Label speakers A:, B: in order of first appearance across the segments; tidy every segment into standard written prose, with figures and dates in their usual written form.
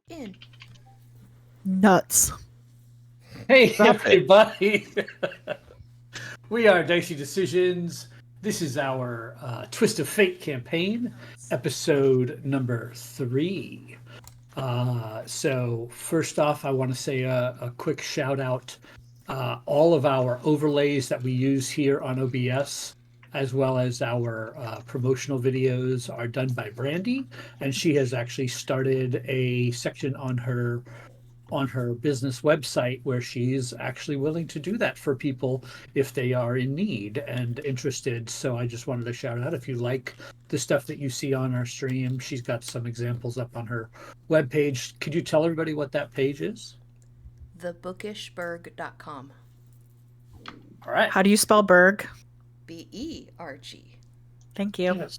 A: In.
B: Nuts.
C: Hey, everybody. We are Dicey Decisions. This is our Twist of Fate campaign, episode number 3. So first off, I want to say a quick shout out. All of our overlays that we use here on OBS, as well as our promotional videos, are done by Brandy, and she has actually started a section on her business website where she's actually willing to do that for people if they are in need and interested. So I just wanted to shout out, if you like the stuff that you see on our stream, she's got some examples up on her webpage. Could you tell everybody what that page is?
A: Thebookishberg.com.
C: All right.
B: How do you spell Berg?
A: B-E-R-G.
B: Thank you.
C: Yes.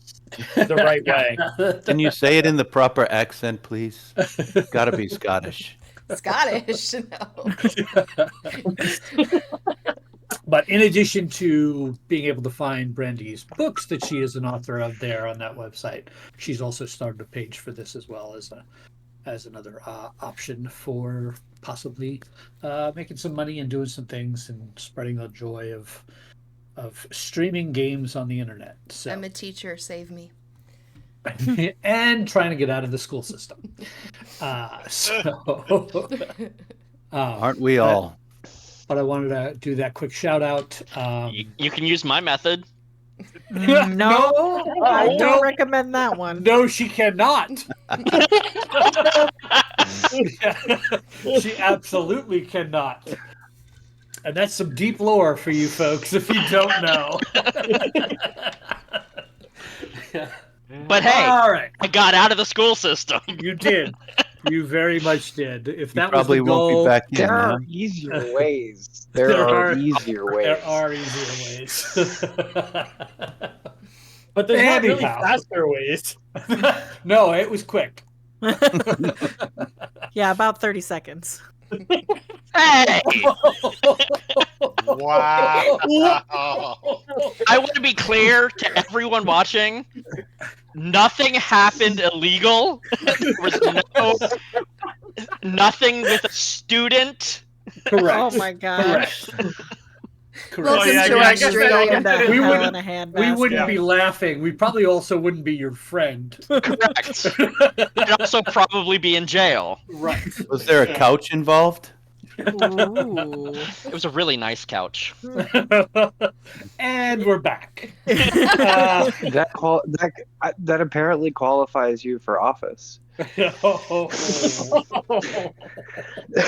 D: The right way.
E: Can you say it in the proper accent, please? Gotta be Scottish.
A: Scottish? No.
C: But in addition to being able to find Brandy's books that she is an author of there on that website, she's also started a page for this as well as another option for possibly making some money and doing some things and spreading the joy of streaming games on the internet. So.
A: I'm a teacher. Save me.
C: And trying to get out of the school system.
E: Aren't we all?
C: But I wanted to do that quick shout out.
F: You can use my method.
B: No, I don't recommend that one.
C: No, she cannot. She absolutely cannot. And that's some deep lore for you folks if you don't know.
F: But hey,
C: all right.
F: I got out of the school system.
C: You did. You very much did. If that
E: probably
C: was the goal,
E: won't be back in.
G: There
E: Huh?
G: are easier ways. There are easier ways.
C: There are easier ways. But there's
D: They
C: not
D: have really
C: anyhow.
D: faster ways.
C: No, it was quick.
B: Yeah, about 30 seconds.
F: Hey,
H: Wow.
F: I want to be clear to everyone watching. Nothing happened illegal. There was nothing with a student.
C: Correct.
B: Oh my gosh.
C: Correct.
A: Welcome
D: yeah,
A: to
D: yeah,
A: our
D: I guess
A: stream.
D: that-
C: We
B: We
C: wouldn't-
B: wouldn't.
C: We wouldn't be laughing. We probably also wouldn't be your friend.
F: Correct. I'd also probably be in jail.
C: Right.
E: Was there a couch involved?
B: Ooh.
F: It was a really nice couch.
C: And we're back.
G: That apparently qualifies you for office.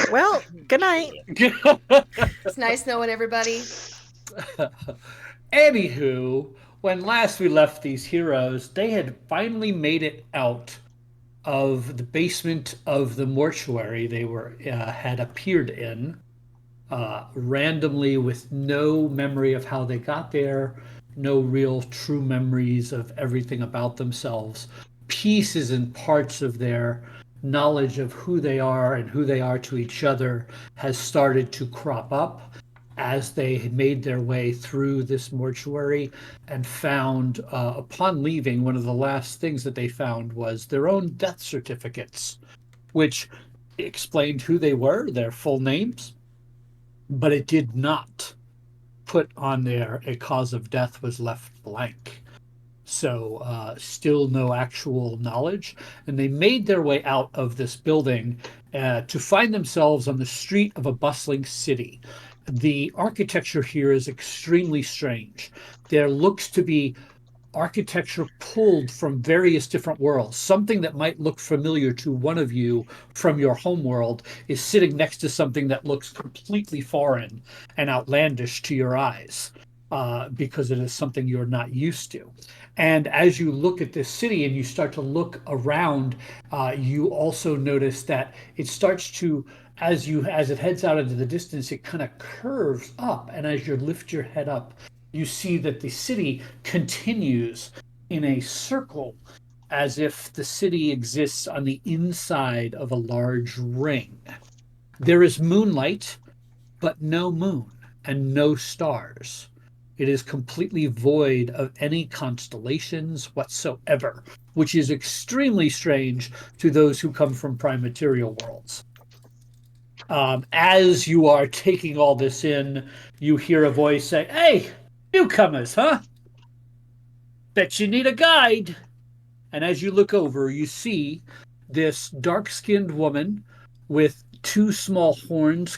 B: Well, good night.
A: It's nice knowing everybody.
C: Anywho, when last we left these heroes, they had finally made it out of the basement of the mortuary they were had appeared in randomly, with no memory of how they got there, no real true memories of everything about themselves. Pieces and parts of their knowledge of who they are and who they are to each other has started to crop up as they had made their way through this mortuary and found, upon leaving, one of the last things that they found was their own death certificates, which explained who they were, their full names, but it did not put on there a cause of death was left blank. So still no actual knowledge. And they made their way out of this building to find themselves on the street of a bustling city. The architecture here is extremely strange. There looks to be architecture pulled from various different worlds. Something that might look familiar to one of you from your home world is sitting next to something that looks completely foreign and outlandish to your eyes, because it is something you're not used to. And as you look at this city and you start to look around, you also notice that it starts to, as it heads out into the distance, it kind of curves up. And as you lift your head up, you see that the city continues in a circle, as if the city exists on the inside of a large ring. There is moonlight, but no moon and no stars. It is completely void of any constellations whatsoever which is extremely strange to those who come from prime material worlds. As you are taking all this in, you hear a voice say, "Hey, newcomers, huh? Bet you need a guide." And as you look over, you see this dark-skinned woman with two small horns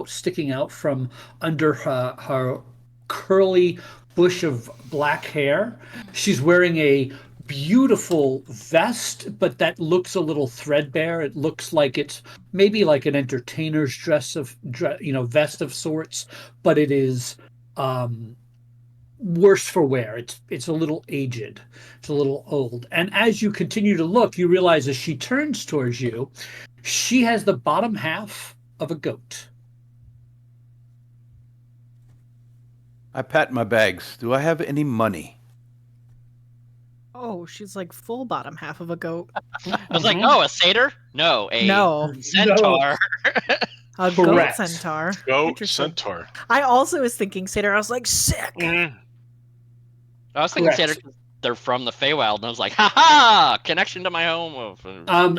C: sticking out from under her curly bush of black hair. She's wearing a beautiful vest, but that looks a little threadbare. It looks like it's maybe like an entertainer's vest of sorts, but it is worse for wear. It's a little aged. It's a little old. And as you continue to look, you realize as she turns towards you, she has the bottom half of a goat.
E: I pat my bags. Do I have any money?
B: Oh, she's like full bottom half of a goat.
F: I was like, oh, a satyr? No, a
B: No,
F: centaur.
B: a goat
C: Correct.
B: centaur.
H: Goat
B: Interesting.
H: centaur.
B: I also was thinking satyr. I was like, sick.
H: Mm.
F: I was thinking
C: Correct.
F: satyr 'cause they're from the Feywild, and I was like, ha ha! Connection to my home.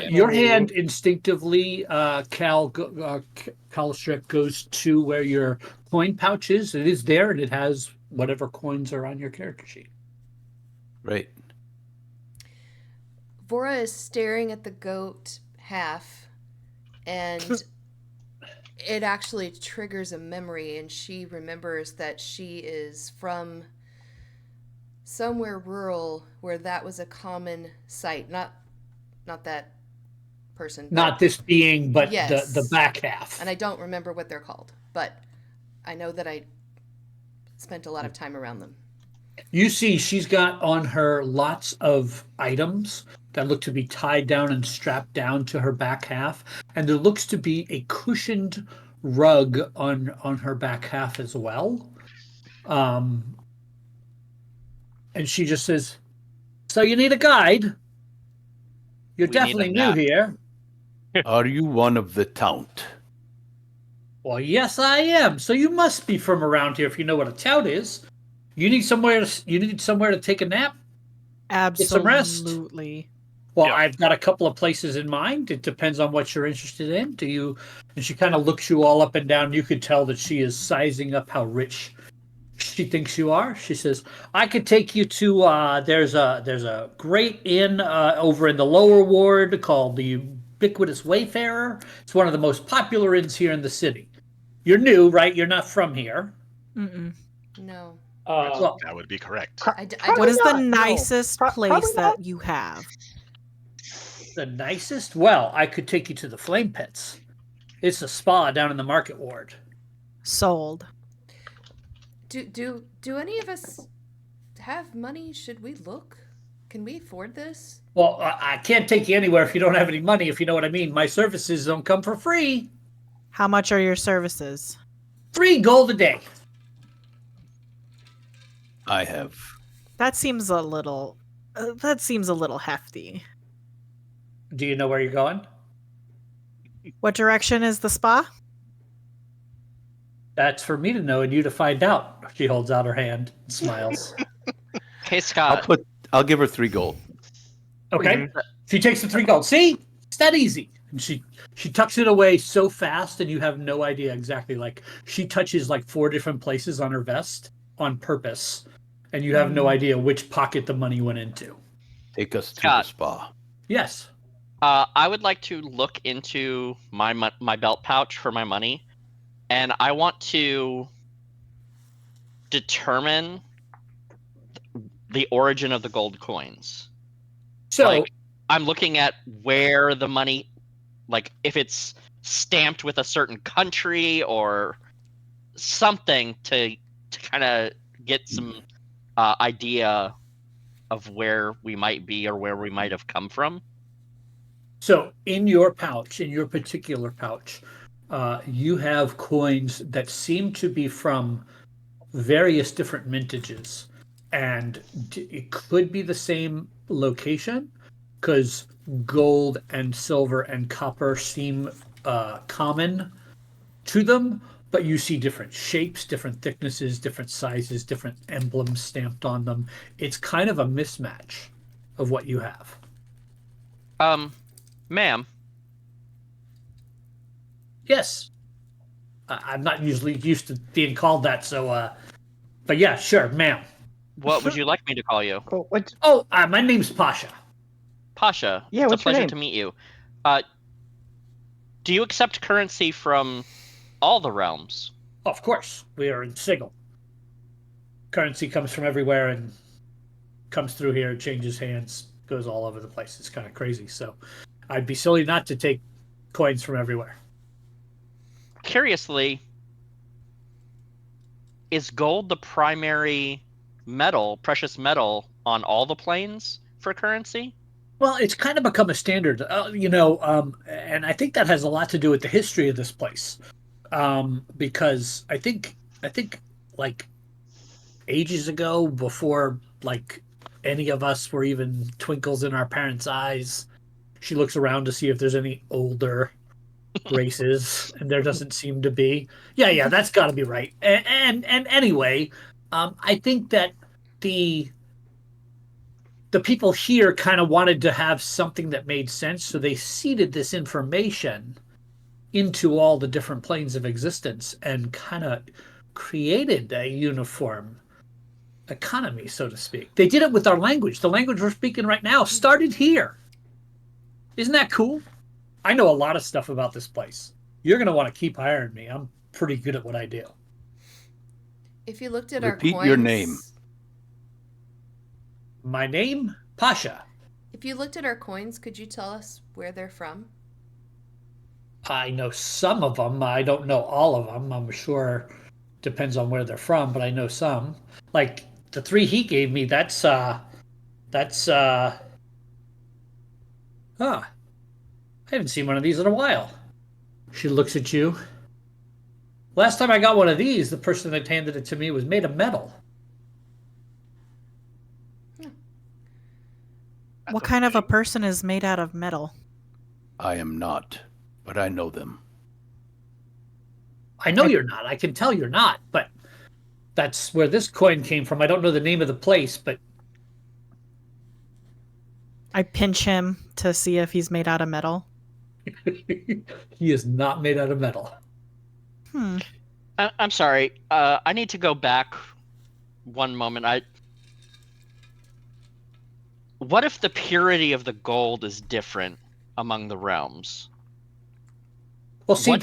C: Your hand instinctively, Calistrip, goes to where your coin pouch is. It is there, and it has whatever coins are on your character sheet.
E: Right.
A: Vora is staring at the goat half, and it actually triggers a memory, and she remembers that she is from somewhere rural where that was a common sight. Not that person.
C: Not this being, but
A: Yes.
C: the back half.
A: And I don't remember what they're called, but I know that I spent a lot of time around them.
C: You see, she's got on her lots of items that look to be tied down and strapped down to her back half, and there looks to be a cushioned rug on her back half as well. And she just says, "So you need a guide? You're
F: We need
C: definitely
F: a
C: new
F: map."
C: here."
E: Are you one of the Tout?
C: "Well, yes, I am. So you must be from around here if you know what a tout is. You need somewhere to take a nap? some rest.
B: Absolutely.
C: Well,
H: Yeah.
C: I've got a couple of places in mind. It depends on what you're interested in. Do you?" And she kind of looks you all up and down. You could tell that she is sizing up how rich she thinks you are. She says, "I could take you to there's a great inn over in the lower ward called the Ubiquitous Wayfarer. It's one of the most popular inns here in the city. You're new, right? You're not from here."
B: Mm-mm.
A: No.
C: Well,
H: That would be correct.
A: I
B: What is the
G: not. No.
B: nicest
G: Probably
B: place
G: not.
B: that you have?
C: the nicest? Well, I could take you to the Flame Pits. It's a spa down in the Market Ward.
B: Sold.
A: Do any of us have money? Should we look? Can we afford this?
C: Well, I can't take you anywhere if you don't have any money, if you know what I mean. My services don't come for free.
B: How much are your services?
C: 3 gold a day.
E: I have.
B: That seems a little. That seems a little hefty.
C: Do you know where you're going?
B: What direction is the spa?
C: That's for me to know and you to find out. She holds out her hand and smiles.
F: Hey, Scott.
E: I'll give her 3 gold.
C: Okay. She takes the 3 gold. See? It's that easy. And she tucks it away so fast and you have no idea exactly. Like, she touches like 4 different places on her vest on purpose. And you have no idea which pocket the money went into.
E: Take us to
F: Scott.
E: the spa.
C: Yes.
F: I would like to look into my belt pouch for my money, and I want to determine the origin of the gold coins.
C: So,
F: Like, I'm looking at where the money, like if it's stamped with a certain country or something to kind of get some idea of where we might be or where we might have come from.
C: So in your pouch, in your particular pouch, you have coins that seem to be from various different mintages. And it could be the same location because gold and silver and copper seem common to them, but you see different shapes, different thicknesses, different sizes, different emblems stamped on them. It's kind of a mismatch. of what you have.
F: Ma'am,
C: Yes. I'm not usually used to being called that, so, but yeah, sure, ma'am.
F: what would you like me to call you?
G: Well, what?
C: Oh, my name's Pasha.
F: Pasha.
G: Yeah,
F: It's a
G: what's your
F: pleasure
G: name?
F: to meet you. Do you accept currency from all the realms?
C: Of course, we are in Sigil. Currency comes from everywhere and comes through here, changes hands, goes all over the place. It's kind of crazy. So I'd be silly not to take coins from everywhere.
F: Curiously, is gold the primary metal, precious metal, on all the planes for currency?
C: Well, it's kind of become a standard, and I think that has a lot to do with the history of this place. Because I think like ages ago, before like any of us were even twinkles in our parents' eyes, she looks around to see if there's any older races, and there doesn't seem to be. Yeah, that's got to be right. And anyway, I think that the the people here kind of wanted to have something that made sense, so they seeded this information into all the different planes of existence and kind of created a uniform economy, so to speak. They did it with our language. The language we're speaking right now started here. Isn't that cool? I know a lot of stuff about this place. You're going to want to keep hiring me. I'm pretty good at what I do.
A: If you looked at
E: Repeat
A: our coins,
E: your name.
C: My name, Pasha.
A: If you looked at our coins, could you tell us where they're from?
C: I know some of them. I don't know all of them. I'm sure depends on where they're from, but I know some. Like the three he gave me, huh. I haven't seen one of these in a while. She looks at you. Last time I got one of these, the person that handed it to me was made of metal.
B: What kind of a person is made out of metal?
E: I am not, but I know them.
C: I know you're not. I can tell you're not, but that's where this coin came from. I don't know the name of the place, but
B: I pinch him to see if he's made out of metal.
C: he is not made out of metal.
F: I'm sorry. I need to go back one moment. What if the purity of the gold is different among the realms?
C: Well, see,
F: What-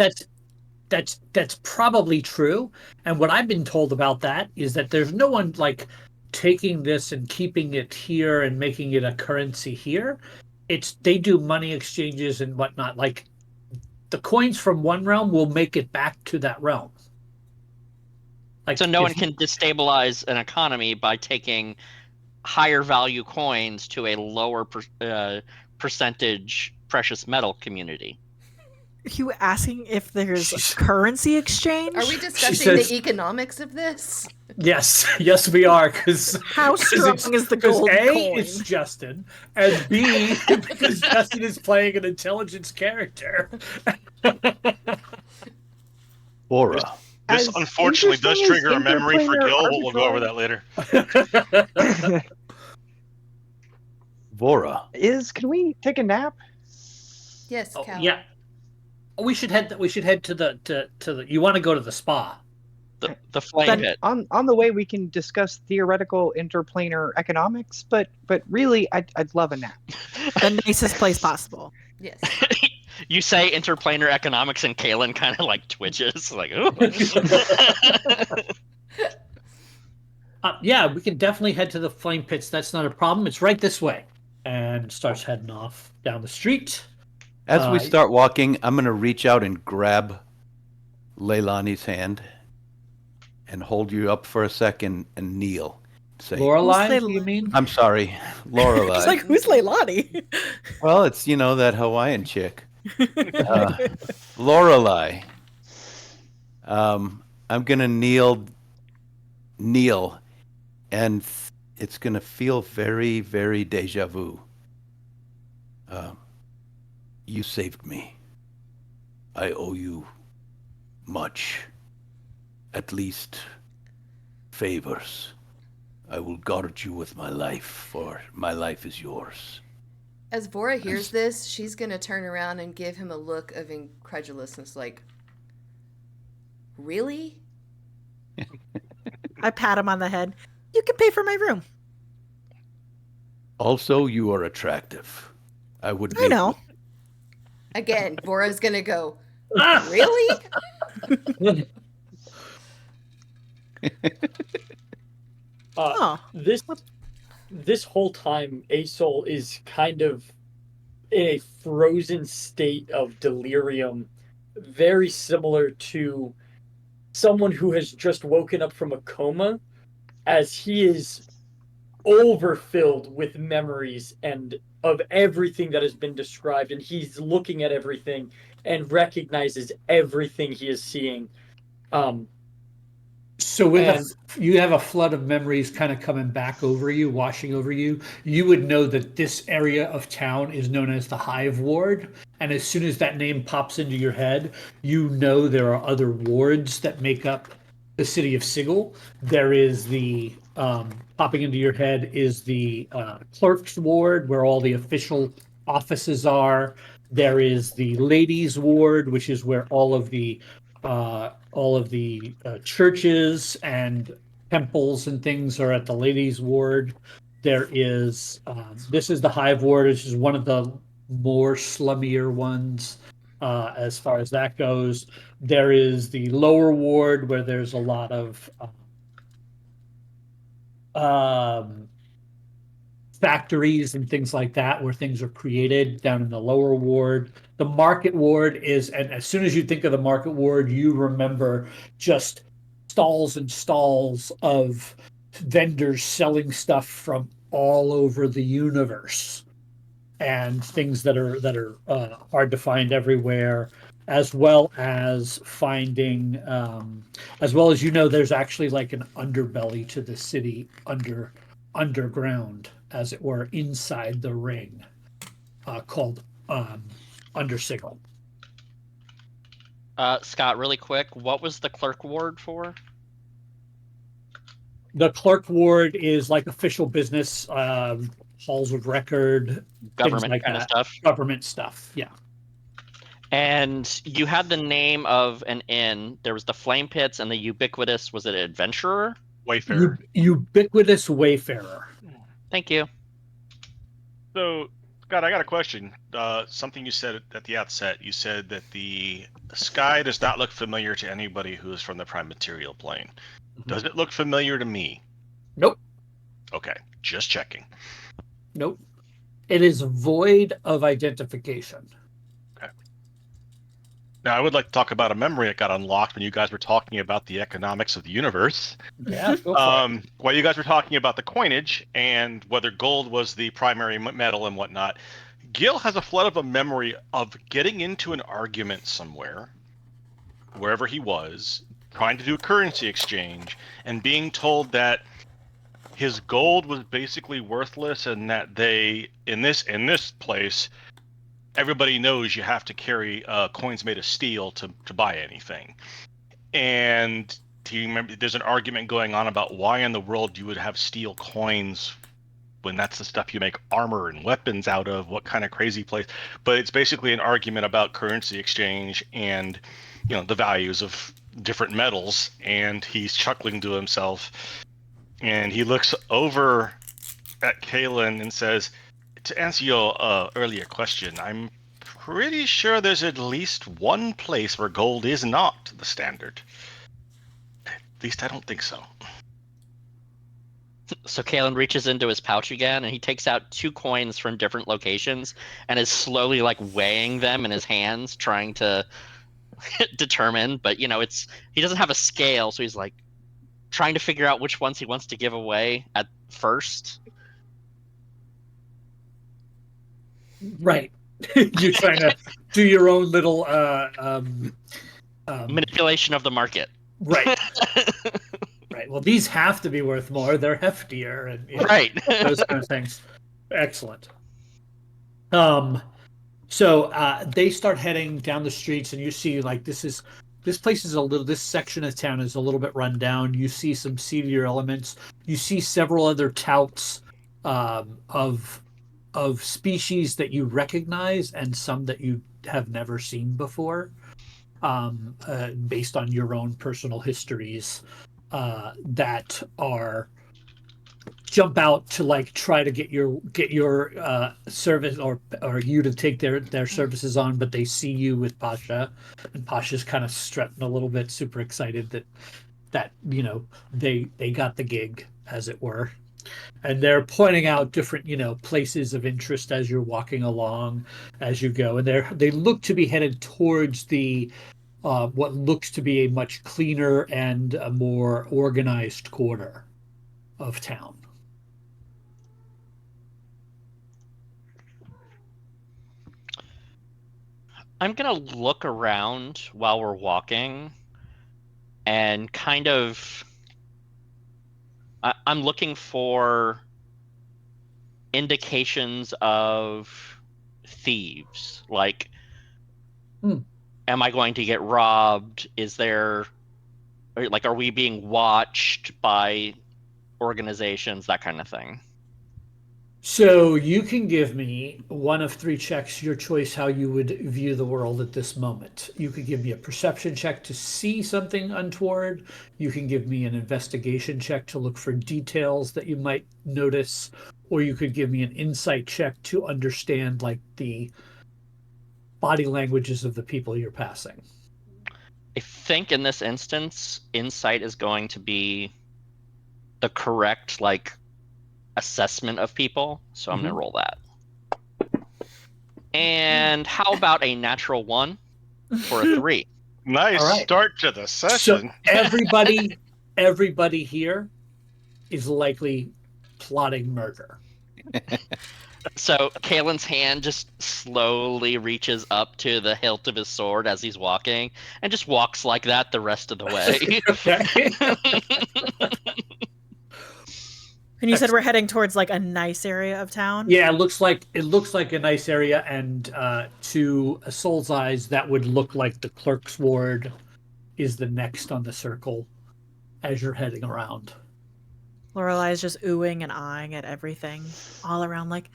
C: that's probably true. And what I've been told about that is that there's no one like taking this and keeping it here and making it a currency here. They do money exchanges and whatnot. Like the coins from one realm will make it back to that realm. Like
F: So no one can destabilize an economy by taking higher value coins to a lower percentage precious metal community.
B: Are you asking if there's
C: She's-
B: currency exchange?
A: Are we discussing
C: says-
A: the economics of this?
C: Yes, we are. Because
B: How strong is the gold
C: A,
B: coin?
C: it's Justin, and B, because Justin is playing an intelligence character.
E: Bora.
H: This
G: As
H: unfortunately does
G: interesting
H: trigger a
G: as
H: memory for
G: interplanar
H: Gil, but we'll go over that
G: arbitrage
H: later.
E: Vora.
G: Can we take a nap?
A: Yes,
C: Oh,
A: Cal.
C: yeah. We should head to the. You want to go to the spa?
F: The flame
B: Then-
F: pit.
G: On the way, we can discuss theoretical interplanar economics, but really, I'd love a nap.
B: The nicest place possible.
A: Yes.
F: You say interplanar economics, and Kalen kind of like twitches, like, ooh.
C: Yeah, we can definitely head to the flame pits. That's not a problem. It's right this way, and starts heading off down the street.
E: As we
C: Uh,
E: start walking, I'm going to reach out and grab Leilani's hand and hold you up for a second and kneel. Say,
C: Lorelei,
B: Who's
C: you mean?
E: I'm sorry, Lorelei.
B: It's like, who's Leilani?
E: Well, it's, that Hawaiian chick. Lorelei. I'm going to kneel, and it's going to feel very, very deja vu. You saved me. I owe you much. At least favors. I will guard you with my life, for my life is yours.
A: As Vora hears this, she's going to turn around and give him a look of incredulousness, like, really?
B: I pat him on the head. You can pay for my room.
E: Also, you are attractive. I would
B: I
E: mate
B: know.
E: with-
A: Again, Vora's going to go, really?
B: Oh,
D: This whole time, Asol is kind of in a frozen state of delirium, very similar to someone who has just woken up from a coma, as he is overfilled with memories and of everything that has been described, and he's looking at everything and recognizes everything he is seeing.
C: So
D: And-
C: you have a flood of memories kind of coming back over you, washing over you. You would know that this area of town is known as the Hive Ward. And as soon as that name pops into your head, you know there are other wards that make up the city of Sigil. There is the popping into your head is the clerk's ward, where all the official offices are. There is the ladies' ward, which is where all of the churches and temples and things are at the ladies' ward. There is this is the Hive Ward, which is one of the more slummier ones as far as that goes. There is the lower ward where there's a lot of factories and things like that where things are created down in the lower ward. The market ward is, and as soon as you think of the market ward, you remember just stalls and stalls of vendors selling stuff from all over the universe and things that are hard to find everywhere, as well as finding as well as there's actually like an underbelly to the city underground, as it were, inside the ring, called Under Sigil.
F: Scott, really quick, what was the clerk ward for?
C: The clerk ward is like official business, halls of record,
F: Government
C: like
F: kind of
C: that.
F: stuff.
C: Government stuff, yeah.
F: And you had the name of an inn. There was the Flame Pits and the ubiquitous, was it Adventurer?
H: Wayfarer.
C: Ubiquitous Wayfarer.
F: Thank you.
H: So, Scott, I got a question. Something you said at the outset. You said that the sky does not look familiar to anybody who is from the prime material plane. Does it look familiar to me?
C: Nope.
H: Okay, just checking.
C: Nope. It is void of identification.
H: Now, I would like to talk about a memory that got unlocked when you guys were talking about the economics of the universe.
C: Yeah, go for it.
H: While you guys were talking about the coinage and whether gold was the primary metal and whatnot, Gil has a flood of a memory of getting into an argument somewhere, wherever he was, trying to do a currency exchange, and being told that his gold was basically worthless, and that they in this place, everybody knows you have to carry coins made of steel to buy anything. And do you remember there's an argument going on about why in the world you would have steel coins when that's the stuff you make armor and weapons out of? What kind of crazy place? But it's basically an argument about currency exchange and the values of different metals. And he's chuckling to himself, and he looks over at Kalen and says, to answer your earlier question, I'm pretty sure there's at least one place where gold is not the standard. At least I don't think so.
F: So Kalen reaches into his pouch again, and he takes out 2 coins from different locations and is slowly like weighing them in his hands, trying to determine. But he doesn't have a scale, so he's like trying to figure out which ones he wants to give away at first.
C: Right. You're trying to do your own little
F: Manipulation of the market.
C: right. Right. Well, these have to be worth more. They're heftier and
F: Right.
C: those kind of things. Excellent. So they start heading down the streets, and you see like this is this place is this section of town is a little bit run down. You see some seedier elements. You see several other touts of species that you recognize and some that you have never seen before, based on your own personal histories, that are jump out to like try to get your service or you to take their services on, but they see you with Pasha, and Pasha's kind of strutting a little bit, super excited that they got the gig, as it were. And they're pointing out different places of interest as you're walking along, as you go, and they look to be headed towards the what looks to be a much cleaner and a more organized quarter of town.
F: I'm gonna look around while we're walking and kind of I'm looking for indications of thieves. Like, am I going to get robbed? Is there, like, are we being watched by organizations? That kind of thing.
C: So you can give me one of 3 checks, your choice, how you would view the world at this moment. You could give me a perception check to see something untoward. You can give me an investigation check to look for details that you might notice, or you could give me an insight check to understand like the body languages of the people you're passing.
F: I think in this instance, insight is going to be the correct like assessment of people, so I'm gonna roll that. And how about a natural 1 for a 3?
H: Nice start to the session.
C: So everybody here is likely plotting murder.
F: So Kalen's hand just slowly reaches up to the hilt of his sword as he's walking, and just walks like that the rest of the way.
B: And you said we're heading towards like a nice area of town?
C: Yeah, it looks like a nice area, and to a soul's eyes, that would look like the clerk's ward is the next on the circle as you're heading around.
B: Lorelai's just oohing and eyeing at everything all around, like,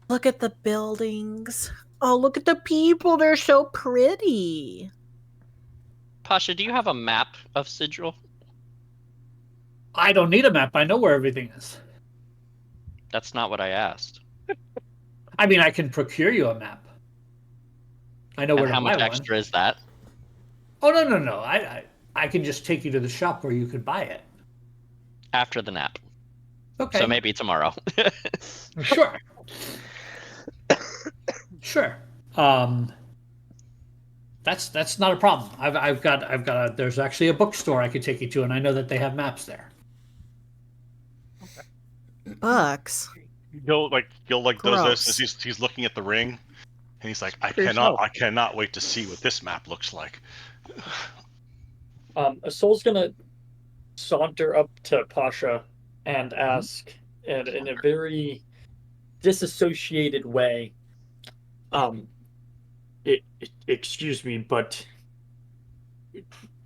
B: look at the buildings. Oh, look at the people. They're so pretty.
F: Pasha, do you have a map of Sigil?
C: I don't need a map. I know where everything is.
F: That's not what I asked.
C: I mean, I can procure you a map. I know where to buy one.
F: How much extra is that?
C: Oh, no. I can just take you to the shop where you could buy it.
F: After the nap.
C: Okay.
F: So maybe tomorrow.
C: Sure. Sure. That's not a problem. I've got there's actually a bookstore I could take you to, and I know that they have maps there.
B: Books.
H: Gil does
B: Gross.
H: this as he's looking at the ring, and he's like, I
G: yourself.
H: cannot wait to see what this map looks like.
D: A soul's gonna saunter up to Pasha and ask in a very disassociated way, excuse me, but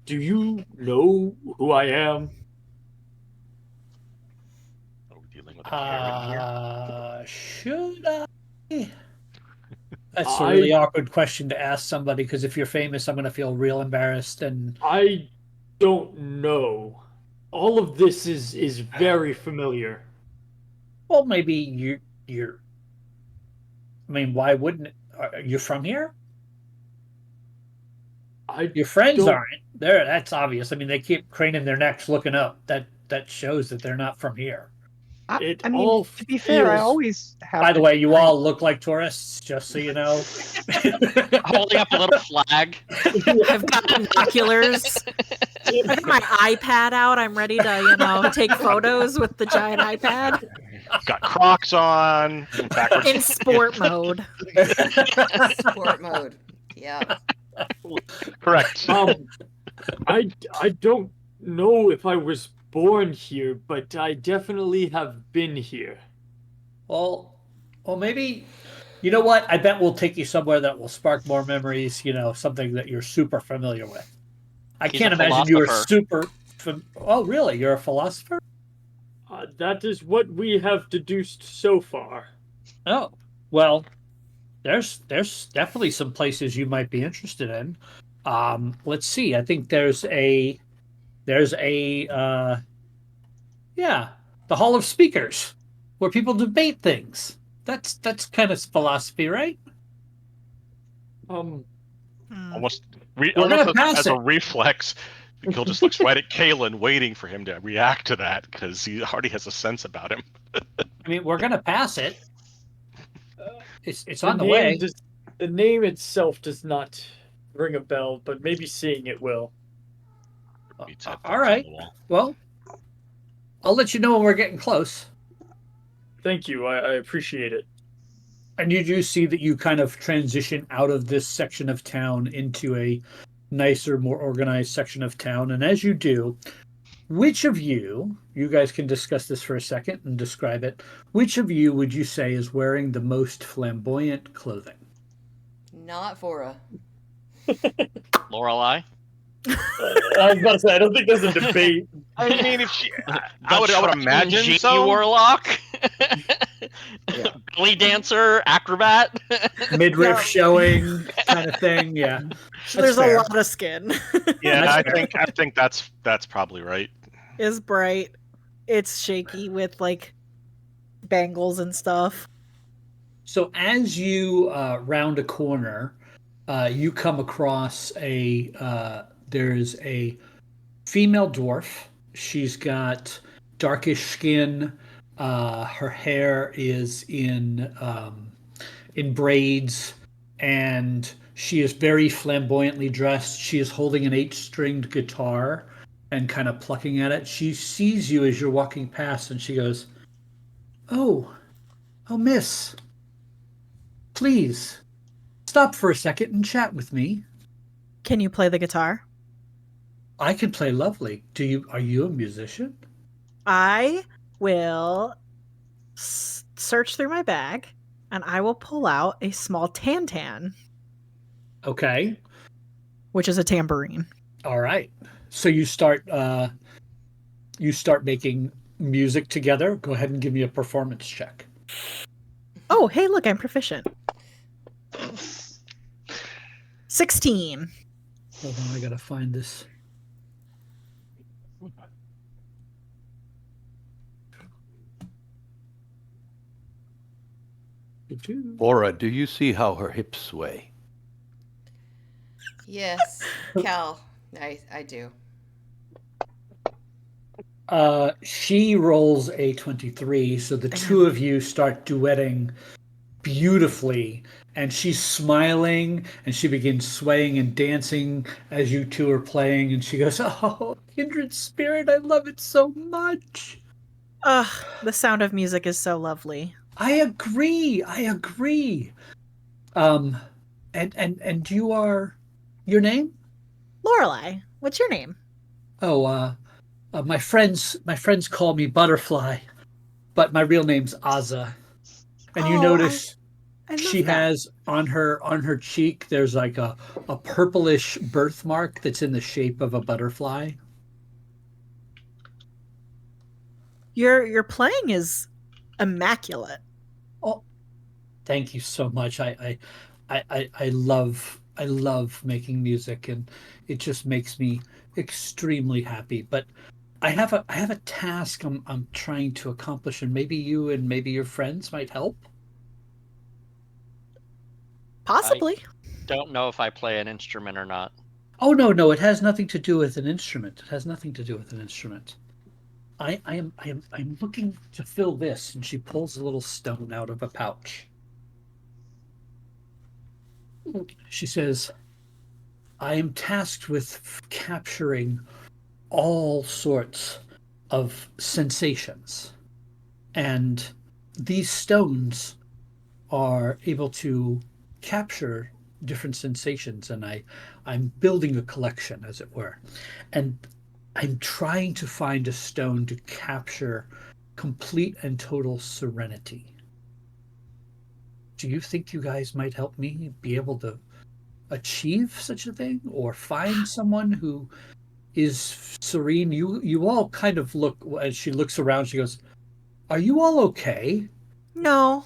D: do you know who I am?
H: Are we dealing with a Karen here?
C: Should I? That's a really awkward question to ask somebody, because if you're famous, I'm going to feel real embarrassed. And
D: I don't know. All of this is very familiar.
C: well, maybe you're. I mean, why wouldn't it? You're from here? Your friends aren't. There, that's obvious. I mean, they keep craning their necks looking up. That shows that they're not from here.
G: I mean, to be fair, I always have.
C: By the way, you all look like tourists, just so you know.
F: Holding up a little flag.
B: I've got binoculars. I've got my iPad out. I'm ready to, take photos with the giant iPad.
H: Got Crocs on.
B: In sport mode.
A: Sport mode. Yeah.
H: Correct.
D: I don't know if I was born here, but I definitely have been here.
C: Well, maybe. You know what? I bet we'll take you somewhere that will spark more memories. Something that you're super familiar with. I
F: He's
C: can't
F: a
C: imagine you were
F: philosopher.
C: super. Oh, really? You're a philosopher?
D: That is what we have deduced so far.
C: Oh, well, there's definitely some places you might be interested in. Let's see. I think there's a yeah, the Hall of Speakers where people debate things. That's kind of philosophy, right?
D: Um,
H: Almost,
C: We're
H: almost
C: gonna pass
H: as a
C: it.
H: reflex, Gil just looks right at Kalen, waiting for him to react to that because he already has a sense about him.
C: I mean, we're gonna pass it. It's
D: the
C: on the
D: name
C: way.
D: does the name itself does not ring a bell, but maybe seeing it will.
H: Beats
C: All
H: headphones on
C: right.
H: the wall.
C: Well, I'll let you know when we're getting close.
D: Thank you. I appreciate it.
C: And you do see that you kind of transition out of this section of town into a nicer, more organized section of town. And as you do, which of you guys can discuss this for a second and describe it. Which of you would you say is wearing the most flamboyant clothing?
A: Not Vora.
F: Lorelei.
D: I was about to say I don't think there's a debate.
H: I mean, if she,
F: The
H: I would
F: Tracking
H: imagine
F: Genie
H: so.
F: Warlock. Belly dancer, acrobat.
C: Midriff
B: Yeah.
C: showing kind of thing. Yeah.
B: So there's
C: fair.
B: a lot of skin.
H: Yeah,
C: That's
H: I think that's probably right.
B: It's bright. It's shaky with like bangles and stuff.
C: So as you round a corner, you come across there's a female dwarf. She's got darkish skin. Her hair is in braids, and she is very flamboyantly dressed. She is holding an 8-stringed guitar and kind of plucking at it. She sees you as you're walking past, and she goes, "Oh, miss, please stop for a second and chat with me.
B: Can you play the guitar?
C: I can play lovely. Are you a musician?"
B: I will search through my bag and I will pull out a small tan,
C: Okay.
B: which is a tambourine.
C: All right. So you start making music together. Go ahead and give me a performance check.
B: Oh, hey, look, I'm proficient. 16.
C: Hold on, I gotta find this.
E: Bora, do you see how her hips sway?
A: Yes, Cal. I do.
C: She rolls a 23, so the two of you start duetting beautifully, and she's smiling and she begins swaying and dancing as you two are playing, and she goes, "Oh, kindred spirit, I love it so much."
B: Ugh, the sound of music is so lovely.
C: I agree. And you are, your name?
B: Lorelei, what's your name?
C: Oh, my friends call me Butterfly, but my real name's Azza. And you notice
B: I love
C: she
B: that.
C: has on her cheek, there's like a purplish birthmark that's in the shape of a butterfly.
B: Your playing is immaculate.
C: Oh, thank you so much. I love making music, and it just makes me extremely happy. But I have a task I'm trying to accomplish, and maybe you and maybe your friends might help.
B: Possibly.
F: Don't know if I play an instrument or not.
C: Oh, no, it has nothing to do with an instrument. It has nothing to do with an instrument. I'm looking to fill this, and she pulls a little stone out of a pouch. She says, "I am tasked with capturing all sorts of sensations, and these stones are able to capture different sensations, and I'm building a collection, as it were, and I'm trying to find a stone to capture complete and total serenity. Do you think you guys might help me be able to achieve such a thing or find someone who is serene, you all kind of look, as she looks around, she goes, "Are you all okay?"
B: No.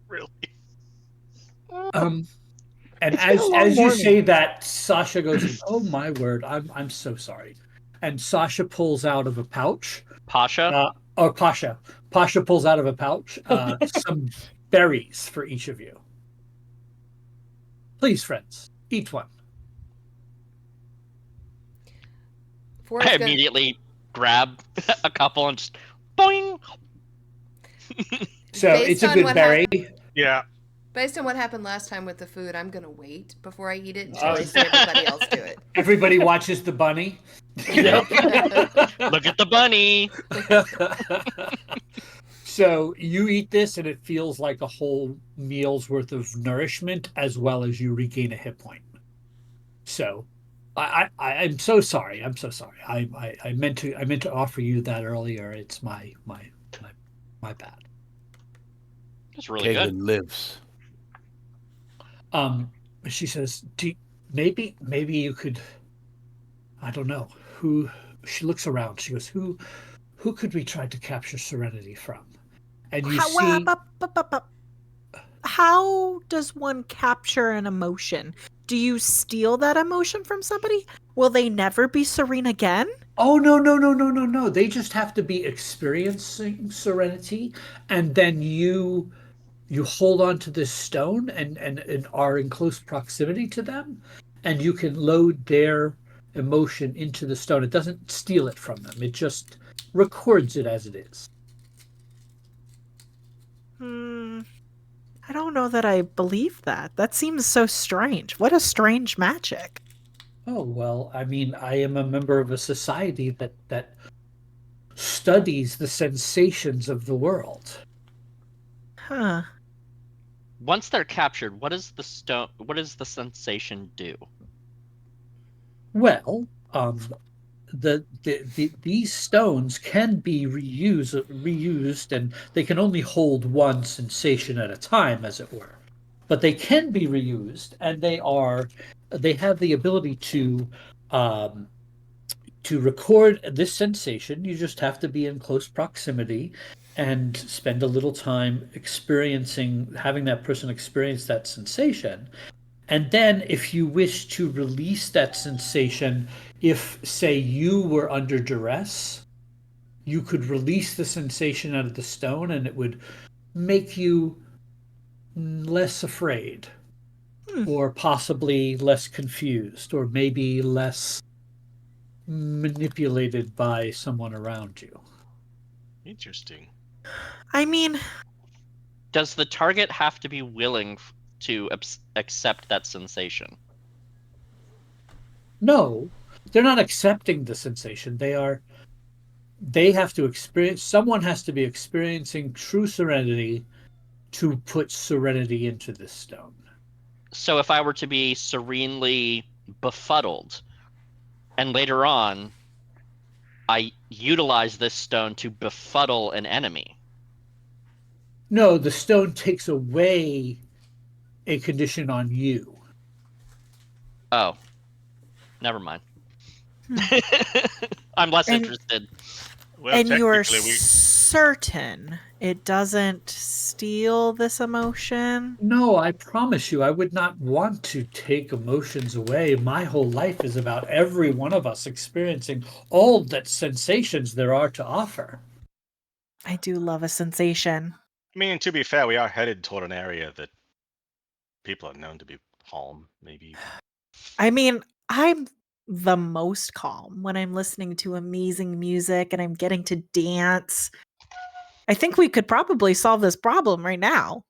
H: Really?
C: And
G: It's been a long
C: as you
G: morning.
C: say that, Sasha goes, "Oh my word, I'm so sorry." And Sasha pulls out of a pouch,
F: Pasha?
C: or Pasha pulls out of a pouch some berries for each of you. Please, friends, eat one.
F: I
A: Forrest gonna,
F: immediately grab a couple and just boing.
C: So
A: Based
C: it's a
A: on
C: good
A: what
C: berry.
H: Yeah.
A: based on what happened last time with the food, I'm gonna wait before I eat it until
C: Oh.
A: I see everybody else do it.
C: Everybody watches the bunny.
D: Yep.
F: Look at the bunny.
C: So you eat this, and it feels like a whole meal's worth of nourishment, as well as you regain a hit point. So, I'm so sorry. I'm so sorry. I meant to offer you that earlier. It's my bad.
F: It's really good.
E: Caitlin lives.
C: She says, maybe you could. I don't know who. She looks around. She goes, who could we try to capture Serenity from? And you see.
B: How does one capture an emotion? Do you steal that emotion from somebody? Will they never be serene again?
C: Oh, no. They just have to be experiencing serenity, and then you hold on to this stone and are in close proximity to them, and you can load their emotion into the stone. It doesn't steal it from them. It just records it as it is.
B: I don't know that I believe that. That seems so strange. What a strange magic.
C: Oh, well, I mean, I am a member of a society that studies the sensations of the world.
B: Huh.
F: Once they're captured, what does the sensation do?
C: Well, these stones can be reused, and they can only hold one sensation at a time, as it were. But they can be reused, and they have the ability to record this sensation. You just have to be in close proximity and spend a little time having that person experience that sensation. And then if you wish to release that sensation, if, say, you were under duress, you could release the sensation out of the stone, and it would make you less afraid, or possibly less confused, or maybe less manipulated by someone around you.
H: Interesting.
B: I mean,
F: Does the target have to be willing to accept that sensation?
C: No, they're not accepting the sensation. They have to experience, someone has to be experiencing true serenity to put serenity into this stone.
F: So if I were to be serenely befuddled, and later on I utilize this stone to befuddle an enemy.
C: No, the stone takes away a condition on you.
F: Oh. Never mind. I'm less interested.
H: Well,
B: and you're
H: technically,
B: certain it doesn't steal this emotion?
C: No, I promise you, I would not want to take emotions away. My whole life is about every one of us experiencing all that sensations there are to offer.
B: I do love a sensation.
H: I mean, to be fair, we are headed toward an area that people are known to be calm, maybe.
B: I mean, I'm the most calm when I'm listening to amazing music and I'm getting to dance. I think we could probably solve this problem right now.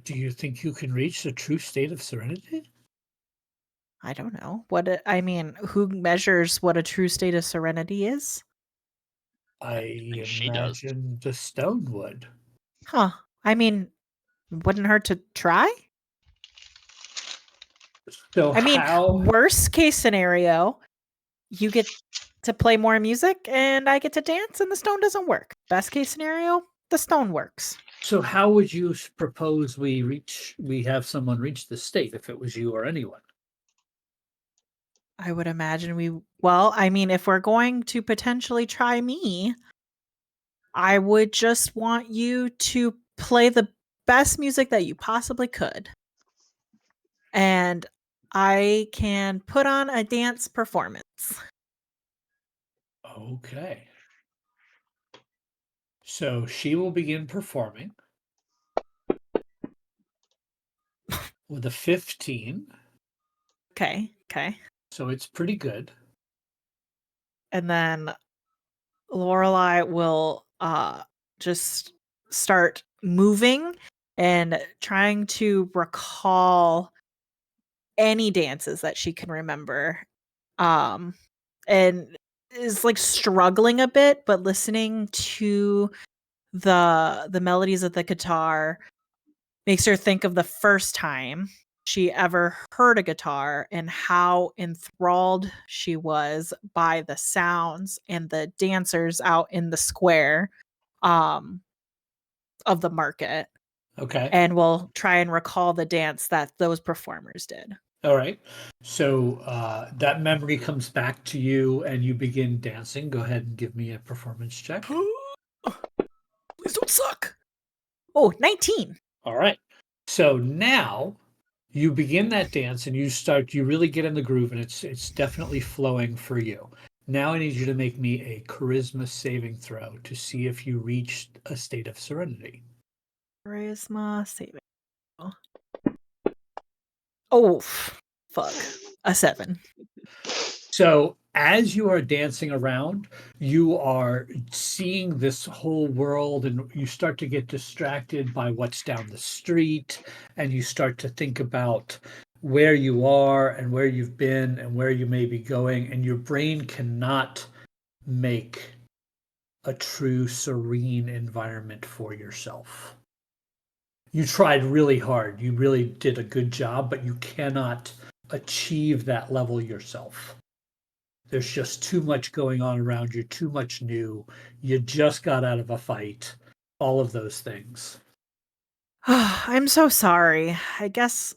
C: Do you think you can reach the true state of serenity?
B: I don't know. Who measures what a true state of serenity is?
C: I
F: think she does.
C: imagine the stone would.
B: Huh. I mean, wouldn't hurt to try?
C: So
B: I mean, worst case scenario, you get to play more music and I get to dance and the stone doesn't work. Best case scenario, the stone works.
C: So how would you propose we have someone reach the state if it was you or anyone?
B: I would imagine well, I mean, if we're going to potentially try me, I would just want you to play the best music that you possibly could. And I can put on a dance performance.
C: Okay. So she will begin performing with a 15.
B: Okay.
C: So it's pretty good.
B: And then Lorelai will just start moving and trying to recall any dances that she can remember. And is like struggling a bit, but listening to the melodies of the guitar makes her think of the first time she ever heard a guitar and how enthralled she was by the sounds and the dancers out in the square of the market.
C: Okay.
B: And we'll try and recall the dance that those performers did.
C: All right. So that memory comes back to you and you begin dancing. Go ahead and give me a performance check.
B: Please don't suck. Oh, 19.
C: All right. So now you begin that dance and you really get in the groove and it's definitely flowing for you. Now I need you to make me a charisma saving throw to see if you reach a state of serenity.
B: Charisma saving. Oh, fuck. A 7.
C: So as you are dancing around, you are seeing this whole world and you start to get distracted by what's down the street and you start to think about where you are and where you've been and where you may be going, and your brain cannot make a true serene environment for yourself. You tried really hard. You really did a good job, but you cannot achieve that level yourself. There's just too much going on around you, too much new. You just got out of a fight. All of those things.
B: I'm so sorry. I guess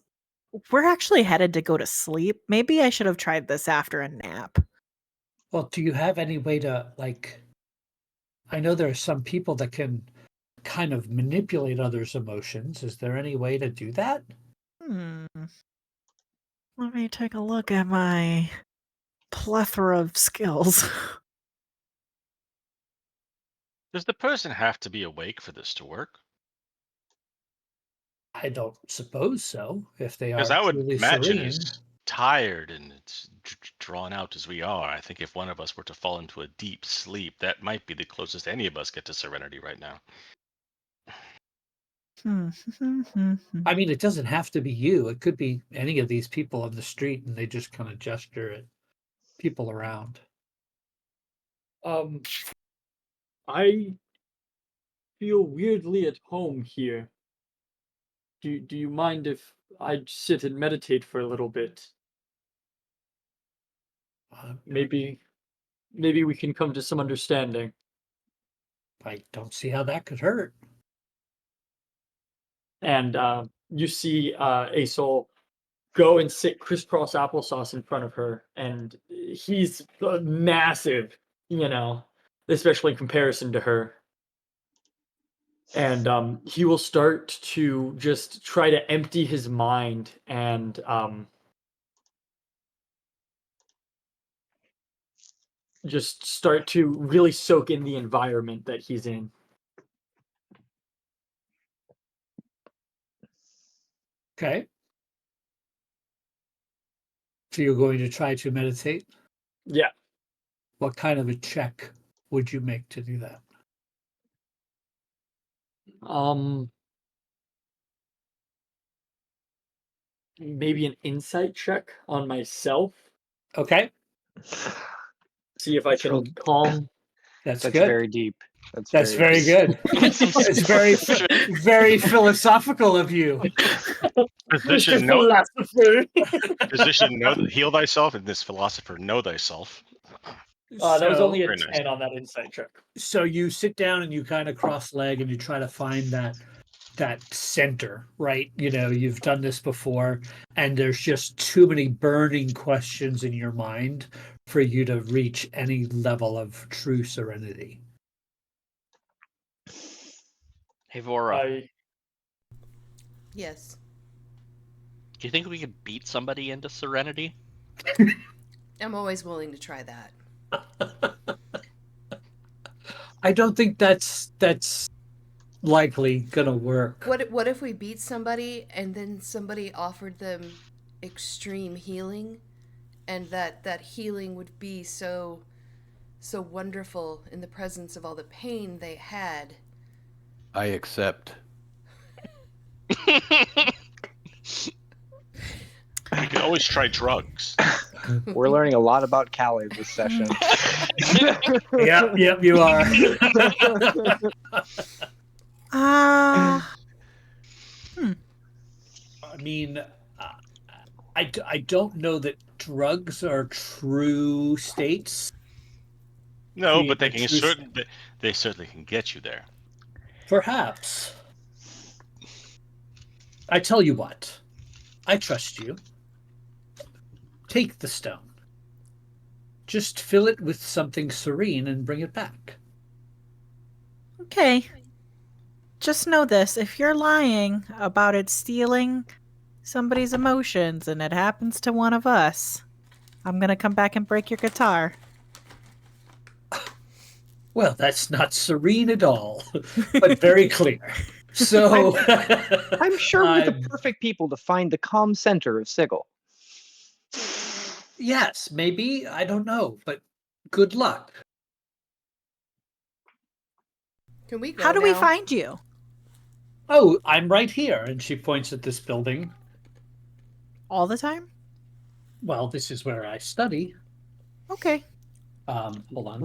B: we're actually headed to go to sleep. Maybe I should have tried this after a nap.
C: Well, do you have any way to, I know there are some people that can kind of manipulate others' emotions. Is there any way to do that?
B: Let me take a look at my plethora of skills.
H: Does the person have to be awake for this to work?
C: I don't suppose so. If they are
H: Because I would
C: truly
H: imagine
C: serene.
H: as tired and it's drawn out as we are, I think if one of us were to fall into a deep sleep, that might be the closest any of us get to serenity right now.
C: I mean, it doesn't have to be you. It could be any of these people on the street and they just kind of gesture at people around.
D: I feel weirdly at home here. Do you mind if I sit and meditate for a little bit? Maybe we can come to some understanding.
C: I don't see how that could hurt.
D: And you see Asol go and sit crisscross applesauce in front of her, and he's massive, especially in comparison to her. And he will start to just try to empty his mind and just start to really soak in the environment that he's in.
C: Okay. So you're going to try to meditate?
D: Yeah.
C: What kind of a check would you make to do that?
D: Maybe an insight check on myself.
C: Okay.
D: See if I can calm.
C: That's
G: That's
C: good.
G: very deep.
C: That's very good. It's very, very philosophical of you.
H: Physician, know, heal thyself, and this philosopher, know thyself.
D: That was only a
H: Very nice.
D: 10 on that insight check.
C: So you sit down and you kind of cross leg and you try to find that center, right? You know, you've done this before, and there's just too many burning questions in your mind for you to reach any level of true serenity.
F: Hey, Vora,
A: Yes.
F: do you think we could beat somebody into serenity?
A: I'm always willing to try that.
C: I don't think that's likely gonna work.
A: What if we beat somebody and then somebody offered them extreme healing, and that healing would be so wonderful in the presence of all the pain they had?
E: I accept.
H: You can always try drugs.
G: We're learning a lot about Callie this session.
C: Yep, you are.
B: Ah.
C: I mean, I don't know that drugs are true states.
H: No, but they
C: Create
H: can
C: true
H: they certainly can get you there.
C: Perhaps. I tell you what, I trust you. Take the stone. Just fill it with something serene and bring it back.
B: Okay. Just know this. If you're lying about it stealing somebody's emotions and it happens to one of us, I'm going to come back and break your guitar.
C: Well, that's not serene at all, but very clear. So
G: I'm sure we're the perfect people to find the calm center of Sigil.
C: Yes, maybe. I don't know, but good luck.
A: Can we go
B: How do we
A: now?
B: find you?
C: Oh, I'm right here. And she points at this building.
B: All the time?
C: Well, this is where I study.
B: Okay.
C: Hold on.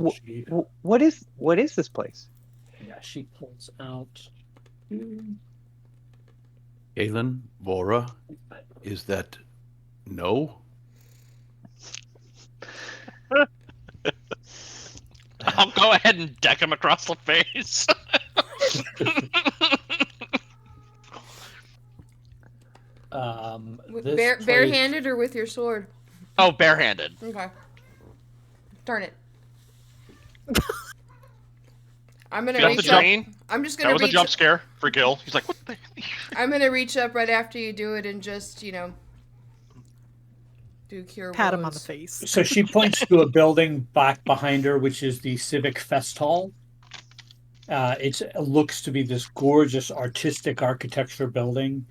G: What is this place?
C: Yeah, she pulls out.
E: Galen, Vora, is that no?
F: I'll go ahead and deck him across the face.
A: Barehanded or with your sword?
F: Oh, barehanded.
A: Okay. Darn it. I'm gonna
F: Got the
A: reach up.
F: drain?
A: I'm just
H: That
A: gonna
H: was a
A: reach.
H: jump scare for Gil. He's like, what the?
A: I'm gonna reach up right after you do it and just, do cure
B: Pat him on the
A: wounds.
B: face.
C: So she points to a building back behind her, which is the Civic Fest Hall. It looks to be this gorgeous artistic architecture building,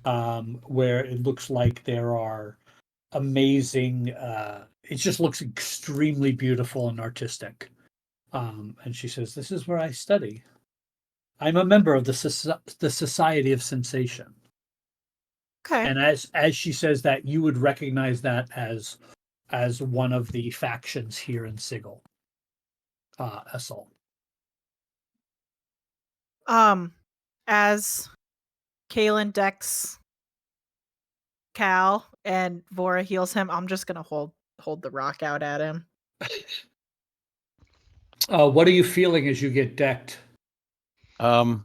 C: where it looks like there are amazing. It just looks extremely beautiful and artistic. And she says, "This is where I study. I'm a member of the Society of Sensation."
B: Okay.
C: And as she says that, you would recognize that as one of the factions here in Sigil. Essel.
B: As Kalen decks Cal and Vora heals him, I'm just gonna hold the rock out at him.
C: What are you feeling as you get decked?
E: Well,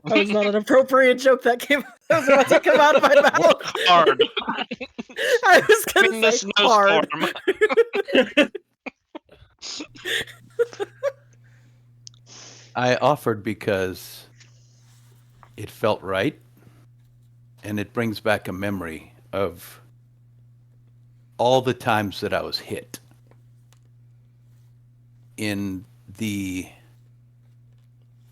B: That was not an appropriate joke that was about to come out of my mouth.
F: Hard.
B: I was
F: In
B: gonna
F: the
B: say
F: snowstorm.
B: hard.
E: I offered because it felt right, and it brings back a memory of all the times that I was hit in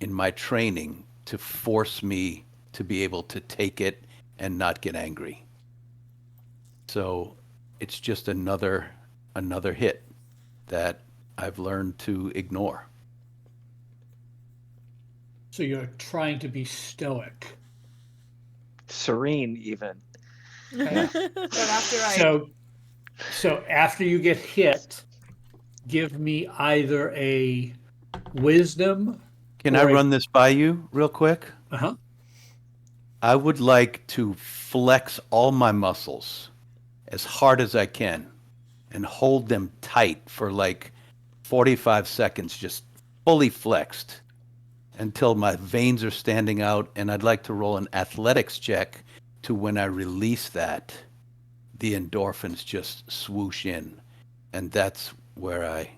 E: my training to force me to be able to take it and not get angry. So it's just another hit that I've learned to ignore.
C: So you're trying to be stoic.
G: Serene, even.
A: But after
C: So after you get hit, give me either a wisdom.
E: Can I run this by you real quick?
C: Uh-huh.
E: I would like to flex all my muscles as hard as I can and hold them tight for like 45 seconds, just fully flexed until my veins are standing out. And I'd like to roll an athletics check to when I release that, the endorphins just swoosh in. And that's where I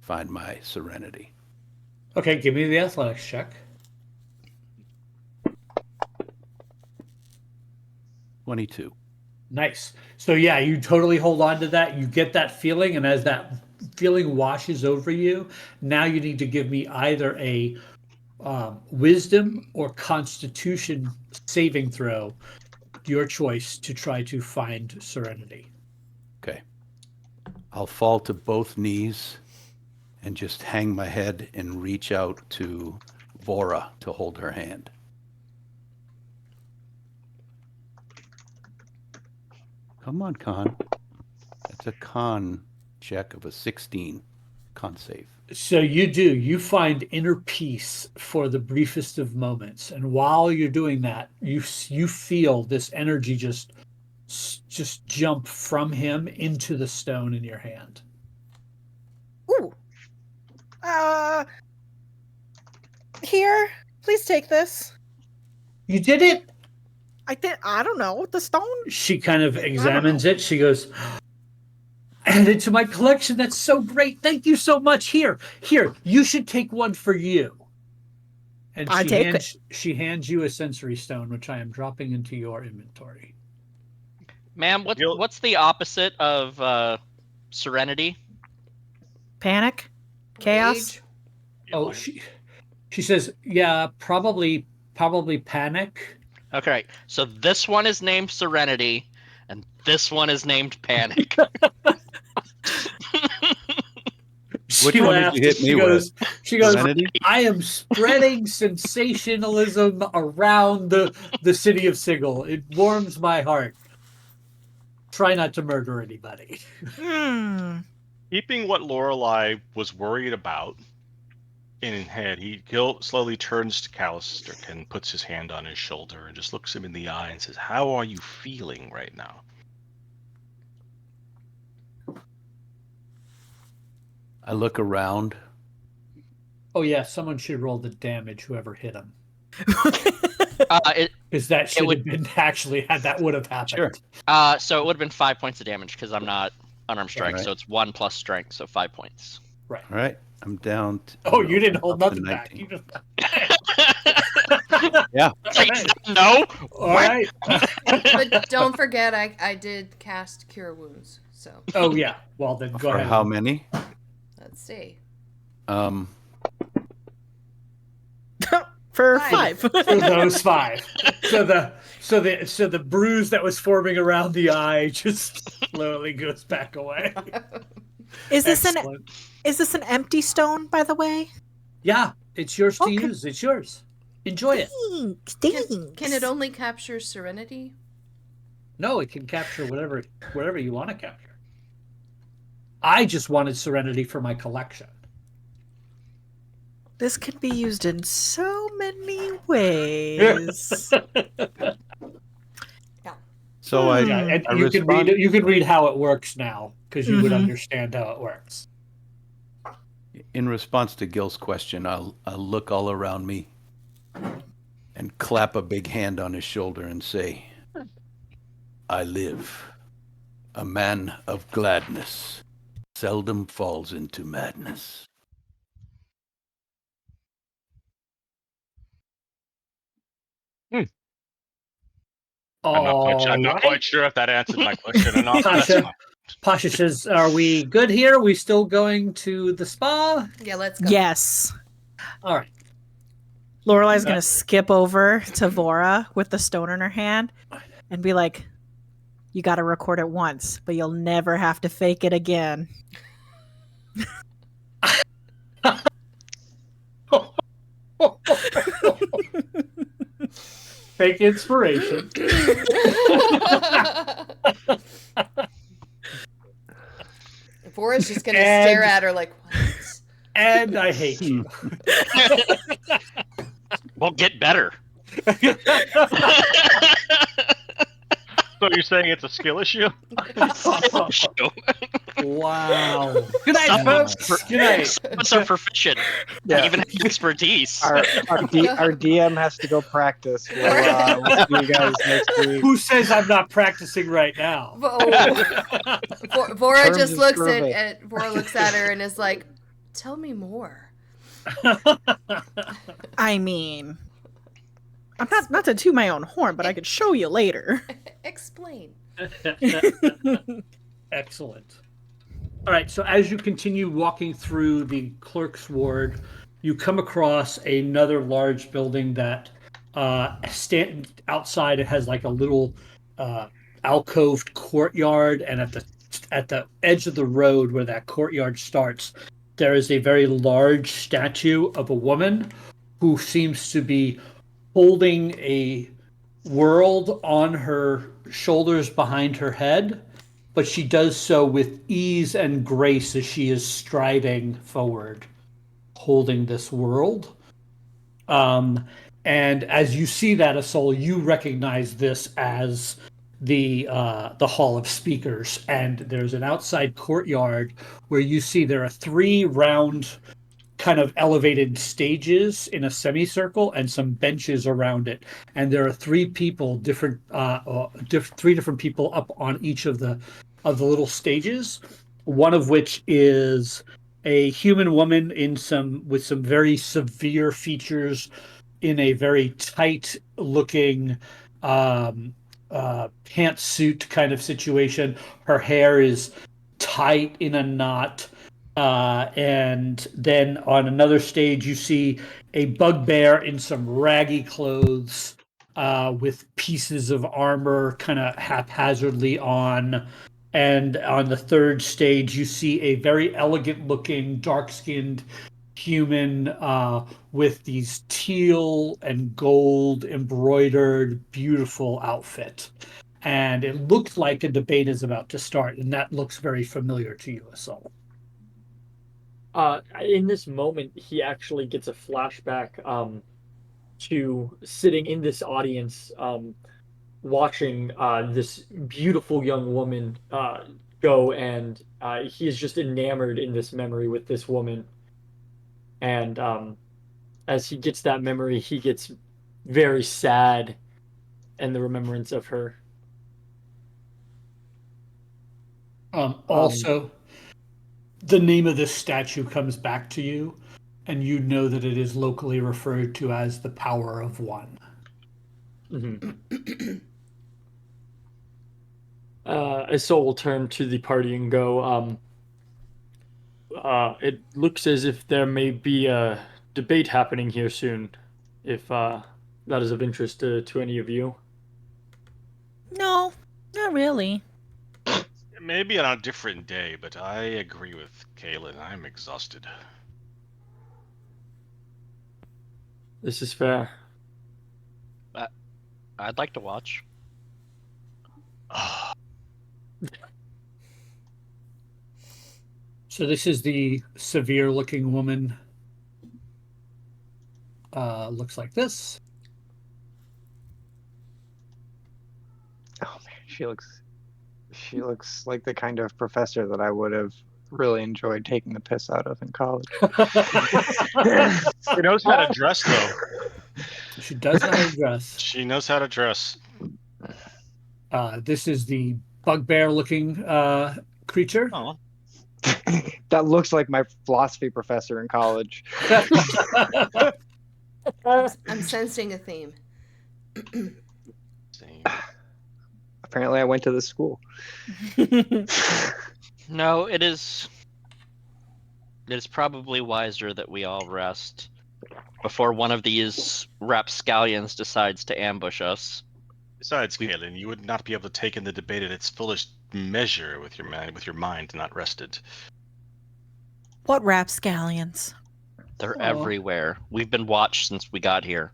E: find my serenity.
C: Okay, give me the athletics check.
E: 22.
C: Nice. So yeah, you totally hold on to that. You get that feeling, and as that feeling washes over you, now you need to give me either a wisdom or constitution saving throw, your choice, to try to find serenity.
E: Okay. I'll fall to both knees and just hang my head and reach out to Vora to hold her hand. Come on, Con. That's a con check of a 16. Con save.
C: So you find inner peace for the briefest of moments, and while you're doing that, you feel this energy just jump from him into the stone in your hand.
B: Ooh. Here, please take this.
C: You did it.
B: I don't know, the stone?
C: She kind of examines it. She goes, add it to my collection. That's so great. Thank you so much. Here, you should take one for you. And she hands you a sensory stone, which I am dropping into your inventory.
F: Ma'am, what's the opposite of serenity?
B: Panic? Chaos?
C: Oh, she says, yeah, probably panic.
F: Okay, so this one is named Serenity, and this one is named Panic.
E: Which one did you hit me with?
C: She goes,
E: Serenity?
C: I am spreading sensationalism around the city of Sigil. It warms my heart. Try not to murder anybody.
H: Keeping what Lorelei was worried about in head, Gil slowly turns to Callister and puts his hand on his shoulder and just looks him in the eye and says, "How are you feeling right now?"
E: I look around.
C: Oh yeah, someone should roll the damage, whoever hit him. Because that should have been that would have happened.
F: Sure. So it would have been 5 points of damage because I'm not unarmed strike,
E: Right.
F: so it's 1 plus strength, so 5 points.
C: Right.
E: All right. I'm down.
C: You didn't hold nothing back. You just...
E: Yeah.
F: No.
C: All right.
A: But don't forget, I did cast Cure Wounds. So.
C: Oh yeah. Well then, go
E: For
C: ahead.
E: how many?
A: Let's see.
B: For 5.
C: For those 5. So the bruise that was forming around the eye just slowly goes back away.
B: Is this an empty stone, by the way?
C: Yeah, it's yours to use. It's yours. Enjoy it.
B: Thanks.
A: Can it only capture Serenity?
C: No, it can capture whatever you want to capture. I just wanted Serenity for my collection.
B: This can be used in so many ways.
E: So
C: you can read how it works now because you would understand how it works.
E: In response to Gil's question, I'll look all around me and clap a big hand on his shoulder and say, "I live, a man of gladness, seldom falls into madness."
H: I'm not quite sure if that answered my question or not.
C: Pasha says, "Are we good here? Are we still going to the spa?"
A: Yeah, let's go.
B: Yes.
C: All right.
B: Lorelei's going to skip over to Vora with the stone in her hand and be like, "You got to record it once, but you'll never have to fake it again."
C: Fake inspiration.
A: Vora's just gonna stare at her like, what?
C: And I hate you.
F: Well, get better.
H: So you're saying it's a skill issue?
C: Wow. Good night,
F: Some-
C: folks. Good night.
F: Someone's so proficient.
G: Yeah.
F: Even expertise.
G: Our DM has to go practice. We'll see you guys next week.
C: Who says I'm not practicing right now?
A: Vora
G: Terms
A: just
G: of
A: looks
G: survey.
A: at Vora looks at her and is like, "Tell me more."
B: I mean, I'm not to toot my own horn, but I could show you later.
A: Explain.
C: Excellent. All right, so as you continue walking through the clerk's ward, you come across another large building that stand outside. It has like a little alcoved courtyard, and at the edge of the road where that courtyard starts, there is a very large statue of a woman who seems to be holding a world on her shoulders behind her head, but she does so with ease and grace as she is striding forward, holding this world. And as you see that, Asol, you recognize this as the Hall of Speakers, and there's an outside courtyard where you see there are 3 round kind of elevated stages in a semicircle and some benches around it, and there are 3 people, three different people up on each of the little stages. One of which is a human woman with some very severe features, in a very tight looking pantsuit kind of situation. Her hair is tight in a knot. And then on another stage, you see a bugbear in some raggy clothes, with pieces of armor kind of haphazardly on. And on the third stage, you see a very elegant looking, dark skinned human with these teal and gold embroidered, beautiful outfit. And it looks like a debate is about to start, and that looks very familiar to you, Assault.
D: In this moment, he actually gets a flashback to sitting in this audience, watching this beautiful young woman go, and he is just enamored in this memory with this woman. And as he gets that memory, he gets very sad in the remembrance of her.
C: Also, the name of this statue comes back to you, and you know that it is locally referred to as the Power of One.
D: Mm-hmm. Isol will turn to the party and go, it looks as if there may be a debate happening here soon, if that is of interest to any of you.
B: No, not really.
H: Maybe on a different day, but I agree with Kaylin. I'm exhausted.
D: This is fair.
F: I'd like to watch.
C: So this is the severe-looking woman. Looks like this.
G: Oh man, she looks like the kind of professor that I would have really enjoyed taking the piss out of in college.
H: She knows how to dress, though.
C: She does know how to dress.
H: She knows how to dress.
C: This is the bugbear-looking creature.
F: Oh,
G: That looks like my philosophy professor in college.
A: I'm sensing a theme.
H: Same.
G: Apparently, I went to this school.
F: no, it is probably wiser that we all rest before one of these rapscallions decides to ambush us.
H: Besides, Kaylin, you would not be able to take in the debate at its fullest measure with your mind not rested.
B: What rapscallions?
F: They're everywhere. We've been watched since we got here.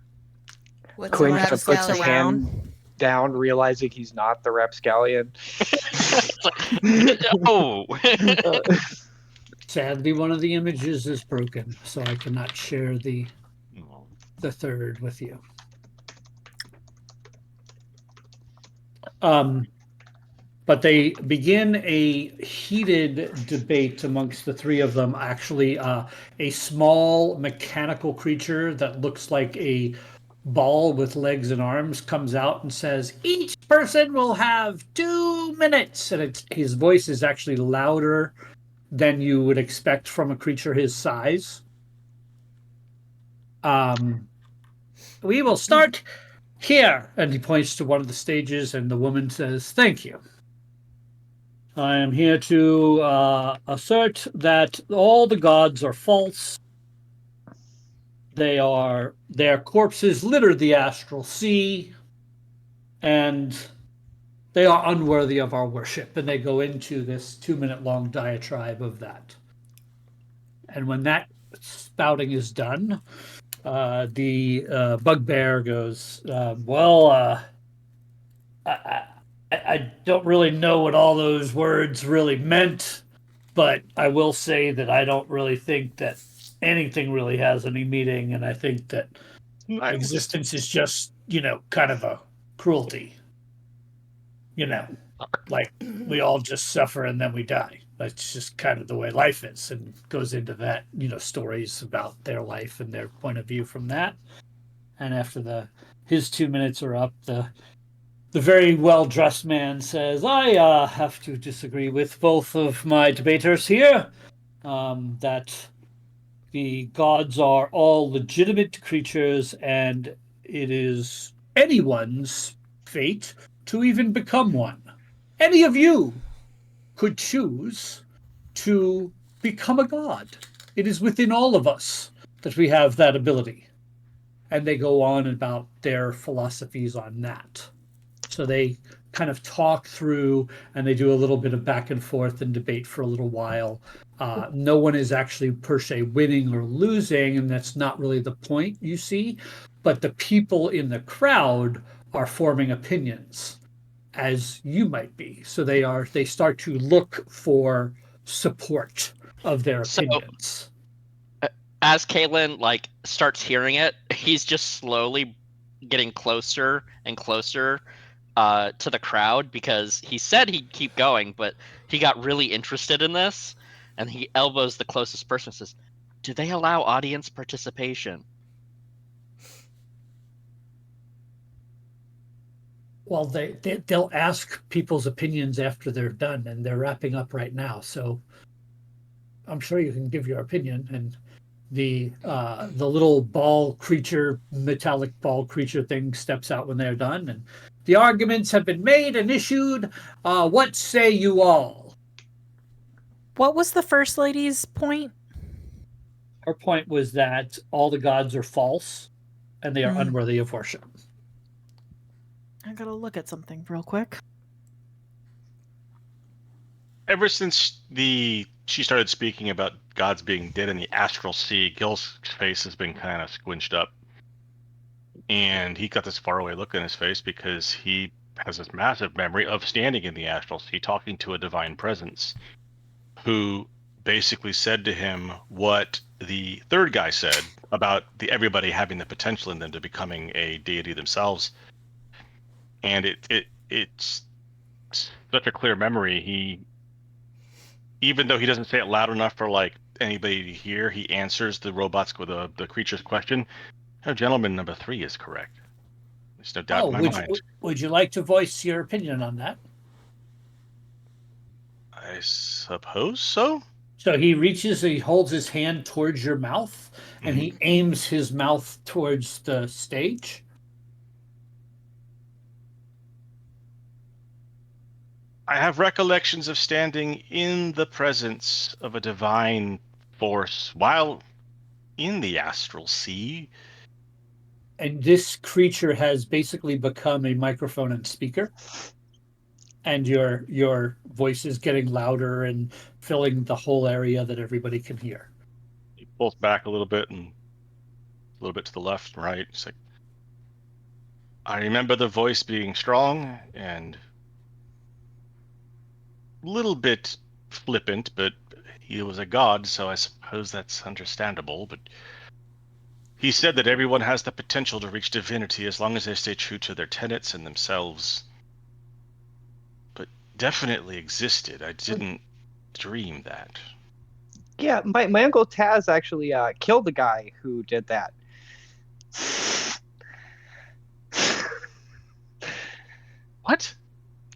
A: What's
G: Quinn
A: a
G: kind of puts his
A: rapscallion?
G: hand down, realizing he's not the rapscallion.
F: Oh!
C: Sadly, one of the images is broken, so I cannot share the third with you. But they begin a heated debate amongst the three of them. Actually, a small mechanical creature that looks like a ball with legs and arms comes out and says, "Each person will have 2 minutes." And his voice is actually louder than you would expect from a creature his size. We will start here. And he points to one of the stages, and the woman says, "Thank you. I am here to assert that all the gods are false. Their corpses litter the astral sea, and they are unworthy of our worship." And they go into this 2 minute long diatribe of that. And when that spouting is done, the bugbear goes, I don't really know what all those words really meant, but I will say that I don't really think that anything really has any meaning, and I think that existence is just, kind of a cruelty. Like we all just suffer and then we die. That's just kind of the way life is, and goes into that, stories about their life and their point of view from that. And after his 2 minutes are up, the very well-dressed man says, "I have to disagree with both of my debaters here, that the gods are all legitimate creatures, and it is anyone's fate to even become one. Any of you could choose to become a god. It is within all of us that we have that ability." And they go on about their philosophies on that. So they kind of talk through, and they do a little bit of back and forth and debate for a little while. No one is actually per se winning or losing, and that's not really the point, you see. But the people in the crowd are forming opinions, as you might be. So they start to look for support of their opinions.
F: As Kalen starts hearing it, he's just slowly getting closer and closer to the crowd, because he said he'd keep going, but he got really interested in this, and he elbows the closest person and says, "Do they allow audience participation?"
C: Well, they'll ask people's opinions after they're done, and they're wrapping up right now. So I'm sure you can give your opinion. And the little ball creature, metallic ball creature thing steps out when they're done, and the arguments have been made and issued. What say you all?
B: What was the first lady's point?
C: Her point was that all the gods are false, and they are unworthy of worship.
B: I gotta look at something real quick.
H: Ever since she started speaking about gods being dead in the astral sea, Gil's face has been kind of squinched up. And he got this faraway look in his face because he has this massive memory of standing in the astral sea talking to a divine presence who basically said to him what the third guy said about everybody having the potential in them to becoming a deity themselves. And it's such a clear memory. Even though he doesn't say it loud enough for anybody to hear, he answers the robots with the creature's question. "Oh, gentleman number 3 is correct. There's no doubt in my mind."
C: Would you like to voice your opinion on that?
H: I suppose so.
C: So he holds his hand towards your mouth, and he aims his mouth towards the stage.
H: I have recollections of standing in the presence of a divine force while in the astral sea.
C: And this creature has basically become a microphone and speaker. And your voice is getting louder and filling the whole area that everybody can hear.
H: He pulls back a little bit and a little bit to the left and right. It's like, I remember the voice being strong and a little bit flippant, but he was a god, so I suppose that's understandable. But he said that everyone has the potential to reach divinity as long as they stay true to their tenets and themselves. But definitely existed. I didn't dream that.
G: Yeah, my uncle Taz actually killed the guy who did that.
H: What?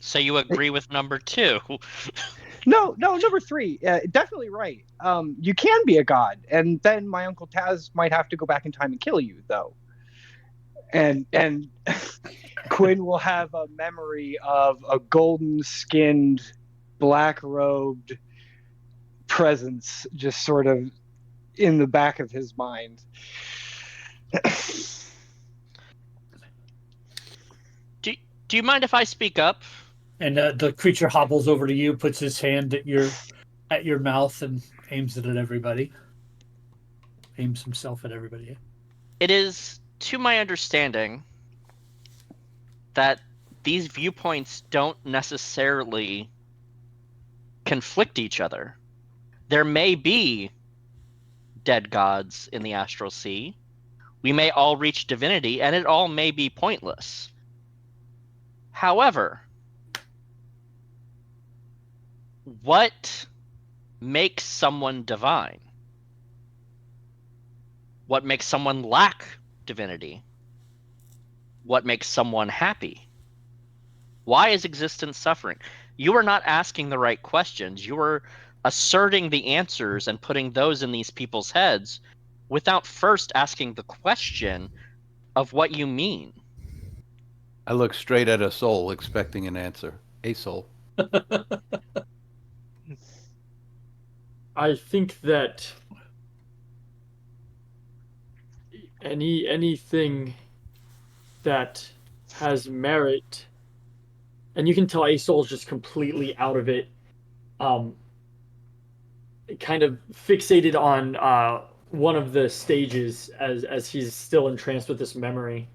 F: So you agree with number 2?
G: No, number 3, definitely right. You can be a god, and then my uncle Taz might have to go back in time and kill you, though. And Quinn will have a memory of a golden-skinned, black-robed presence just sort of in the back of his mind.
F: Do you mind if I speak up?
C: And the creature hobbles over to you, puts his hand at your mouth, and aims it at everybody. Aims himself at everybody.
F: It is, to my understanding, that these viewpoints don't necessarily conflict each other. There may be dead gods in the astral sea. We may all reach divinity, and it all may be pointless. However, what makes someone divine? What makes someone lack divinity? What makes someone happy? Why is existence suffering? You are not asking the right questions. You are asserting the answers and putting those in these people's heads without first asking the question of what you mean.
E: I look straight at a soul, expecting an answer. A soul.
D: I think that anything that has merit, and you can tell A Soul's just completely out of it, kind of fixated on one of the stages as he's still entranced with this memory.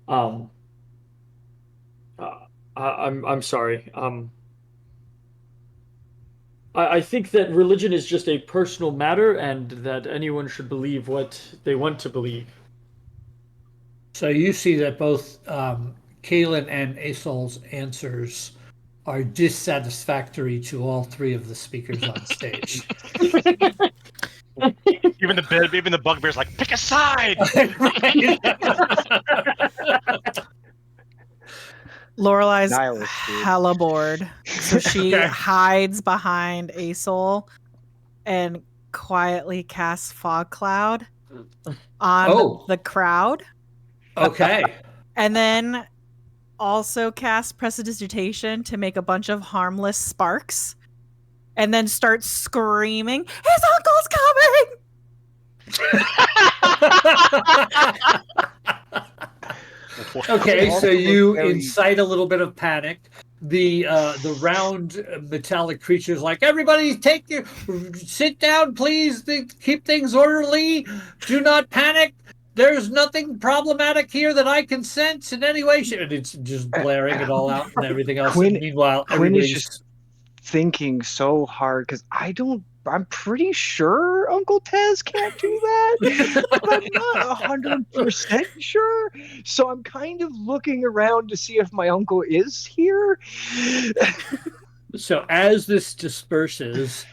D: I'm sorry. I think that religion is just a personal matter, and that anyone should believe what they want to believe.
C: So you see that both Kaelin and Asol's answers are dissatisfactory to all 3 of the speakers on stage.
H: Even the bugbear's like, pick a side.
B: Lorelai's
G: Nihilist, dude.
B: hella bored, so she hides behind Asol and quietly casts fog cloud on the crowd.
C: Okay.
B: And then also cast prestidigitation to make a bunch of harmless sparks, and then starts screaming, "His uncle's coming!"
C: Okay, so you incite a little bit of panic. The round metallic creature's like, everybody sit down, please. Keep things orderly. Do not panic. There's nothing problematic here that I can sense in any way. And it's just blaring it all out and everything else.
G: Quinn,
C: and meanwhile,
G: Quinn is
C: everybody's
G: just thinking so hard because I'm pretty sure Uncle Tez can't do that, but I'm not 100% sure. So I'm kind of looking around to see if my uncle is here.
C: So as this disperses,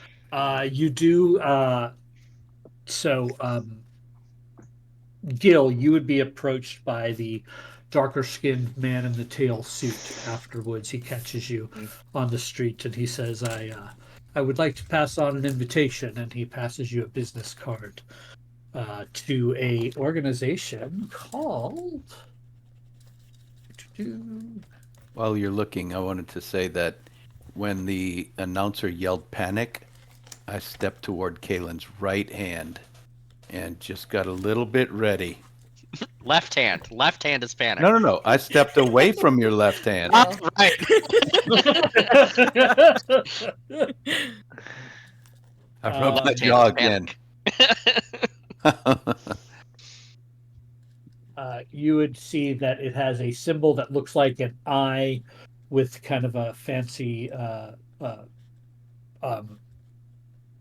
C: you do Gil, you would be approached by the darker skinned man in the tail suit afterwards. He catches you on the street and he says, I would like to pass on an invitation, and he passes you a business card to a organization called.
E: While you're looking, I wanted to say that when the announcer yelled panic, I stepped toward Kaelin's right hand and just got a little bit ready.
F: Left hand is panic.
E: No. I stepped away from your left hand.
F: Right.
E: I rubbed my jaw again.
C: You would see that it has a symbol that looks like an eye with kind of a fancy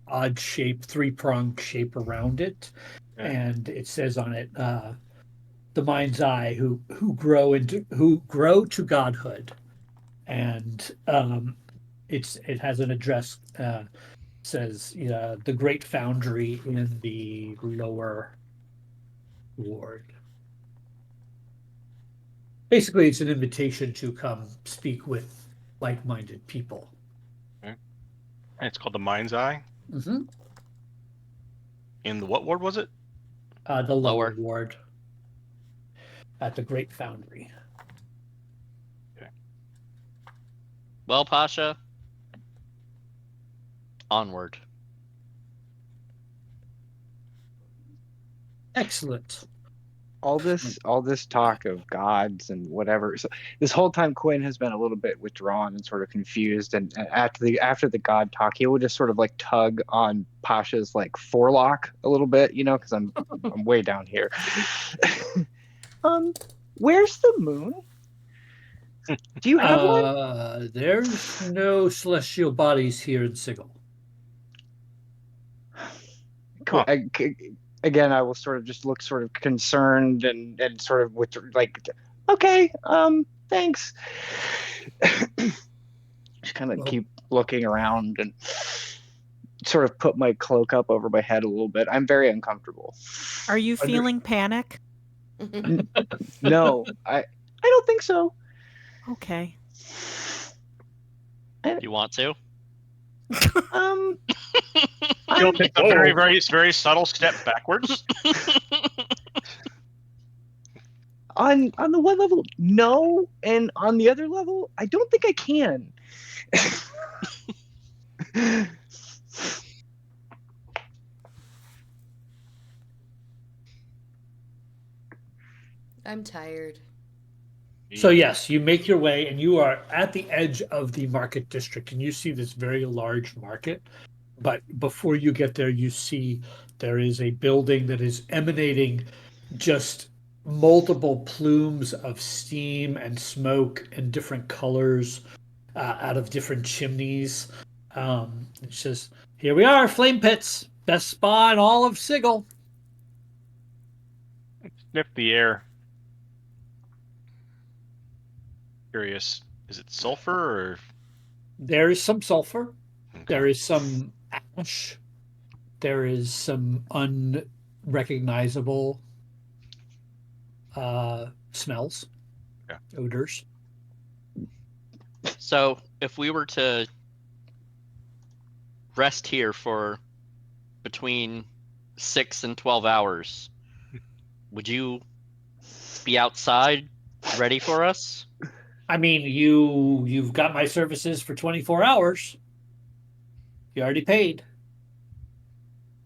C: odd shape, 3-pronged shape around it. And it says on it, the mind's eye who grow to godhood. And it has an address. Says the Great Foundry in the lower ward. Basically, it's an invitation to come speak with like-minded people.
H: And it's called the Mind's Eye.
C: Mm-hmm.
H: In the what ward was it?
C: The lower
F: Lower.
C: ward at the Great Foundry.
F: Well, Pasha, onward.
C: Excellent.
G: All this talk of gods and whatever. So this whole time, Quinn has been a little bit withdrawn and sort of confused. And after the god talk, he will just sort of like tug on Pasha's like forelock a little bit, because I'm way down here. Where's the moon? Do you have one?
C: There's no celestial bodies here in Sigil.
G: Cool. Again, I will sort of just look sort of concerned and sort of with like, okay, thanks. Just kind of keep looking around and sort of put my cloak up over my head a little bit. I'm very uncomfortable.
B: Are you feeling panic?
G: No, I don't think so.
B: Okay.
F: You want to?
H: You'll take a very, very, very subtle step backwards.
G: On the one level, no, and on the other level, I don't think I can.
A: I'm tired.
C: So yes, you make your way, and you are at the edge of the market district, and you see this very large market. But before you get there, you see there is a building that is emanating just multiple plumes of steam and smoke in different colors out of different chimneys. It says, "Here we are, Flame Pits, best spa in all of Sigil."
H: Sniff the air. Curious, is it sulfur or?
C: There is some sulfur.
H: Okay.
C: There is some ash. There is some unrecognizable smells, odors.
F: So, if we were to rest here for between 6 and 12 hours, would you be outside ready for us?
C: I mean, you've got my services for 24 hours. You already paid.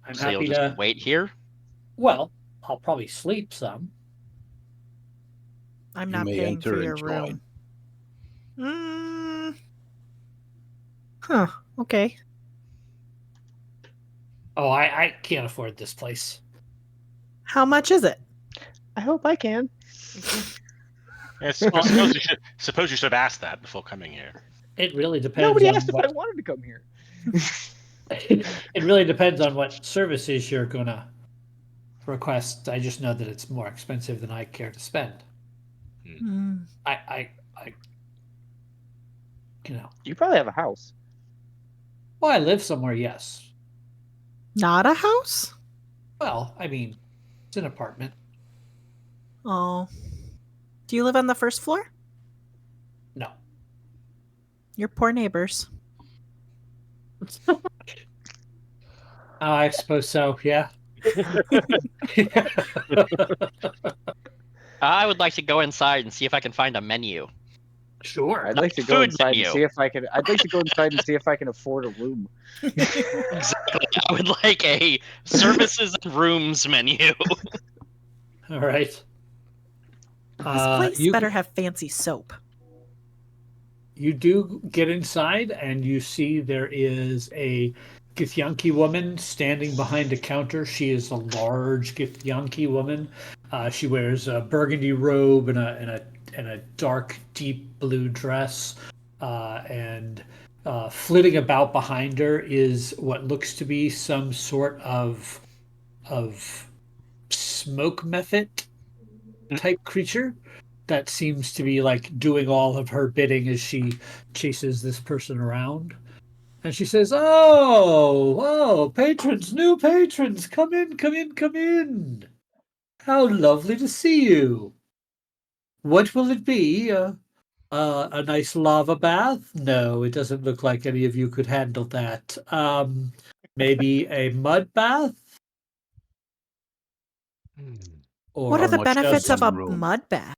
C: I'm
F: So you'll
C: happy
F: just
C: to
F: wait here?
C: Well, I'll probably sleep some.
B: I'm
E: You
B: not
E: may
B: paying
E: enter
B: for your
E: and
B: room.
E: join.
B: Huh. Okay.
C: Oh, I can't afford this place.
B: How much is it?
G: I hope I can.
H: Yeah, suppose you should have asked that before coming here.
C: It really depends.
G: Nobody
C: on
G: asked if
C: what,
G: I wanted to come here.
C: It really depends on what services you're gonna request. I just know that it's more expensive than I care to spend.
B: Mm.
C: I
G: You probably have a house.
C: Well, I live somewhere, yes.
B: Not a house?
C: Well, I mean, it's an apartment.
B: Oh. Do you live on the first floor?
C: No.
B: Your poor neighbors.
C: I suppose so, yeah.
F: I would like to go inside and see if I can find a menu.
C: Sure.
G: I'd like to go
F: food
G: inside
F: menu.
G: and see if I can. I'd like to go inside and see if I can afford a room.
F: Exactly. I would like a services and rooms menu.
C: All right.
B: This place
C: you,
B: better have fancy soap.
C: you do get inside, and you see there is a Githyanki woman standing behind a counter. She is a large Githyanki woman. She wears a burgundy robe and a dark, deep blue dress. And flitting about behind her is what looks to be some sort of smoke method type creature that seems to be like doing all of her bidding as she chases this person around. And she says, oh, patrons, new patrons, come in, come in, come in. How lovely to see you. What will it be? A nice lava bath? No, it doesn't look like any of you could handle that. Maybe a mud bath? Or
B: What are
E: How
B: the
E: much
B: benefits
E: does
B: of a
E: one room?
B: mud bath?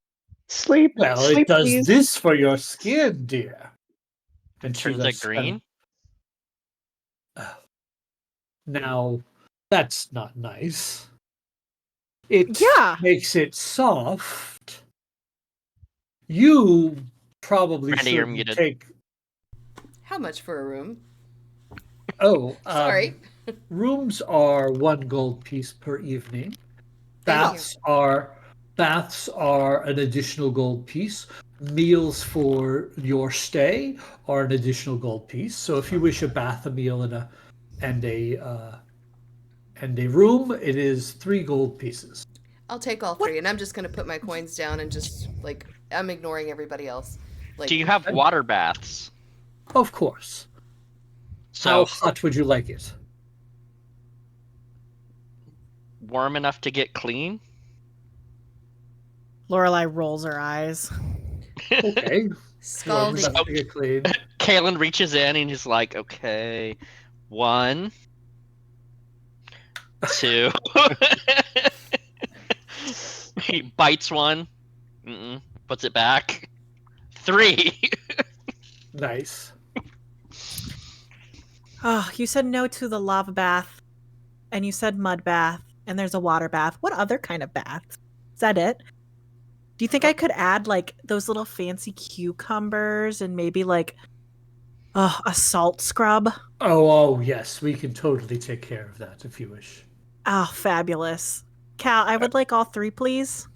G: Sleep.
C: well, it
G: Sleep,
C: does
G: please.
C: this for your skin, dear. And she
F: Turns it
C: lets
F: green.
C: Now, that's not nice. It
B: Yeah.
C: makes it soft. You probably
F: Randy, you're
C: shouldn't
F: muted.
C: take.
A: How much for a room?
C: Oh,
A: Sorry.
C: rooms are 1 gold piece per evening.
A: Thank you.
C: Baths are an additional gold piece. Meals for your stay are an additional gold piece. So if you wish a bath, a meal, and a room, it is 3 gold pieces.
A: I'll take all three, and I'm just gonna put my coins down and just like I'm ignoring everybody else. Like,
F: Do you have water baths?
C: Of course.
F: So
C: How hot would you like it?
F: warm enough to get clean?
B: Lorelai rolls her eyes.
C: Okay.
A: scalding?
C: Warm enough to get clean.
F: Kalen reaches in and he's like, okay, 1, 2. He bites one, puts it back. 3.
C: Nice.
B: Oh, you said no to the lava bath, and you said mud bath, and there's a water bath. What other kind of bath? Is that it? Do you think I could add like those little fancy cucumbers and maybe like a salt scrub?
C: Oh, yes. We can totally take care of that if you wish.
B: Oh, fabulous. Cal, I would like all 3, please.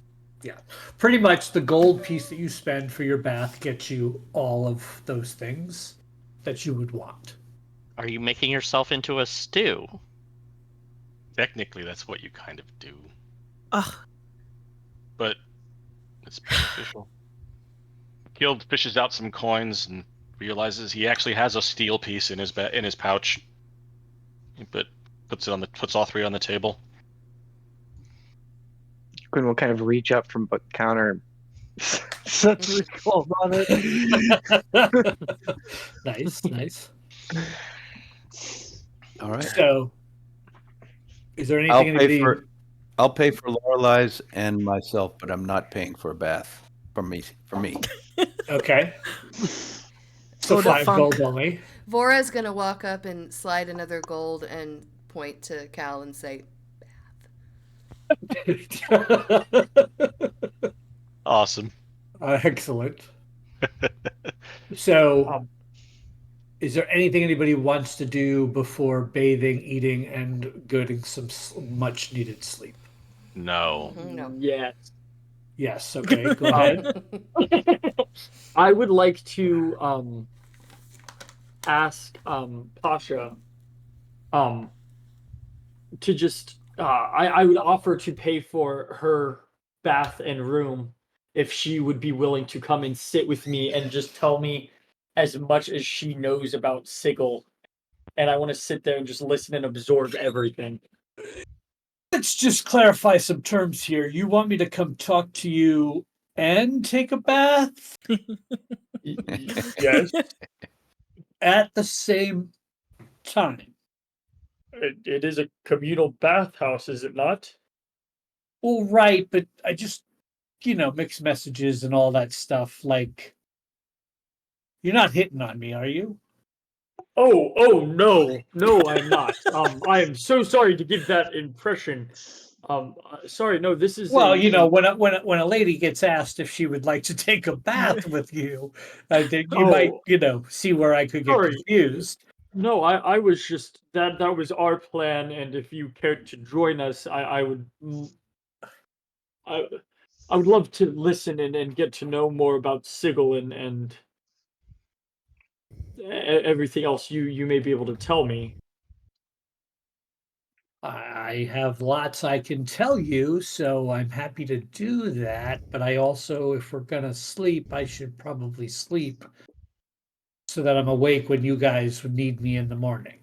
C: Yeah. Pretty much the gold piece that you spend for your bath gets you all of those things that you would want.
F: Are you making yourself into a stew?
H: Technically, that's what you kind of do,
B: Ugh.
H: but it's beneficial. Guild fishes out some coins and realizes he actually has a steel piece in his pouch, but puts all 3 on the table.
G: Quinn will kind of reach up from the counter and set 3 gold on it.
C: Nice.
E: All right.
C: So, is there
E: I'll
C: anything
E: pay for Lorelai's and myself, but I'm not paying for a bath for me.
C: Okay. So
B: Go to
C: 5
B: Funk.
C: gold only.
A: Vora's gonna walk up and slide another gold and point to Cal and say,
H: Awesome.
C: Excellent. So, is there anything anybody wants to do before bathing, eating, and getting some much needed sleep?
H: No.
A: "No."
D: Yes.
C: Yes. Okay. Go ahead.
D: I would like to ask Pasha to just I would offer to pay for her bath and room if she would be willing to come and sit with me and just tell me as much as she knows about Sigil. And I want to sit there and just listen and absorb everything.
C: Let's just clarify some terms here. You want me to come talk to you and take a bath
D: Yes,
C: at the same time?
D: it is a communal bathhouse, is it not?
C: Well, right, but I just, mixed messages and all that stuff. Like, you're not hitting on me, are you?
D: Oh no, I'm not. I am so sorry to give that impression. Sorry, no, this is
C: Well,
D: a-
C: when a lady gets asked if she would like to take a bath with you, I think you
D: Oh.
C: might, see where I could get
D: Sorry.
C: confused.
D: No, I was just that was our plan, and if you cared to join us, I would I would love to listen and get to know more about Sigil and everything else you may be able to tell me.
C: I have lots I can tell you, so I'm happy to do that. But I also, if we're gonna sleep, I should probably sleep so that I'm awake when you guys would need me in the morning.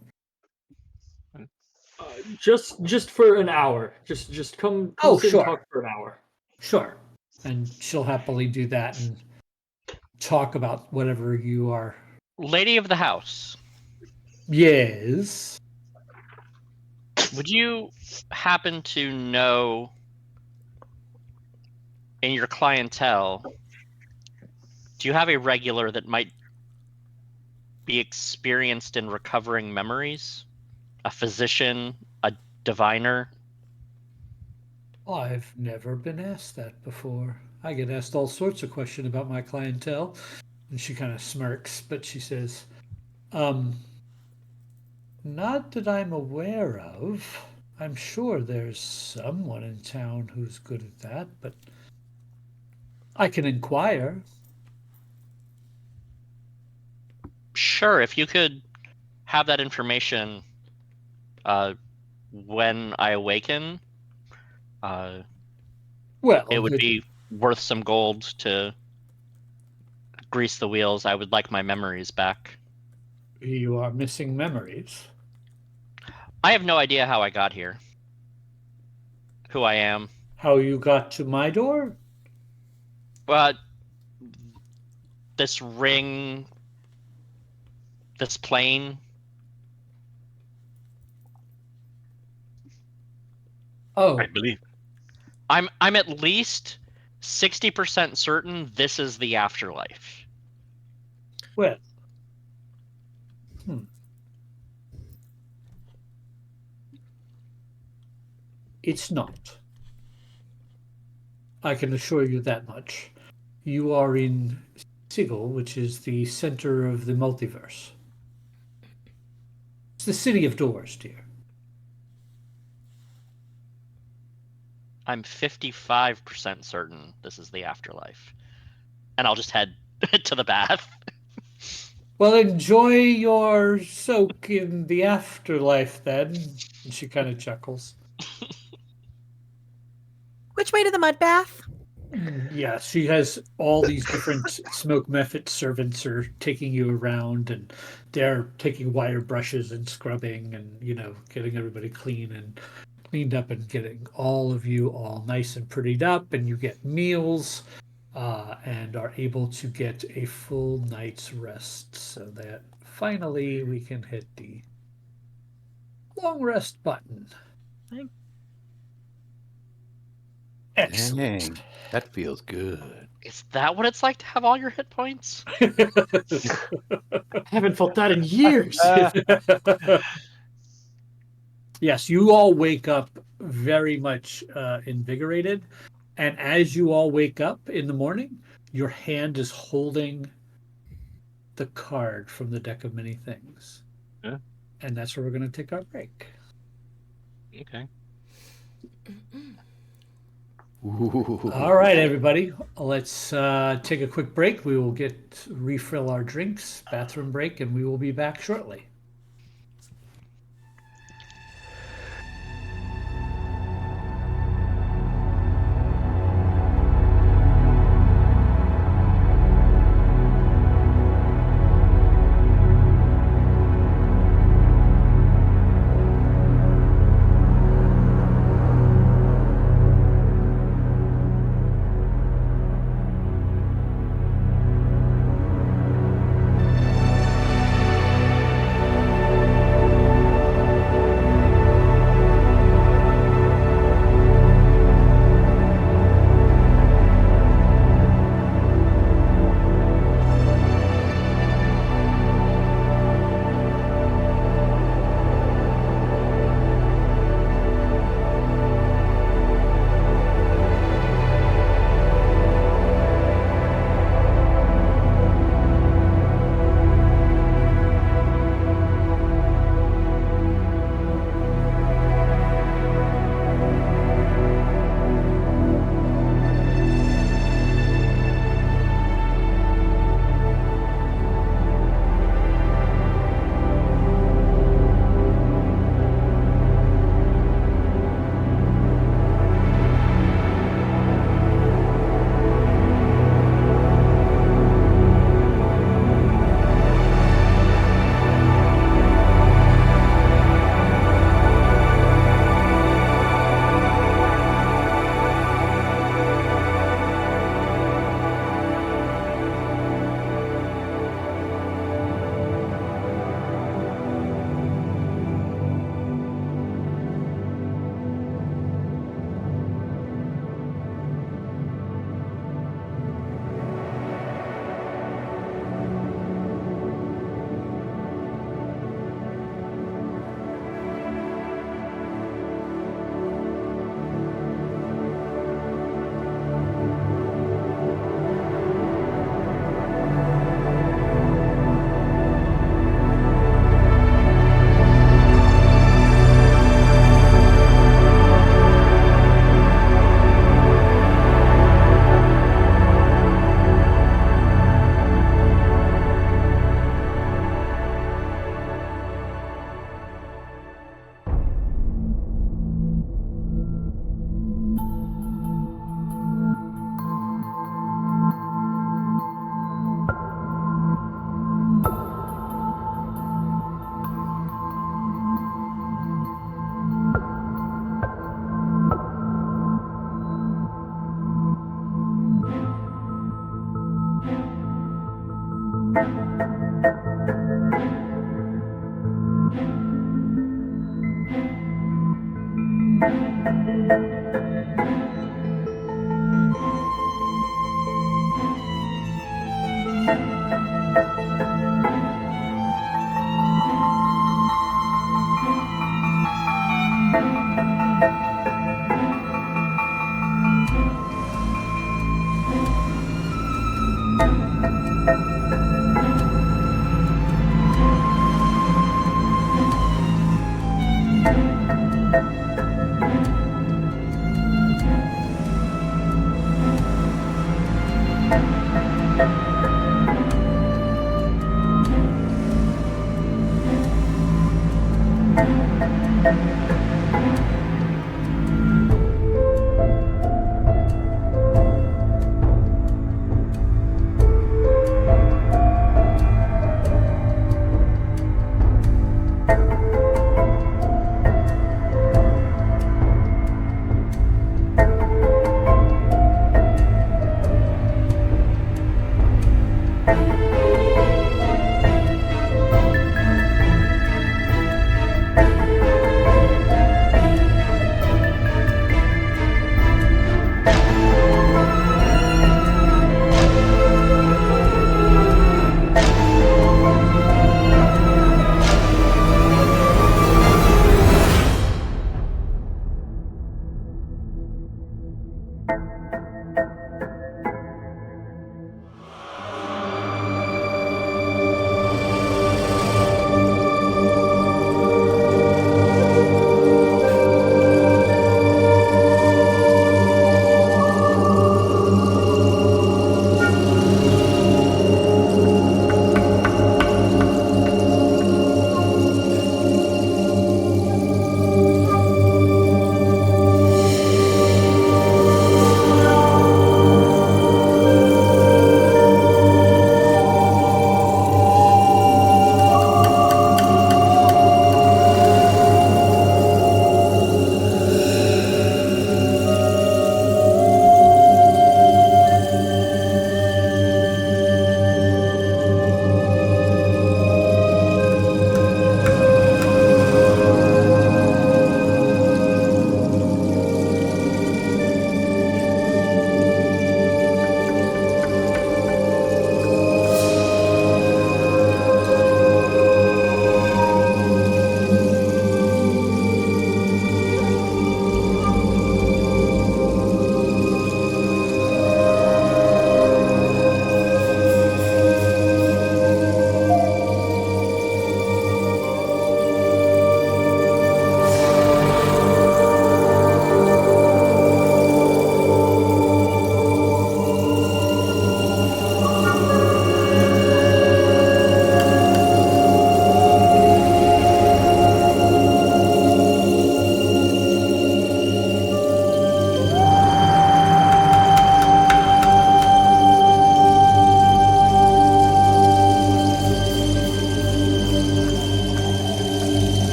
D: Just for an hour. Just come
C: Oh,
D: sit and
C: sure.
D: talk for an hour.
C: Sure. And she'll happily do that and talk about whatever you are.
F: Lady of the house,
C: Yes.
F: would you happen to know in your clientele, do you have a regular that might be experienced in recovering memories? A physician, a diviner?
C: I've never been asked that before. I get asked all sorts of questions about my clientele. And she kind of smirks, but she says, not that I'm aware of. I'm sure there's someone in town who's good at that, but I can inquire.
F: Sure, if you could have that information when I awaken,
C: Well,
F: it would be worth some gold to grease the wheels. I would like my memories back.
C: you are missing memories.
F: I have no idea how I got here, who I am.
C: How you got to my door?
F: But this ring, this plane,
C: Oh,
H: I believe.
F: I'm at least 60% certain this is the afterlife.
C: well. It's not. I can assure you that much. You are in Sigil, which is the center of the multiverse. It's the city of doors, dear.
F: I'm 55% certain this is the afterlife. And I'll just head to the bath.
C: Well, enjoy your soak in the afterlife then. And she kind of chuckles.
B: Which way to the mud bath?
C: Yeah, she has all these different smoke method servants are taking you around, and they're taking wire brushes and scrubbing and, getting everybody cleaned up and getting all of you all nice and prettied up, and you get meals and are able to get a full night's rest so that finally we can hit the long rest button. Excellent.
E: Dang, that feels good.
F: Is that what it's like to have all your hit points?
D: I haven't felt that in years.
C: Yes, you all wake up very much invigorated. And as you all wake up in the morning, your hand is holding the card from the deck of many things.
H: Yeah.
C: And that's where we're going to take our break.
H: Okay.
E: Ooh.
C: All right, everybody. Let's take a quick break. We will refill our drinks, bathroom break, and we will be back shortly.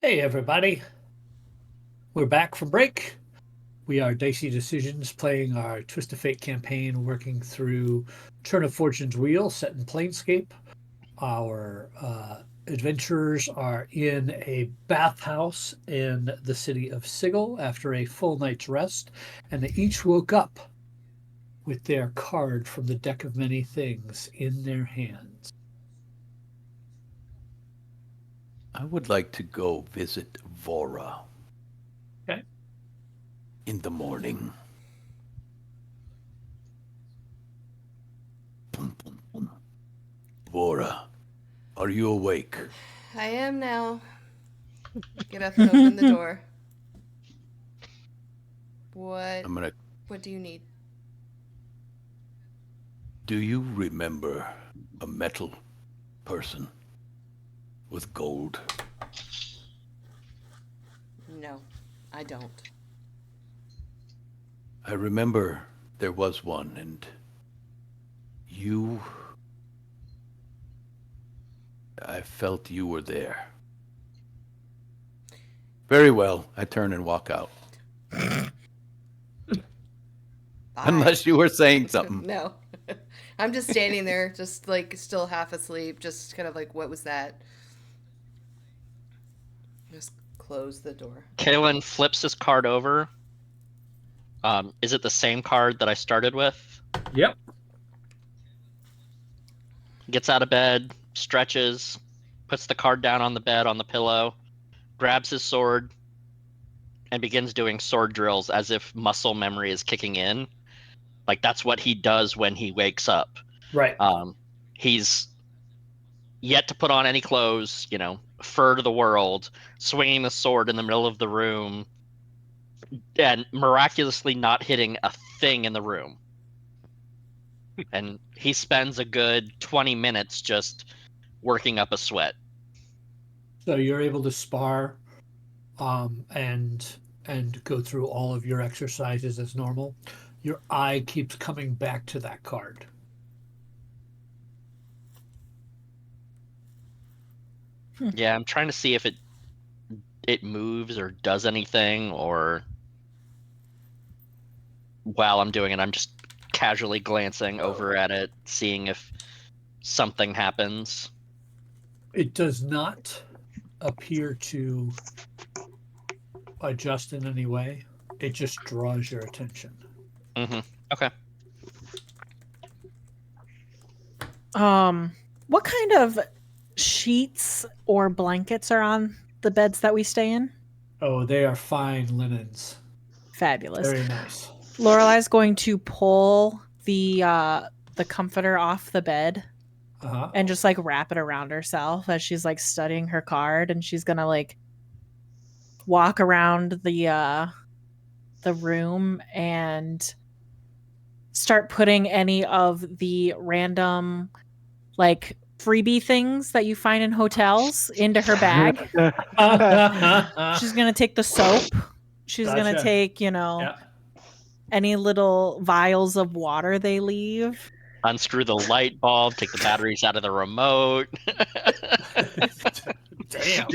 C: Hey, everybody. We're back from break. We are Dicey Decisions, playing our Twist of Fate campaign, working through Turn of Fortune's Wheel, set in Planescape. Our adventurers are in a bathhouse in the city of Sigil after a full night's rest, and they each woke up with their card from the Deck of Many Things in their hands.
E: I would like to go visit Vora.
C: Okay.
E: In the morning. Vora, are you awake?
A: I am now. Get up and open the door. What? What do you need?
E: Do you remember a metal person with gold?
A: No, I don't.
E: I remember there was one, and I felt you were there. Very well. I turn and walk out. Unless you were saying something.
A: No. I'm just standing there, just like still half asleep, just kind of like, what was that? Just close the door.
F: Kaylin flips his card over. Is it the same card that I started with?
C: Yep.
F: Gets out of bed, stretches, puts the card down on the bed on the pillow, grabs his sword, and begins doing sword drills as if muscle memory is kicking in. Like that's what he does when he wakes up.
C: Right.
F: He's yet to put on any clothes, fur to the world, swinging the sword in the middle of the room, and miraculously not hitting a thing in the room. And he spends a good 20 minutes just working up a sweat.
C: So you're able to spar and go through all of your exercises as normal. Your eye keeps coming back to that card.
F: Yeah, I'm trying to see if it moves or does anything, or while I'm doing it, I'm just casually glancing over at it, seeing if something happens.
C: It does not appear to adjust in any way. It just draws your attention.
F: Mm-hmm. Okay.
B: What kind of sheets or blankets are on the beds that we stay in?
C: Oh, they are fine linens.
B: Fabulous.
C: Very nice.
B: Lorelai's going to pull the comforter off the bed and just like wrap it around herself as she's like studying her card, and she's gonna like walk around the room and start putting any of the random like freebie things that you find in hotels into her bag. She's gonna take the soap. She's gonna take, any little vials of water they leave.
F: Unscrew the light bulb, take the batteries out of the remote.
C: Damn.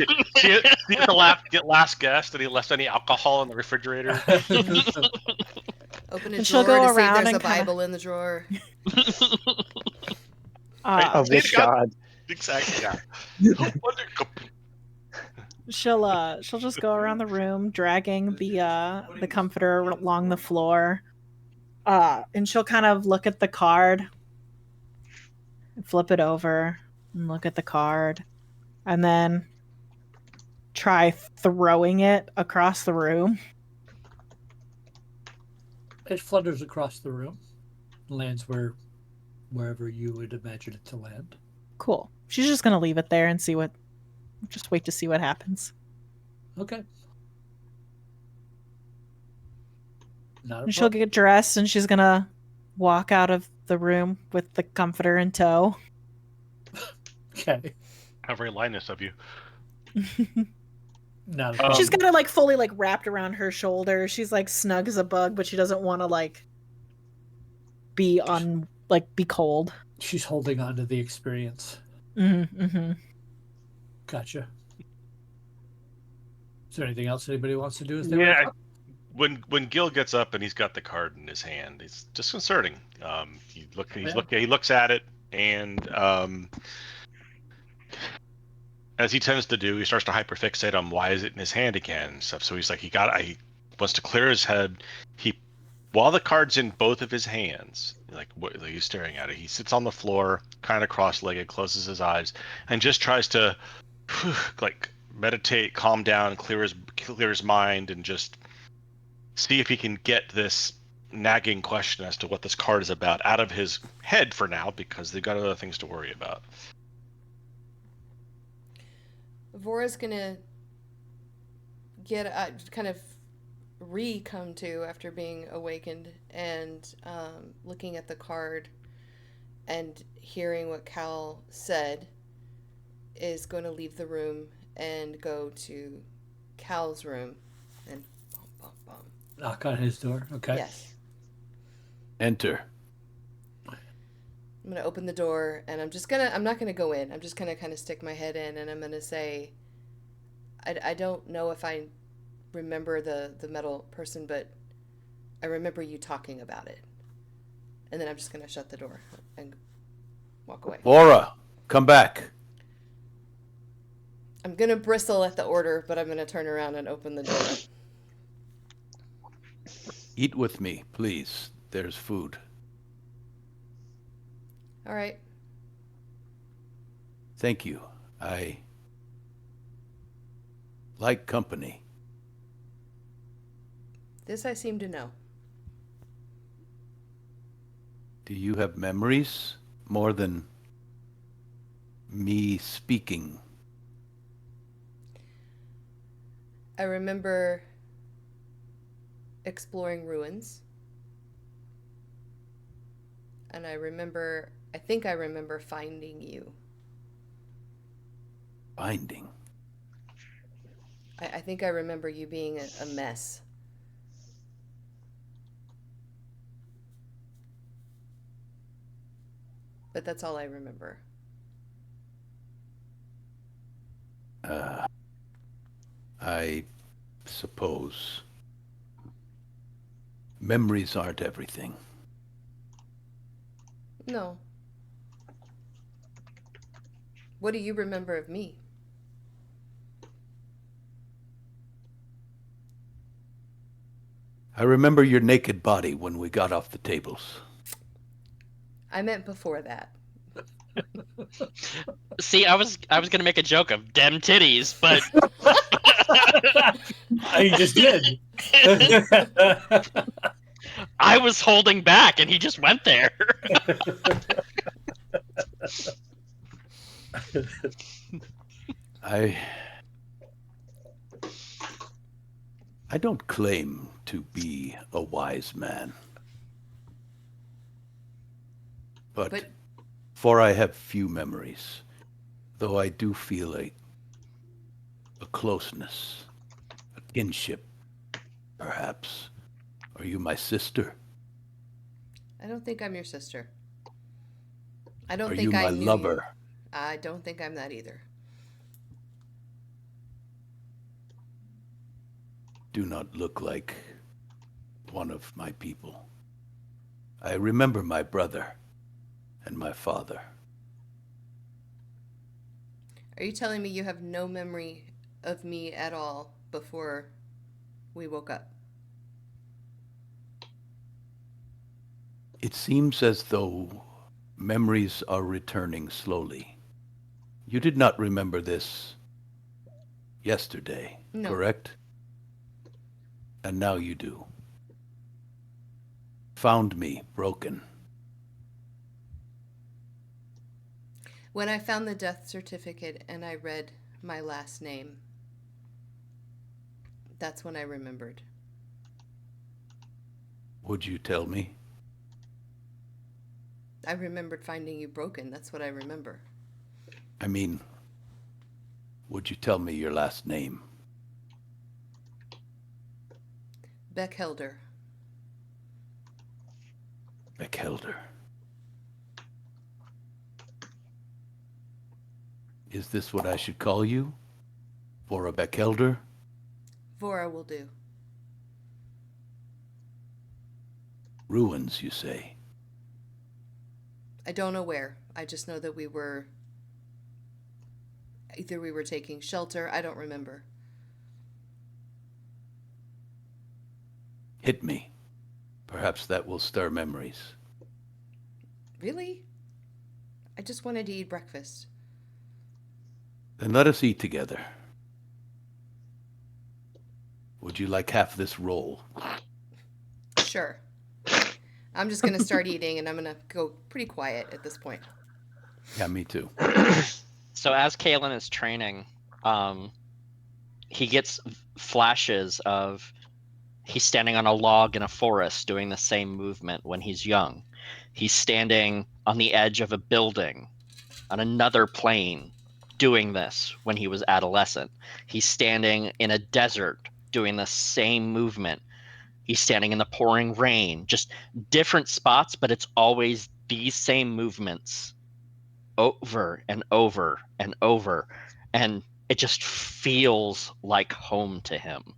H: Get last guess that he left any alcohol in the refrigerator.
A: Open a
B: And
A: drawer
B: she'll go
A: to see if
B: around
A: there's a
B: and kinda-
A: Bible in the drawer.
G: Oh,
H: Please,
G: God.
H: Exactly. Yeah.
B: She'll just go around the room dragging the comforter along the floor. And she'll kind of look at the card, flip it over, and look at the card, and then try throwing it across the room.
C: It flutters across the room, lands wherever you would imagine it to land.
B: Cool. She's just gonna leave it there and just wait to see what happens.
C: Okay.
B: And she'll get dressed and she's gonna walk out of the room with the comforter in tow.
C: Okay.
H: How very Linus of you.
B: She's got it like fully like wrapped around her shoulder. She's like snug as a bug, but she doesn't want to like be cold.
C: She's holding on to the experience.
B: Mm-hmm.
C: Gotcha. there anything else anybody wants to do?
H: Yeah. When Gil gets up and he's got the card in his hand, it's disconcerting. He looks at it, and as he tends to do, he starts to hyperfixate on why is it in his hand again and stuff. So he's like, he wants to clear his head. While the card's in both of his hands, like he's staring at it, he sits on the floor, kind of cross-legged, closes his eyes, and just tries to like meditate, calm down, clear his mind, and just see if he can get this nagging question as to what this card is about out of his head for now, because they've got other things to worry about.
A: Vora's gonna get kind of come to after being awakened and looking at the card and hearing what Cal said, is going to leave the room and go to Cal's room and
C: knock on his door. Okay.
A: Yes.
E: Enter.
A: I'm gonna open the door and I'm not gonna go in. I'm just gonna kind of stick my head in and I'm gonna say, I don't know if I remember the metal person, but I remember you talking about it. And then I'm just gonna shut the door and walk away.
E: Vora, come back.
A: I'm gonna bristle at the order, but I'm gonna turn around and open the door.
E: Eat with me, please. There's food.
A: All right.
E: Thank you. I like company.
A: This I seem to know.
E: Do you have memories more than me speaking?
A: I remember exploring ruins. And I think I remember finding you.
E: Finding?
A: I think I remember you being a mess. But that's all I remember.
E: I suppose memories aren't everything.
A: No. What do you remember of me?
E: I remember your naked body when we got off the tables.
A: I meant before that.
F: See, I was gonna make a joke of dem titties, but
C: I just did.
F: I was holding back, and he just went there.
E: I don't claim to be a wise man. But for I have few memories, though I do feel a closeness, a kinship, perhaps. Are you my sister?
A: I don't think I'm your sister. I don't
E: Are
A: think
E: you
A: I
E: my
A: knew
E: lover?
A: You. I don't think I'm that either.
E: Do not look like one of my people. I remember my brother and my father.
A: Are you telling me you have no memory of me at all before we woke up?
E: It seems as though memories are returning slowly. You did not remember this yesterday,
A: No.
E: correct? And now you do. Found me broken.
A: When I found the death certificate and I read my last name, that's when I remembered.
E: Would you tell me?
A: I remembered finding you broken. That's what I remember.
E: I mean, would you tell me your last name?
A: Beckhelder.
E: Beckhelder. Is this what I should call you? For a Beckhelder?
A: Vora will do.
E: Ruins, you say?
A: I don't know where. I just know that either we were taking shelter. I don't remember.
E: Hit me. Perhaps that will stir memories.
A: Really? I just wanted to eat breakfast.
E: Then let us eat together. Would you like half this roll?
A: Sure. I'm just going to start eating, and I'm going to go pretty quiet at this point.
E: Yeah, me too.
F: So as Kalen is training, he gets flashes of he's standing on a log in a forest doing the same movement when he's young. He's standing on the edge of a building on another plane doing this when he was adolescent. He's standing in a desert doing the same movement. He's standing in the pouring rain, just different spots, but it's always these same movements over and over and over. And it just feels like home to him.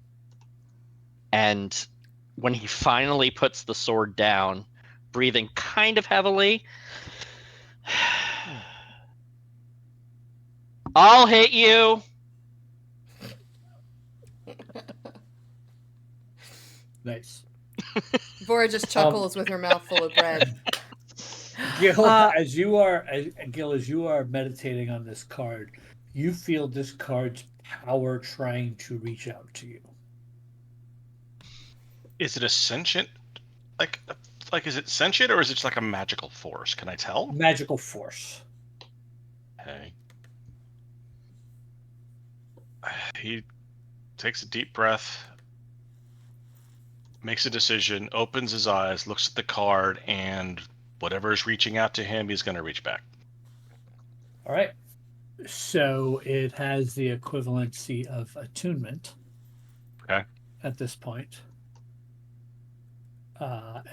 F: And when he finally puts the sword down, breathing kind of heavily, I'll hit you.
C: Nice.
A: Vora just chuckles with her mouth full of bread.
C: Gil, as you are meditating on this card, you feel this card's power trying to reach out to you.
H: Is it a sentient, like is it sentient, or is it just like a magical force? Can I tell?
C: Magical force.
H: Okay. He takes a deep breath, makes a decision, opens his eyes, looks at the card, and whatever is reaching out to him, he's going to reach back.
C: All right. So it has the equivalency of attunement.
H: Okay.
C: At this point.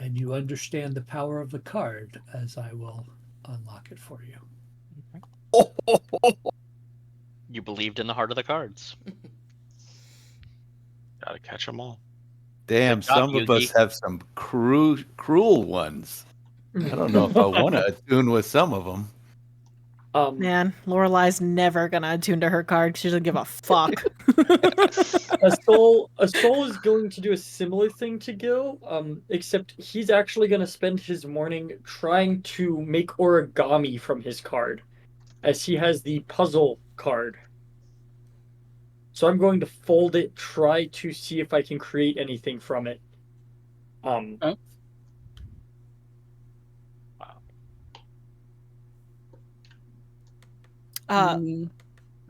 C: And you understand the power of the card as I will unlock it for you.
F: You believed in the heart of the cards.
H: Gotta catch them all.
E: Damn,
F: Good job,
E: some of us
F: Yugi.
E: have some cruel ones. I don't know if I want to attune with some of them.
B: Man, Lorelai's never gonna attune to her card. She doesn't give a fuck.
D: a soul is going to do a similar thing to Gil, except he's actually going to spend his morning trying to make origami from his card, as he has the puzzle card. So I'm going to fold it, try to see if I can create anything from it.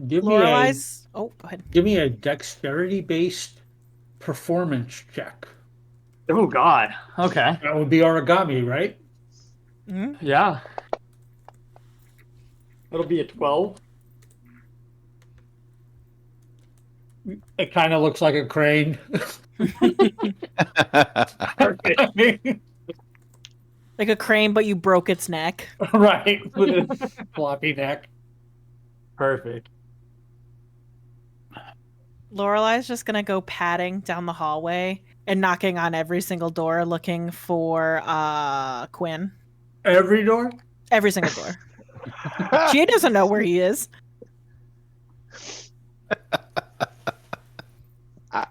B: Lorelai's. Oh, go ahead.
C: Give me a dexterity-based performance check.
D: Oh God. Okay.
C: That would be origami, right?
B: Mm-hmm.
D: Yeah. It'll be a 12.
C: It kind of looks like a crane.
B: Like a crane, but you broke its neck.
C: Right. With a floppy neck.
D: Perfect.
B: Lorelai's just gonna go padding down the hallway and knocking on every single door looking for Quinn.
C: Every door?
B: Every single door. She doesn't know where he is.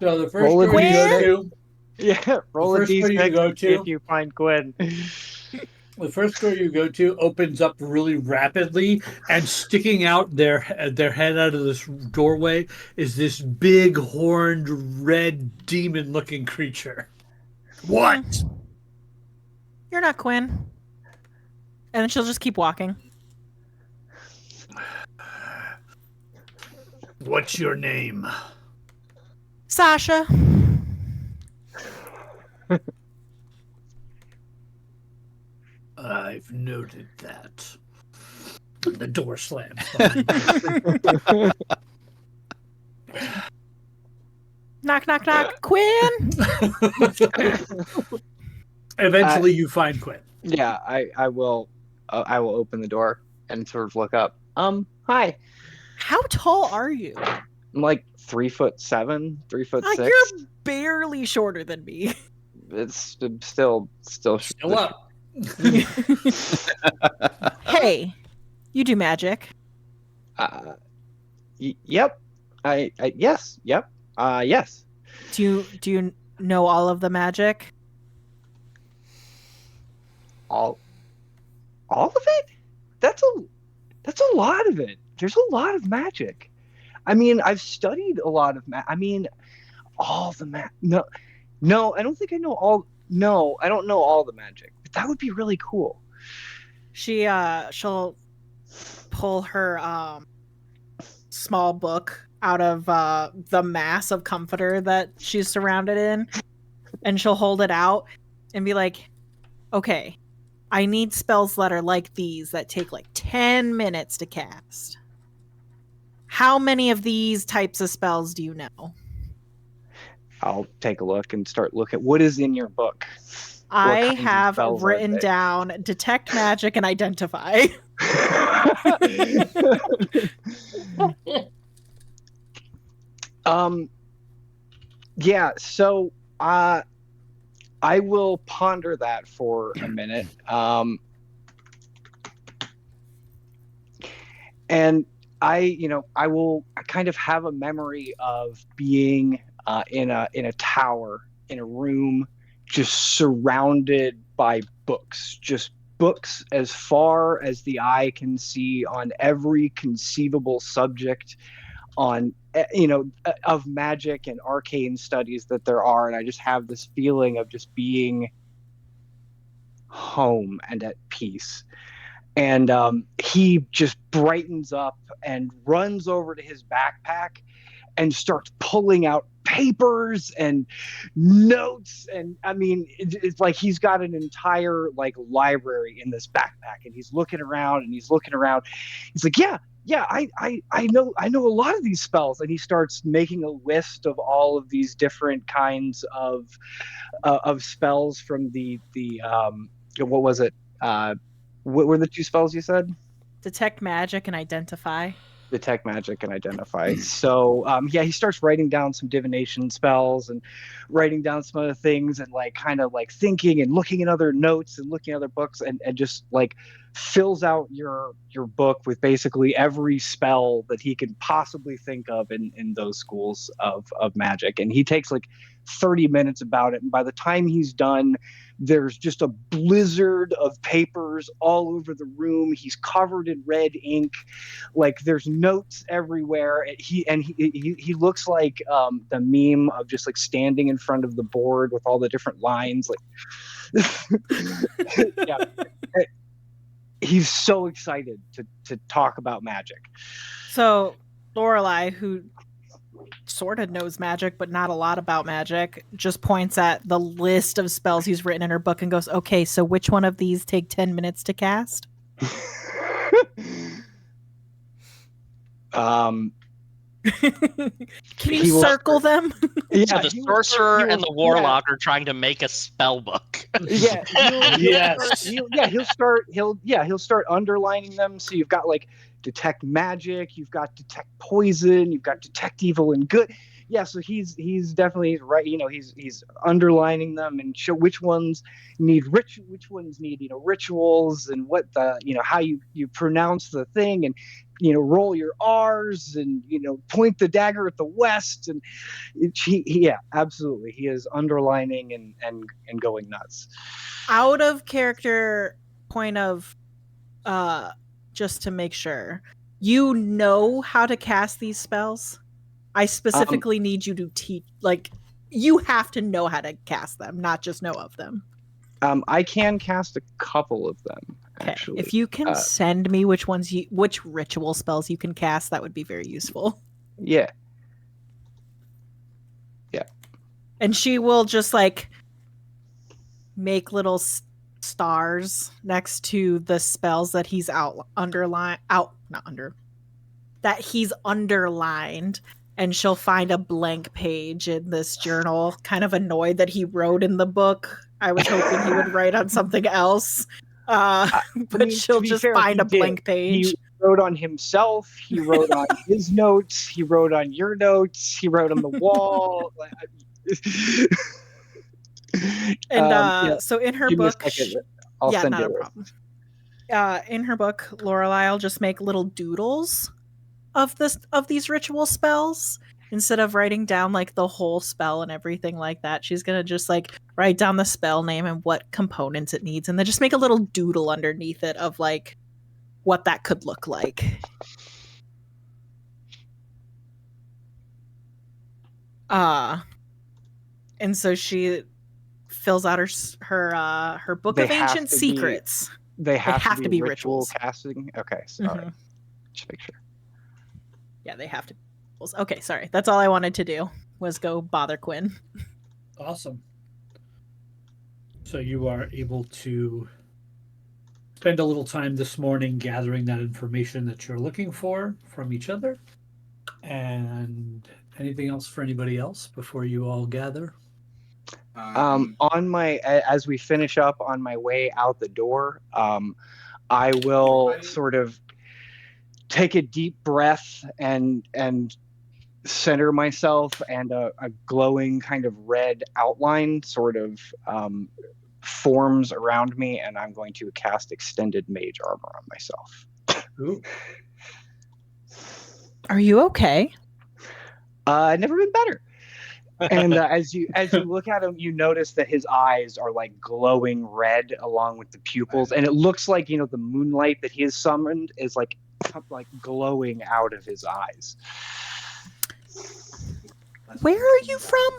C: So the first door you go to.
G: Yeah, roll a
C: door you
G: d6
C: go
G: to see if
C: to.
G: you find Gwen.
C: The first door you go to opens up really rapidly, and sticking out their head out of this doorway is this big horned red demon-looking creature. What?
B: You're not Quinn. And then she'll just keep walking.
C: What's your name?
B: Sasha.
C: I've noted that. The door slams.
B: Knock, knock, knock. Quinn!
C: Eventually, you find Quinn.
G: Yeah, I will open the door and sort of look up. Hi.
B: How tall are you?
G: I'm like 3'7", 3'6".
B: You're barely shorter than me.
G: It's still
C: up.
B: Hey, you do magic.
G: Yep. Yes. Yep. Yes.
B: Do you know all of the magic?
G: All of it? That's a lot of it. There's a lot of magic. I mean, I've studied a lot of I mean, all the No, I don't think I know all. No, I don't know all the magic. But that would be really cool.
B: She'll pull her small book out of the mass of comforter that she's surrounded in, and she'll hold it out and be like, okay, I need spells that are like these that take like 10 minutes to cast. How many of these types of spells do you know?
G: I'll take a look and start looking. What is in your book?
B: I have written down detect magic and identify.
G: Yeah, so I will ponder that for a minute. And I will kind of have a memory of being in a tower, in a room, just surrounded by books, just books as far as the eye can see on every conceivable subject on of magic and arcane studies that there are. And I just have this feeling of just being home and at peace. And he just brightens up and runs over to his backpack and starts pulling out papers and notes. And I mean, it's like he's got an entire like library in this backpack, and he's looking around and he's looking around. He's like, yeah, I know a lot of these spells. And he starts making a list of all of these different kinds of spells from the what was it? What were the two spells you said?
B: Detect magic and identify.
G: Detect magic and identify. So he starts writing down some divination spells and writing down some other things, and like kind of like thinking and looking at other notes and looking at other books, and just like fills out your book with basically every spell that he can possibly think of in those schools of magic. And he takes like 30 minutes about it, and by the time he's done, there's just a blizzard of papers all over the room. He's covered in red ink, like there's notes everywhere. He looks like the meme of just like standing in front of the board with all the different lines. Like, yeah, he's so excited to talk about magic.
B: So Lorelai, who sort of knows magic but not a lot about magic, just points at the list of spells he's written in her book and goes, okay, so which one of these take 10 minutes to cast? Can you circle them?
G: Yeah,
F: so the sorcerer and the warlock are trying to make a spell book.
G: Yeah, he'll start underlining them. So you've got like detect magic, you've got detect poison, you've got detect evil and good. Yeah, so he's definitely right. He's underlining them and show which ones need which ones need rituals, and what the how you pronounce the thing, and roll your R's, and point the dagger at the west, and yeah, absolutely, he is underlining and going nuts.
B: Out of character point of just to make sure, you know how to cast these spells? I specifically need you to teach, like, you have to know how to cast them, not just know of them.
G: I can cast a couple of them, actually.
B: If you can send me which ritual spells you can cast, that would be very useful.
G: Yeah.
B: And she will just like make little stars next to the spells that he's that he's underlined, and she'll find a blank page in this journal, kind of annoyed that he wrote in the book. I was hoping he would write on something else. But she'll just find a blank page.
G: wrote on himself. He wrote on his notes. He wrote on your notes. He wrote on the wall.
B: And so in her
G: give me a
B: book,
G: second. I'll
B: yeah,
G: send
B: not
G: you
B: a
G: this.
B: problem. In her book, Lorelai will just make little doodles of these ritual spells instead of writing down like the whole spell and everything like that. She's gonna just like write down the spell name and what components it needs, and then just make a little doodle underneath it of like what that could look like. And so she fills out her book
G: They
B: of
G: have
B: ancient
G: to be-
B: secrets.
G: They have to be ritual
B: rituals.
G: casting. Okay, sorry.
B: Mhm.
G: Just make sure.
B: Yeah, they have to. Okay, sorry. That's all I wanted to do was go bother Quinn.
C: Awesome. So you are able to spend a little time this morning gathering that information that you're looking for from each other. And anything else for anybody else before you all gather?
G: On my as we finish up on my way out the door, I will sort of take a deep breath and center myself, and a glowing kind of red outline sort of forms around me, and I'm going to cast extended mage armor on myself.
C: Ooh.
B: Are you okay?
G: Never been better. And as you look at him, you notice that his eyes are like glowing red along with the pupils, and it looks like, the moonlight that he has summoned is like glowing out of his eyes.
B: Where are you from?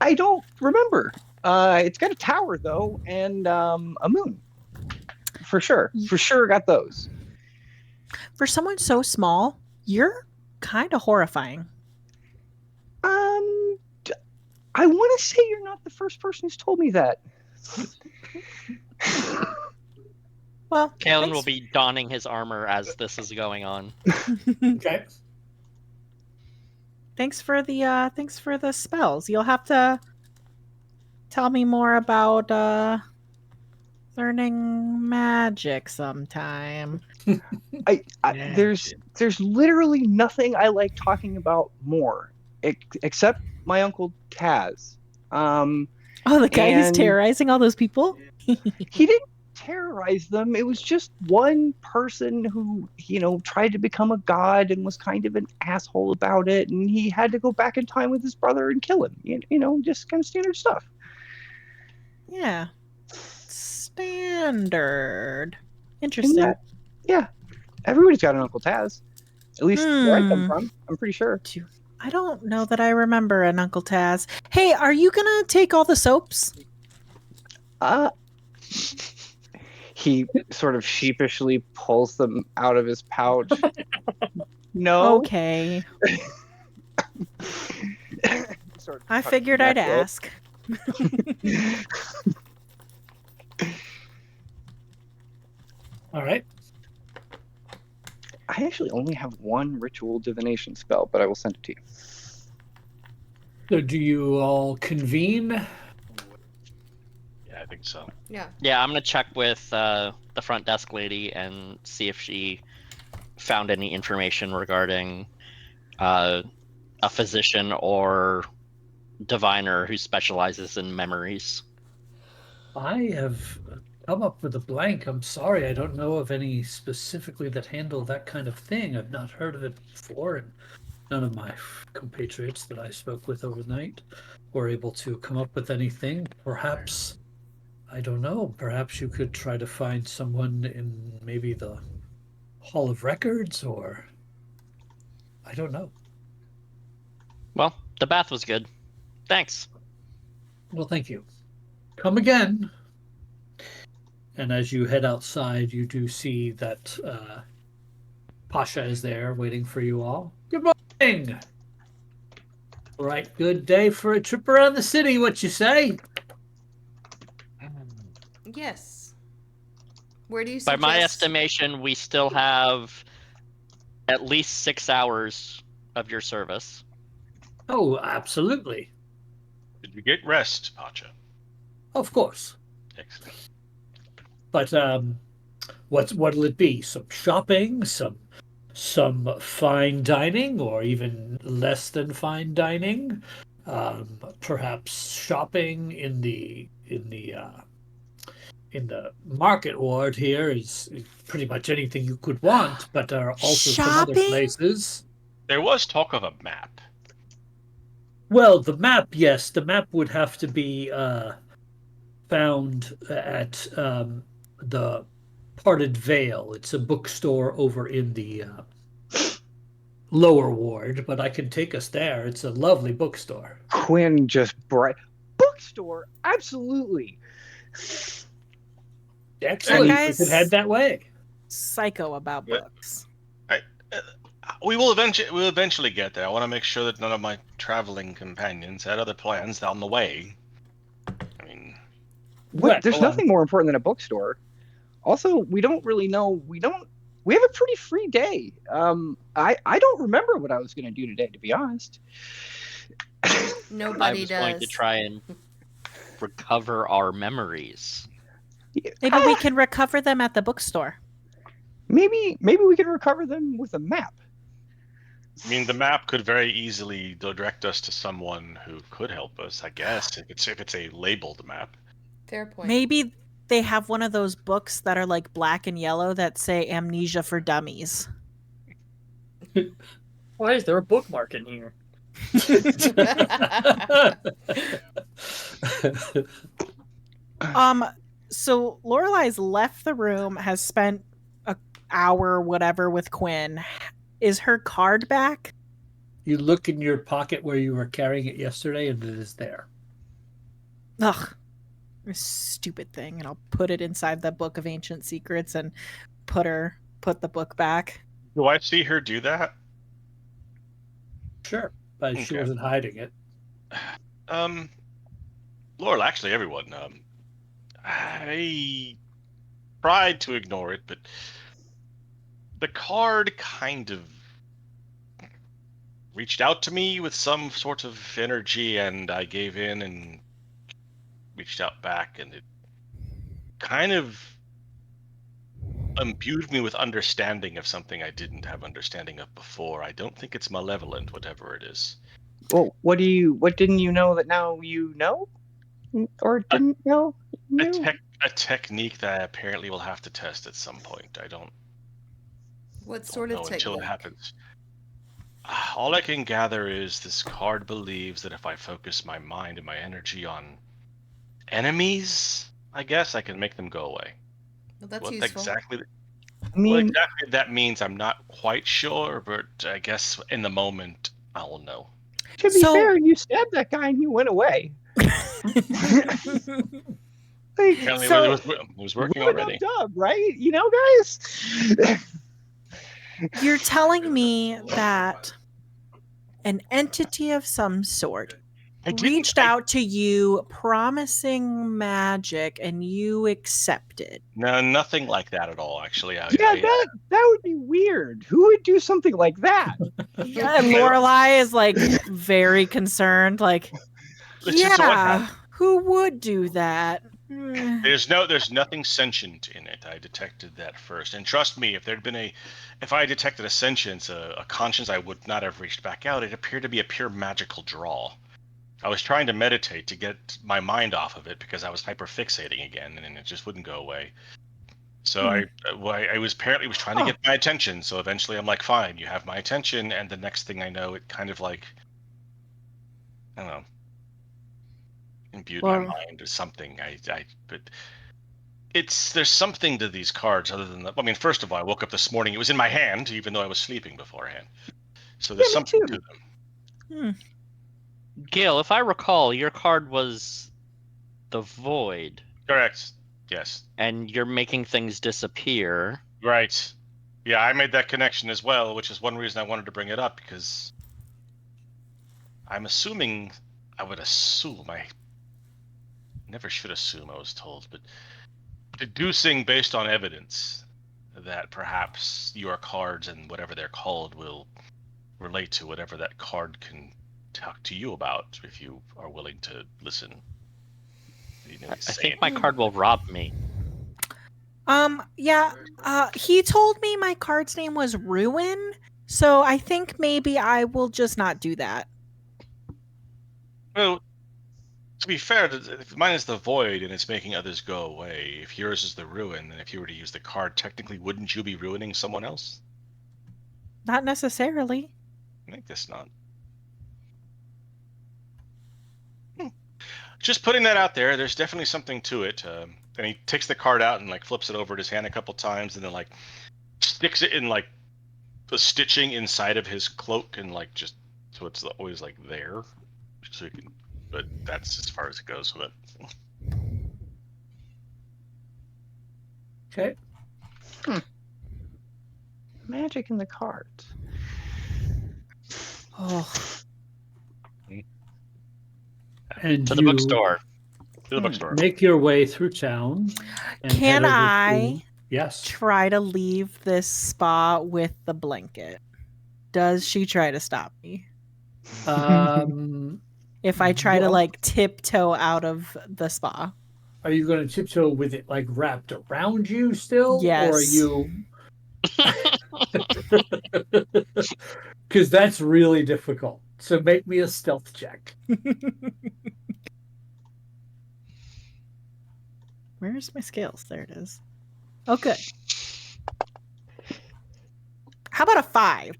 G: I don't remember. It's got a tower though, and a moon. For sure got those.
B: For someone so small, you're kind of horrifying.
G: I want to say you're not the first person who's told me that.
B: Well,
F: Kalen will be donning his armor as this is going on.
C: Okay.
B: Thanks for the spells. You'll have to tell me more about learning magic sometime.
G: There's literally nothing I like talking about more, except my Uncle Taz.
B: The guy who's terrorizing all those people?
G: He didn't terrorize them. It was just one person who, tried to become a god and was kind of an asshole about it, and he had to go back in time with his brother and kill him. Just kind of standard stuff.
B: Yeah. Standard. Interesting.
G: Yeah. Everybody's got an Uncle Taz. At least where I come from, I'm pretty sure.
B: I don't know that I remember an Uncle Taz. Hey, are you gonna take all the soaps?
G: He sort of sheepishly pulls them out of his pouch. No.
B: Okay. I figured I'd ask.
C: All right.
G: I actually only have one ritual divination spell, but I will send it to you.
C: So do you all convene?
H: Yeah, I think so.
A: Yeah.
F: Yeah, I'm gonna check with the front desk lady and see if she found any information regarding a physician or diviner who specializes in memories.
C: I have come up with a blank. I'm sorry. I don't know of any specifically that handle that kind of thing. I've not heard of it before, and none of my compatriots that I spoke with overnight were able to come up with anything. Perhaps, I don't know, perhaps you could try to find someone in maybe the Hall of Records, or I don't know.
F: Well, the bath was good. Thanks.
C: Well, thank you. Come again. And as you head outside, you do see that Pasha is there waiting for you all. Good morning. All right, good day for a trip around the city, what you say?
A: Yes. Where do you
F: By
A: suggest?
F: my estimation, we still have at least 6 hours of your service.
C: Oh, absolutely.
H: Did you get rest, Pacha?
C: Of course.
H: Excellent.
C: But What'll it be? Some shopping, some fine dining, or even less than fine dining. Perhaps shopping in the market ward here is pretty much anything you could want, but there are also some other
B: Shopping?
C: places.
H: There was talk of a map.
C: Well, the map, yes, the map would have to be found at the Parted Veil. It's a bookstore over in the lower ward, but I can take us there. It's a lovely bookstore.
G: Quinn just bookstore, absolutely.
C: Excellent. We
B: guy's-
C: could head that way.
B: Psycho about
H: Yeah.
B: books.
H: We'll eventually get there. I want to make sure that none of my traveling companions had other plans down the way. I mean,
G: There's nothing more important than a bookstore. Also, we don't really know. We have a pretty free day. I don't remember what I was going to do today, to be honest.
F: I
A: Nobody
F: was
A: does.
F: going to try and recover our memories.
B: Maybe we can recover them at the bookstore.
G: Maybe we can recover them with a map.
H: I mean, the map could very easily direct us to someone who could help us. I guess if it's a labeled map.
A: Fair point.
B: Maybe they have one of those books that are like black and yellow that say Amnesia for Dummies.
D: Why is there a bookmark in here?
B: So Lorelai's left the room, has spent an hour, whatever, with Quinn. Is her card back?
C: You look in your pocket where you were carrying it yesterday, and it is there.
B: Ugh. This stupid thing. And I'll put it inside the Book of Ancient Secrets and put the book back.
H: Do I see her do that?
C: Sure, but she
H: Okay.
C: wasn't hiding it.
H: Laurel, actually, everyone. I tried to ignore it, but the card kind of reached out to me with some sort of energy, and I gave in and reached out back, and it kind of imbued me with understanding of something I didn't have understanding of before. I don't think it's malevolent, whatever it is.
G: Well, what didn't you know that now you know, or didn't know?
H: A technique that I apparently will have to test at some point. I don't
A: What sort of
H: know
A: technique?
H: until it happens. All I can gather is this card believes that if I focus my mind and my energy on enemies, I guess I can make them go away.
A: Well, that's
H: What
A: useful.
H: exactly?
G: I
H: What
G: mean,
H: exactly that means, I'm not quite sure, but I guess in the moment I'll know.
G: to be
B: So-
G: fair, you stabbed that guy and you went away. Like,
H: Apparently,
B: So-
H: it was working
G: rub it
H: already.
G: up, Dub, right? You know, guys.
B: You're telling me that an entity of some sort reached out to you promising magic and you accepted.
H: No, nothing like that at all. Actually,
G: Yeah, that would be weird. Who would do something like that?
B: Yeah, and Lorelai is like very concerned, like,
H: It's just what
B: yeah,
H: happened.
B: who would do that? Mm.
H: There's nothing sentient in it. I detected that first, and trust me, if I detected a sentience, a conscience, I would not have reached back out. It appeared to be a pure magical draw. I was trying to meditate to get my mind off of it because I was hyperfixating again, and it just wouldn't go away. So I was apparently trying to get my attention. So eventually, I'm like, fine, you have my attention, and the next thing I know, it kind of like, I don't know, imbued my
B: Well-
H: mind or something. But there's something to these cards other than I mean, first of all, I woke up this morning, it was in my hand, even though I was sleeping beforehand. So there's
G: Yeah, me
H: something
G: too.
H: to them.
F: Gil, if I recall, your card was the void,
H: Correct. Yes.
F: and you're making things disappear.
H: Right. Yeah, I made that connection as well, which is one reason I wanted to bring it up, because I would assume, I never should assume, I was told, but deducing based on evidence that perhaps your cards and whatever they're called will relate to whatever that card can talk to you about, if you are willing to listen.
F: I think my card will rob me.
B: Yeah, he told me my card's name was Ruin, so I think maybe I will just not do that.
H: Well, to be fair, if mine is the void and it's making others go away. If yours is the ruin, then if you were to use the card, technically, wouldn't you be ruining someone else?
B: Not necessarily.
H: I guess not. Just putting that out there. There's definitely something to it. And he takes the card out and like flips it over in his hand a couple times, and then like sticks it in like the stitching inside of his cloak, and like just so it's always like there, so you can. But that's as far as it goes with it.
C: Okay.
G: Magic in the cards.
B: Oh,
C: And
F: To the
C: you
F: bookstore. To the bookstore.
C: make your way through town. And
B: Can
C: head over
B: I
C: to- Yes.
B: try to leave this spa with the blanket? Does she try to stop me? If I try to
C: well,
B: like tiptoe out of the spa?
C: Are you going to tiptoe with it like wrapped around you still?
B: Yes.
C: Or are you? Because that's really difficult. So make me a stealth check.
B: Where's my scales? There it is. Oh, good. How about a 5?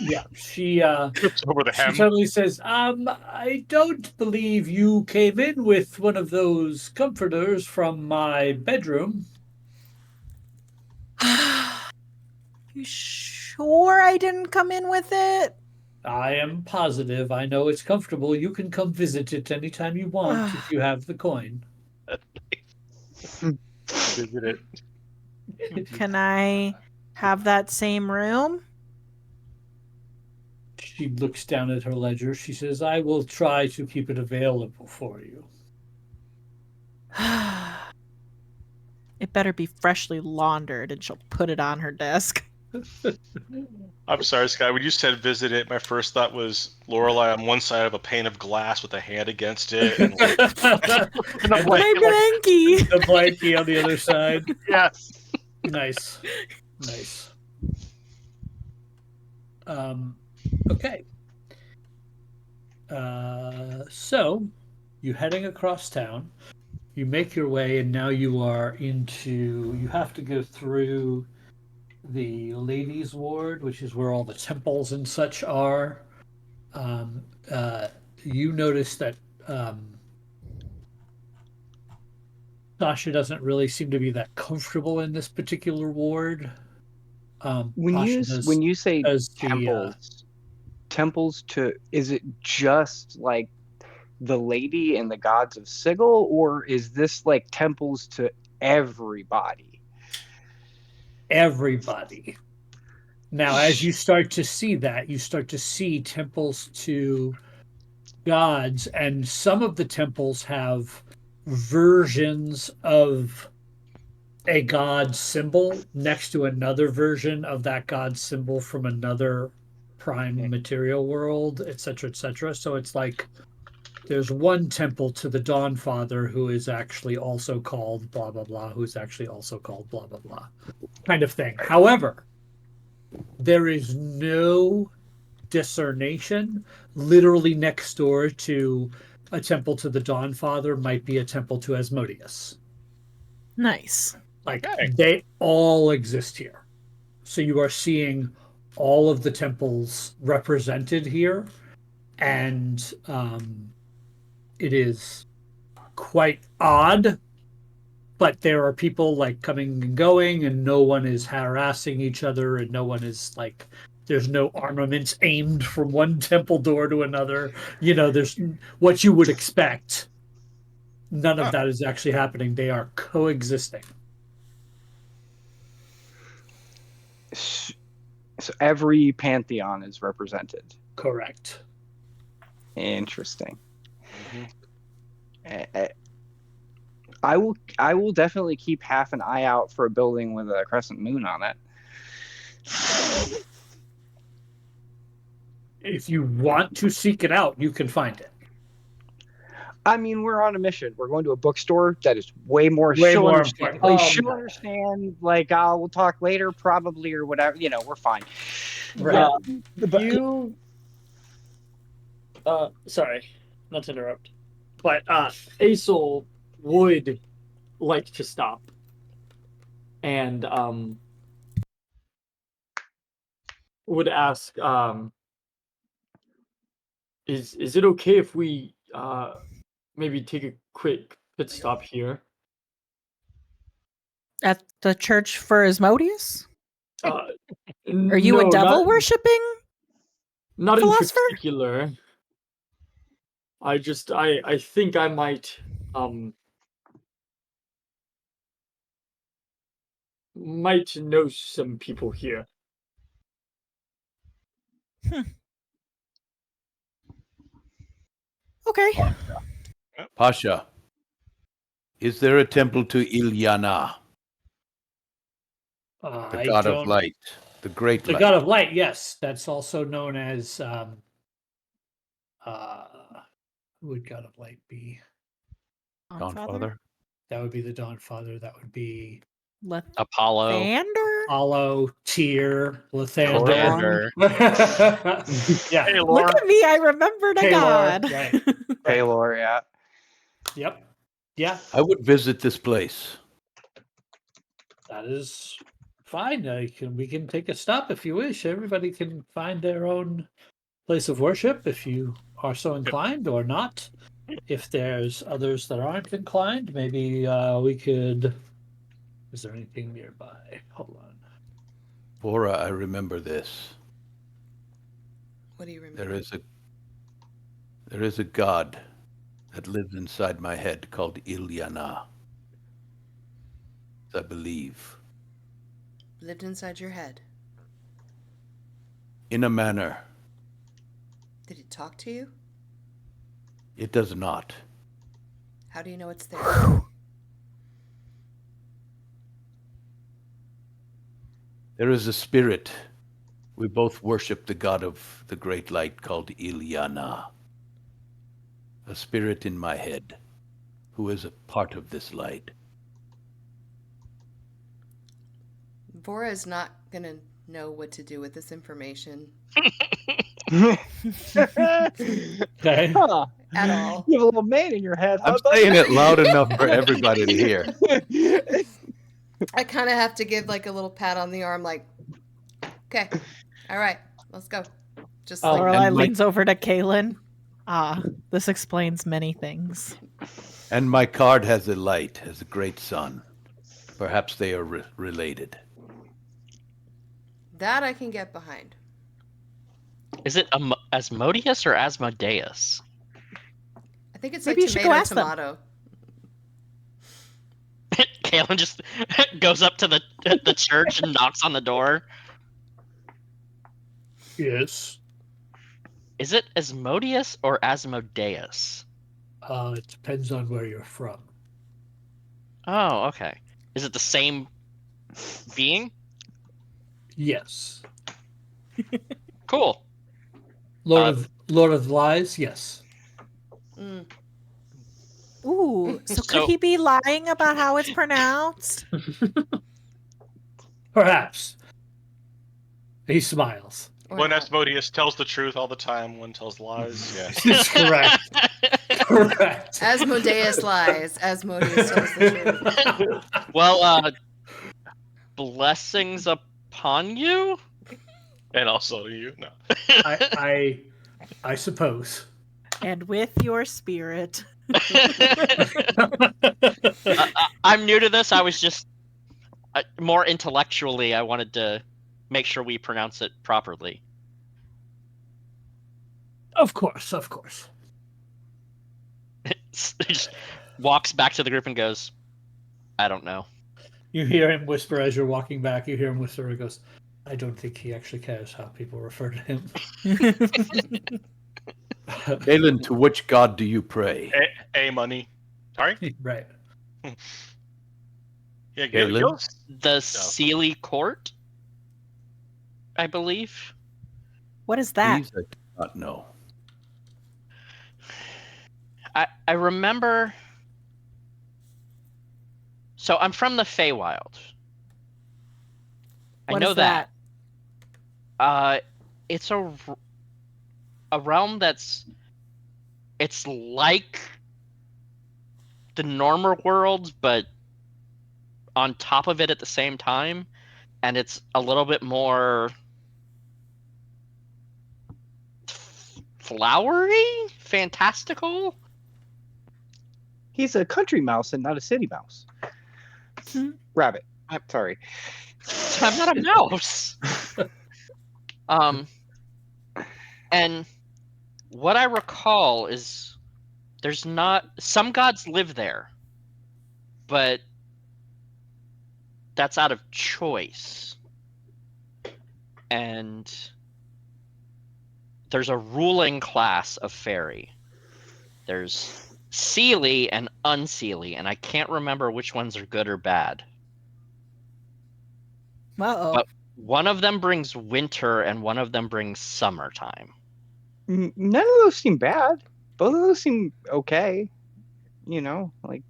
C: Yeah, she
H: Trips over the
C: she
H: hem.
C: suddenly says, I don't believe you came in with one of those comforters from my bedroom.
B: You sure I didn't come in with it?
C: I am positive. I know it's comfortable. You can come visit it anytime you want if you have the coin.
H: Visit it.
B: Can I have that same room?
C: She looks down at her ledger. She says, I will try to keep it available for you.
B: It better be freshly laundered and she'll put it on her desk.
H: I'm sorry, Sky. When you said visit it, my first thought was Lorelai on one side of a pane of glass with a hand against it. And like,
B: My blankie!
C: The blankie on the other side.
H: yes.
C: Nice. Okay. So you're heading across town. You make your way, and now you are into. You have to go through the ladies' ward, which is where all the temples and such are. You notice that Sasha doesn't really seem to be that comfortable in this particular ward.
G: When you say
C: does the,
G: temples to, is it just like the lady and the gods of Sigil, or is this like temples to everybody?
C: Everybody. Now, as you start to see that, you start to see temples to gods, and some of the temples have versions of a god symbol next to another version of that god symbol from another prime material world, etc., etc. So it's like there's one temple to the Dawn Father who is actually also called blah blah blah, who's actually also called blah blah blah, kind of thing. However, there is no discernation. Literally next door to a temple to the Dawn Father might be a temple to Asmodeus.
B: Nice.
C: Like, they all exist here. So you are seeing all of the temples represented here, and it is quite odd, but there are people like coming and going, and no one is harassing each other, and no one is like, there's no armaments aimed from one temple door to another. You know, there's what you would expect. None of that is actually happening. They are coexisting.
G: So every pantheon is represented.
C: Correct.
G: Interesting. I will definitely keep half an eye out for a building with a crescent moon on it.
C: If you want to seek it out, you can find it.
G: I mean, we're on a mission. We're going to a bookstore that is way more.
C: Way
G: she'll
C: more
G: understand.
C: important.
G: She'll understand. Like, we'll talk later, probably, or whatever. We're fine.
C: Right.
D: You sorry, not to interrupt, but Asol would like to stop and would ask is it okay if we maybe take a quick pit stop here?
B: At the church for Asmodeus?
D: Are
B: you a devil worshipping?
D: Not
B: philosopher?
D: in particular. I think I might know some people here.
B: Okay.
E: Pasha, is there a temple to Ilyana, the god of light, the great
C: The
E: light?
C: god of light, yes. That's also known as who would god of light be?
E: Dawnfather?
C: That would be the Dawnfather. That would be
F: Apollo.
B: Lathander?
C: Apollo, Tyr, Lathander. Yeah.
H: Hey,
B: Look
H: Laura.
B: at me, I remembered a
C: Taylor,
B: god.
C: right.
G: Taylor, yeah.
C: Yep. Yeah.
E: I would visit this place.
C: That is fine. We can take a stop if you wish. Everybody can find their own place of worship if you are so inclined, or not. If there's others that aren't inclined, maybe we could. Is there anything nearby? Hold on.
E: Bora, I remember this.
A: What do you remember?
E: There is a god that lives inside my head called Ilyana. I believe.
A: Lived inside your head.
E: In a manner.
A: Did he talk to you?
E: It does not.
A: How do you know it's there?
E: There is a spirit. We both worship the god of the great light called Ilyana. A spirit in my head who is a part of this light.
A: Vora is not going to know what to do with this information.
C: Okay.
G: Huh.
A: At all.
G: You have a little man in your head.
E: I'm saying it loud enough for everybody to hear.
A: I kind of have to give like a little pat on the arm, like, okay, all right, let's go. Just like,
B: Lorelai leans over to Kaylin. This explains many things.
E: And my card has a light, has a great sun. Perhaps they are related.
A: that I can get behind.
F: Is it Asmodeus or Asmodeus?
A: I think it's
B: Maybe you
A: like
B: should go ask
A: tomato.
F: Kaylin just goes up to the church and knocks on the door.
C: Yes.
F: Is it Asmodeus or Asmodeus?
C: It depends on where you're from.
F: Oh, okay. Is it the same being?
C: Yes.
F: Cool.
C: Lord of Lies, yes.
A: Mm.
B: Ooh, so
F: So-
B: could he be lying about how it's pronounced?
C: Perhaps. He smiles.
A: Or
H: One
A: not.
H: Asmodeus tells the truth all the time, one tells lies. Yes.
C: It's correct. Correct.
A: Asmodeus lies. Asmodeus tells the truth.
F: Well, blessings upon you?
H: And also you. No.
C: I suppose.
B: And with your spirit.
F: I'm new to this. I was just more intellectually. I wanted to make sure we pronounce it properly.
C: Of course, of course.
F: He just walks back to the group and goes, I don't know.
C: You hear him whisper as you're walking back. You hear him whisper. He goes, I don't think he actually cares how people refer to him.
E: Galen, to which god do you pray?
H: A money. Sorry?
C: Right.
H: Yeah,
E: Galen?
H: Gil's.
F: The Sealy Court, I believe.
B: What is that?
E: These I do not know.
F: I remember. So I'm from the Feywild. I
B: What
F: know
B: is that?
F: It's a realm it's like the normal world, but on top of it at the same time, and it's a little bit more flowery, fantastical.
G: He's a country mouse and not a city mouse.
B: Hmm.
G: Rabbit.
F: I'm-
G: Sorry.
F: I'm not a mouse. And what I recall is there's not some gods live there, but that's out of choice. And there's a ruling class of fairy. There's Seelie and Unseelie, and I can't remember which ones are good or bad.
B: Uh-oh.
F: But one of them brings winter and one of them brings summertime.
G: None of those seem bad. Both of those seem okay. You know, like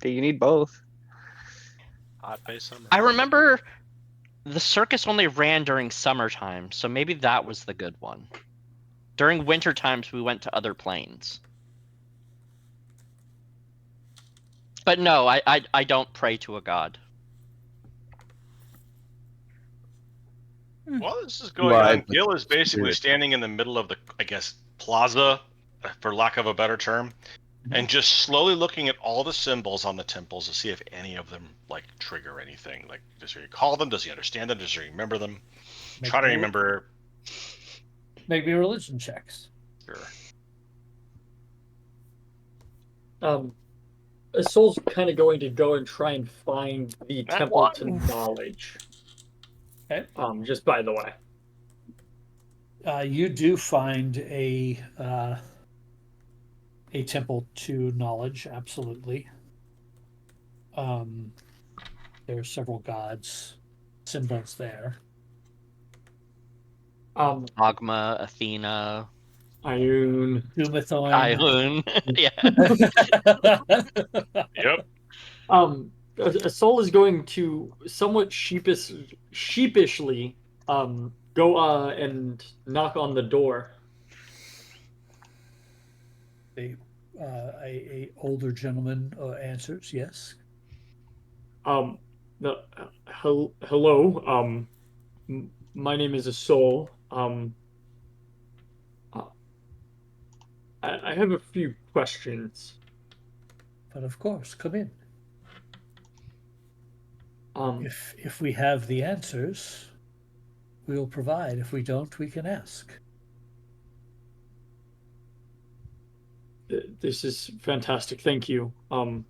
G: you need both.
H: Hot face summer.
F: I remember the circus only ran during summertime, so maybe that was the good one. During winter times, we went to other planes. But no, I don't pray to a god.
H: While this is going
E: Right,
H: on,
E: but
H: Gil is basically
E: spirit.
H: standing in the middle of the, I guess, plaza, for lack of a better term, and just slowly looking at all the symbols on the temples to see if any of them like trigger anything. Like, does he recall them? Does he understand them? Does he remember them? Try to remember.
C: Make me religion checks.
H: Sure.
D: A soul's kind of going to go and try and find the
H: That
D: temple
H: one.
D: to knowledge.
C: Okay.
D: Just by the way.
C: You do find a temple to knowledge, absolutely. There are several gods symbols there.
F: Agma, Athena,
D: Ioun.
C: Dumathorn.
F: Ihun. Yeah.
H: Yep.
D: A soul is going to somewhat sheepishly go and knock on the door.
C: A older gentleman answers, yes.
D: Hello. My name is a soul. I have a few questions.
C: But of course, come in.
D: Um,
C: If we have the answers, we'll provide. If we don't, we can ask.
D: This is fantastic. Thank you. A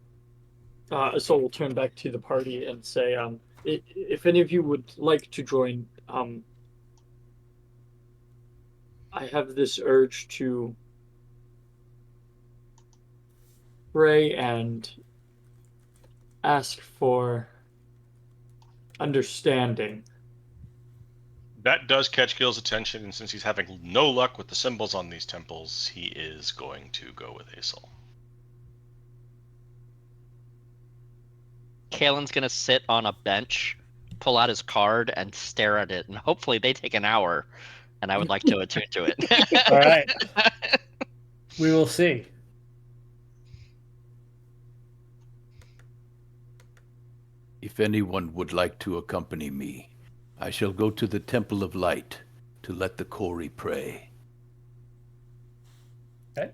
D: soul will turn back to the party and say, if any of you would like to join, I have this urge to pray and ask for understanding.
H: That does catch Gil's attention, and since he's having no luck with the symbols on these temples, he is going to go with Aesol.
F: Kalen's gonna sit on a bench, pull out his card, and stare at it, and hopefully they take an hour, and I would like to attune to it.
C: All right. We will see.
E: If anyone would like to accompany me, I shall go to the Temple of Light to let the Kori pray.
C: Okay.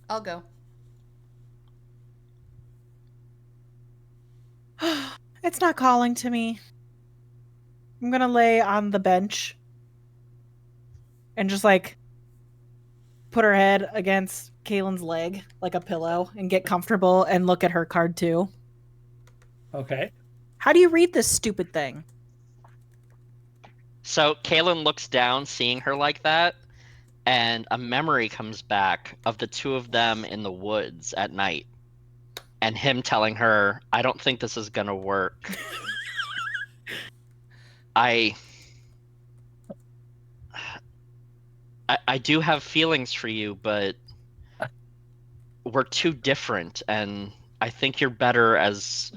A: I'll go.
B: It's not calling to me. I'm gonna lay on the bench and just like put her head against Kaylin's leg like a pillow and get comfortable and look at her card too.
C: Okay.
B: How do you read this stupid thing?
F: So Kalen looks down, seeing her like that, and a memory comes back of the two of them in the woods at night, and him telling her, "I don't think this is gonna work. I do have feelings for you, but we're too different, and I think you're better as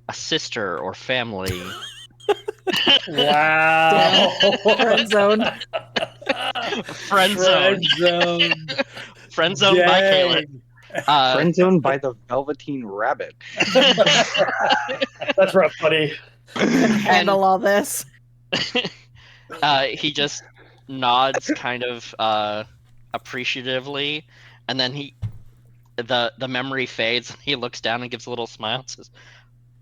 F: a sister or family.
C: Wow.
B: Friend zone.
F: Friend zone. Friend zone by Kaylin.
G: Friend zoned by the Velveteen Rabbit.
D: That's rough, buddy.
B: Couldn't handle all this.
F: He just nods kind of appreciatively, and then the memory fades, and he looks down and gives a little smile and says,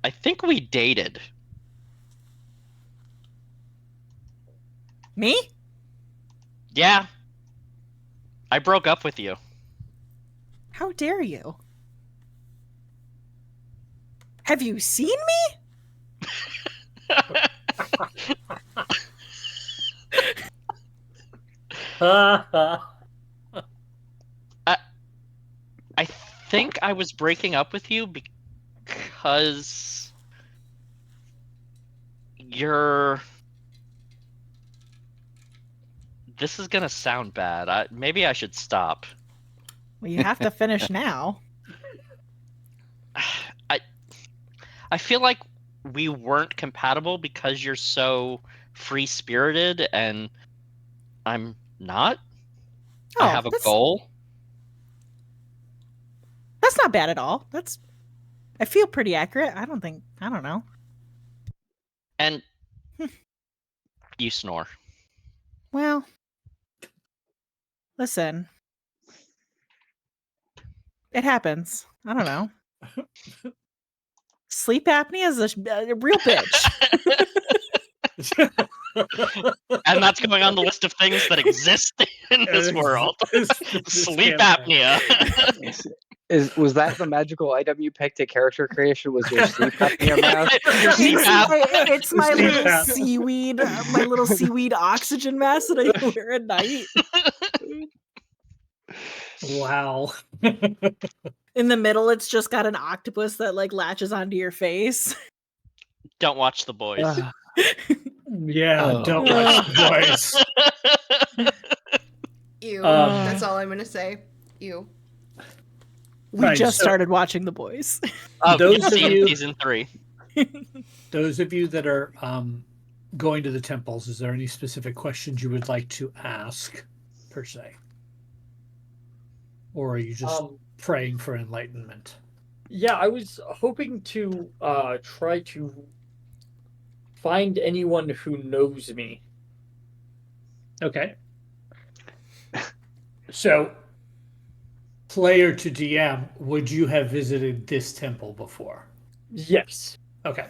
F: I think we dated.
B: Me?
F: Yeah. I broke up with you.
B: How dare you? Have you seen me?
F: I think I was breaking up with you because you're... This is gonna sound bad. Maybe I should stop.
B: Well, you have to finish now.
F: I feel like we weren't compatible because you're so free-spirited and I'm not.
B: Oh,
F: I have a goal.
B: That's not bad at all. I feel pretty accurate. I don't know.
F: And you snore.
B: Well, listen. It happens. I don't know. Sleep apnea is a real bitch.
F: And that's going on the list of things that exist in this world. Sleep apnea.
G: Was that the magical item you picked at character creation? Was your sleep apnea mask?
F: Your CPAP.
B: It's my little seaweed, my little seaweed oxygen mask that I wear at night.
C: Wow.
B: In the middle, it's just got an octopus that like latches onto your face.
F: Don't watch The Boys.
C: Yeah, don't watch The Boys.
A: Ew. That's all I'm gonna say. Ew.
B: We just started watching The Boys.
C: Those of you,
F: season 3.
C: Those of you that are going to the temples, is there any specific questions you would like to ask, per se? Or are you just praying for enlightenment?
D: Yeah, I was hoping to try to find anyone who knows me.
C: Okay. So, player to DM, would you have visited this temple before?
D: Yes.
C: Okay.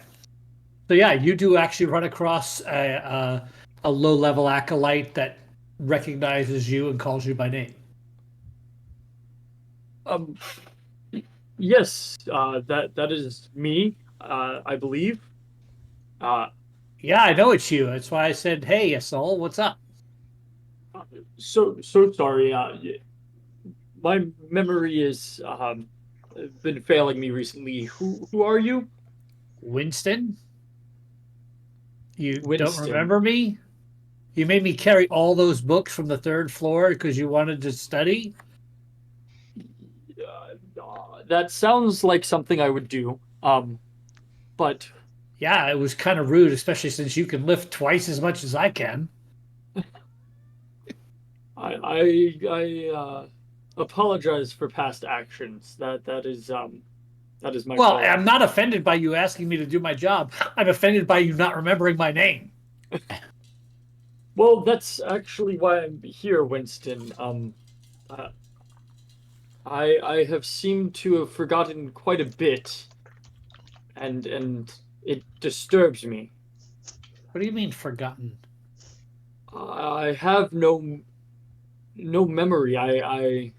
C: So yeah, you do actually run across a low-level acolyte that recognizes you and calls you by name.
D: Yes, that is me, I believe.
C: Yeah, I know it's you. That's why I said, "Hey, Asol, what's up?"
D: So sorry. My memory is been failing me recently. Who are you?
C: Winston? You
D: Winston.
C: don't remember me? You made me carry all those books from the 3rd floor because you wanted to study?
D: That sounds like something I would do. But
C: yeah, it was kind of rude, especially since you can lift twice as much as I can.
D: I apologize for past actions. That is my
C: Well,
D: fault.
C: I'm not offended by you asking me to do my job. I'm offended by you not remembering my name.
D: Well, that's actually why I'm here, Winston. I have seemed to have forgotten quite a bit, and it disturbs me.
C: What do you mean forgotten?
D: I have no memory.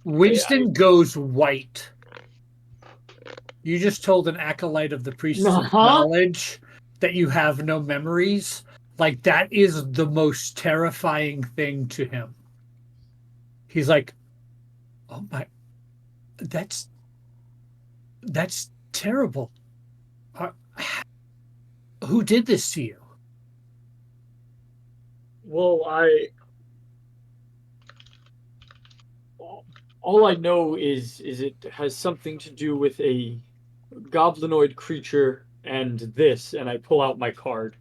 C: Winston goes white. You just told an acolyte of the Priestess of Knowledge that you have no memories. Like, that is the most terrifying thing to him. He's like, oh my, that's terrible. Who did this to you?
D: Well, All I know is it has something to do with a goblinoid creature and this, and I pull out my card.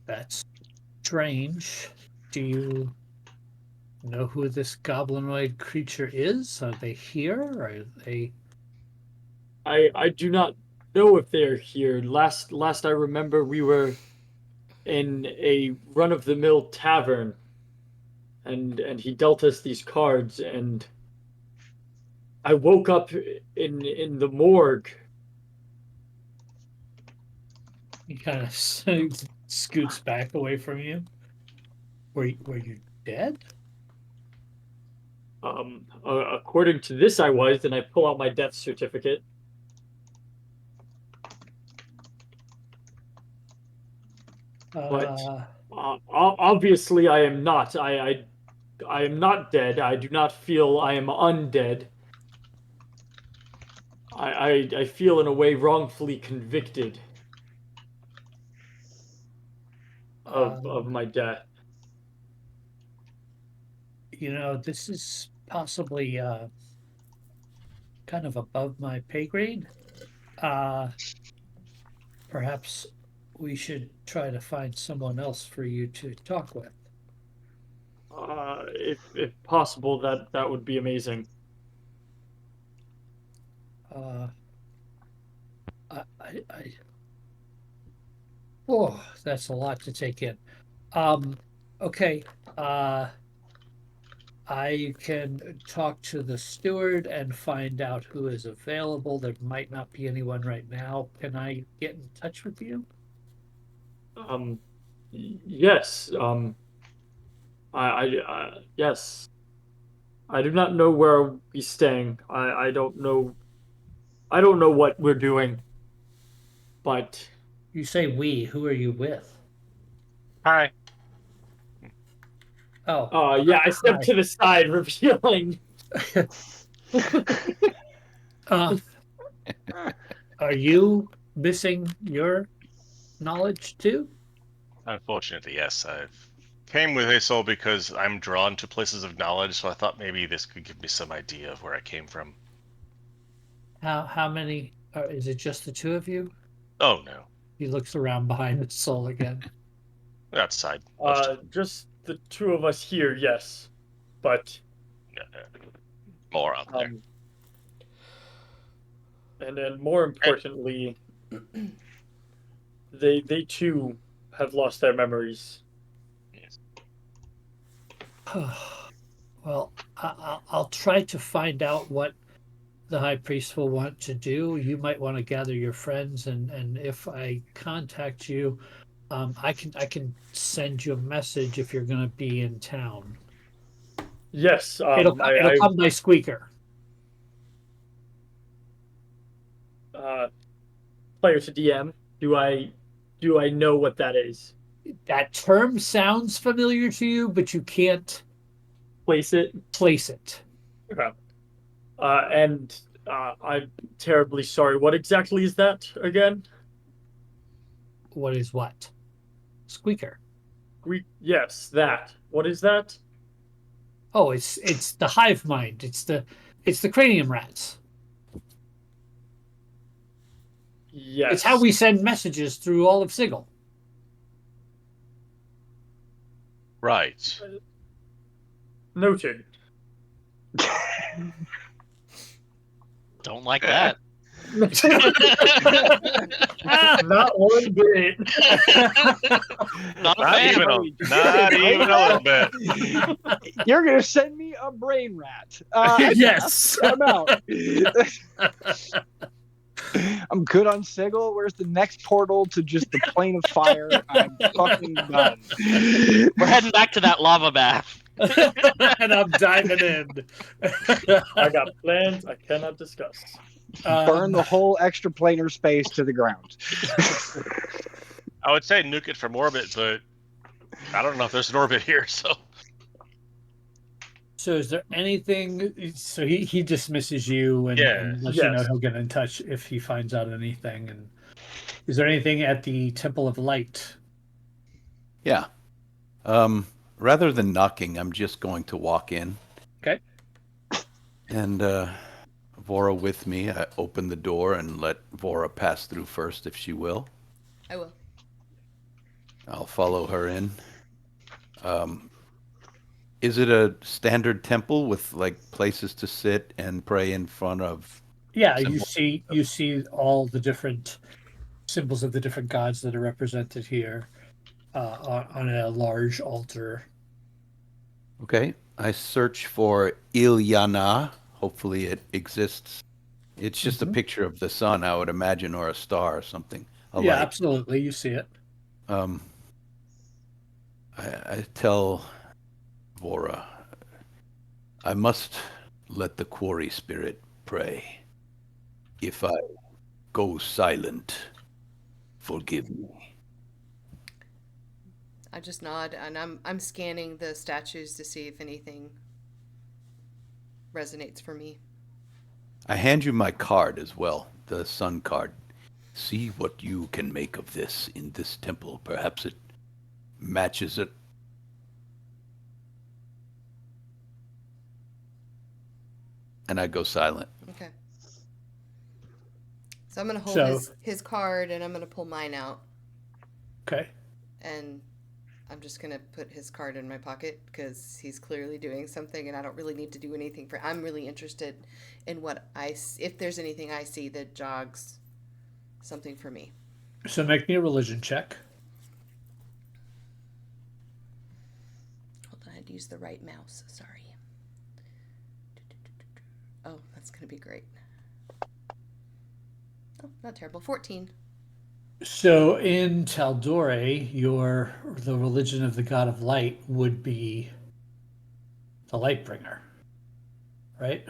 C: That's strange. Do you know who this goblinoid creature is? Are they here? Are they?
D: I do not know if they're here. Last I remember, we were in a run-of-the-mill tavern, and he dealt us these cards, and I woke up in the morgue.
C: He kind of scoots back away from you. Were you dead?
D: According to this, I was, and I pull out my death certificate. But obviously, I am not. I am not dead. I do not feel I am undead. I feel in a way wrongfully convicted of my death.
C: You know, this is possibly kind of above my pay grade. Perhaps we should try to find someone else for you to talk with.
D: If possible, that would be amazing.
C: Oh, that's a lot to take in. Okay. I can talk to the steward and find out who is available. There might not be anyone right now. Can I get in touch with you?
D: Yes. Yes. I do not know where we're staying. I don't know. I don't know what we're doing. But
C: You say we. Who are you with?
H: Hi.
C: Oh.
D: yeah, I step to the side, revealing.
C: Are you missing your knowledge too?
H: Unfortunately, yes. I came with Isol because I'm drawn to places of knowledge, so I thought maybe this could give me some idea of where I came from.
C: How many? Is it just the two of you?
H: Oh, no.
C: He looks around behind the soul again.
H: Outside.
D: Just the two of us here, yes. But
H: more out there.
D: And then more importantly, they too have lost their memories.
H: Yes.
C: Well, I'll try to find out what the high priest will want to do. You might want to gather your friends, and if I contact you, I can send you a message if you're going to be in town.
D: Yes,
C: It'll come by squeaker.
D: Player to DM. Do I know what that is?
C: That term sounds familiar to you, but you can't
D: place it. Okay. And I'm terribly sorry. What exactly is that again?
C: What is what? Squeaker.
D: Yes, that. What is that?
C: Oh, it's the hive mind. It's the cranium rats.
D: Yes.
C: It's how we send messages through all of Sigil.
H: Right.
D: Noted.
F: Don't like that.
D: Not one bit.
F: Not
H: Not even a little bit.
G: You're gonna send me a brain rat.
C: Yes.
G: I'm out. I'm good on Sigil. Where's the next portal to just the plane of fire? I'm fucking done.
F: We're heading back to that lava bath.
C: And I'm diving in.
D: I got plans I cannot discuss.
G: Burn the whole extra planar space to the ground.
H: I would say nuke it from orbit, but I don't know if there's an orbit here, so.
C: So is there anything? So he dismisses you and lets you know he'll get in touch if he finds out anything. And is there anything at the Temple of Light?
E: Yeah. rather than knocking, I'm just going to walk in.
C: Okay.
E: And Vora with me. I open the door and let Vora pass through first if she will.
A: I will.
E: I'll follow her in. Is it a standard temple with like places to sit and pray in front of?
C: Yeah,
E: symbols?
C: you see all the different symbols of the different gods that are represented here on a large altar.
E: Okay. I search for Ilyana. Hopefully it exists. It's just a picture of the sun, I would imagine, or a star or something. A
C: Yeah,
E: light.
C: absolutely. You see it.
E: I tell Vora, I must let the quarry spirit pray. If I go silent, forgive me.
A: I just nod, and I'm scanning the statues to see if anything resonates for me.
E: I hand you my card as well, the sun card. See what you can make of this in this temple. Perhaps it matches it. And I go silent.
A: Okay. So I'm gonna hold
C: So-
A: his card, and I'm gonna pull mine out,
C: Okay.
A: and I'm just gonna put his card in my pocket because he's clearly doing something, and I don't really need to do anything for. I'm really interested in if there's anything I see that jogs something for me.
C: So make me a religion check.
A: Hold on, I had to use the right mouse. Sorry. Oh, that's gonna be great. Oh, not terrible. 14.
C: So in Taldore, the religion of the god of light would be the light bringer, right?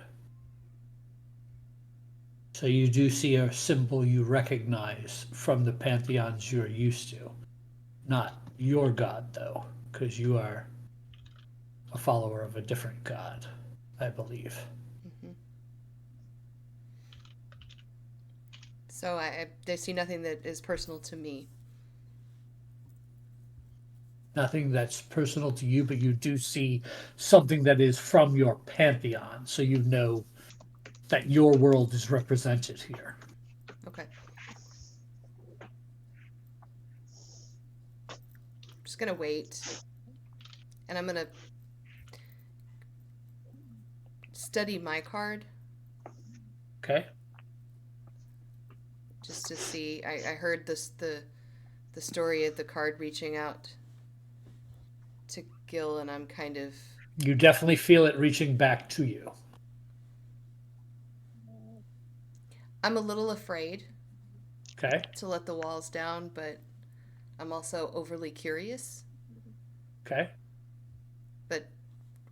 C: So you do see a symbol you recognize from the pantheons you're used to. Not your god, though, because you are a follower of a different god, I believe.
A: Mm-hmm. So I see nothing that is personal to me.
C: Nothing that's personal to you, but you do see something that is from your pantheon, so you know that your world is represented here.
A: Okay. I'm just gonna wait, and I'm gonna study my card
C: Okay.
A: just to see. I heard the story of the card reaching out to Gil, and I'm kind of.
C: You definitely feel it reaching back to you.
A: I'm a little afraid
C: Okay.
A: to let the walls down, but I'm also overly curious.
C: Okay.
A: But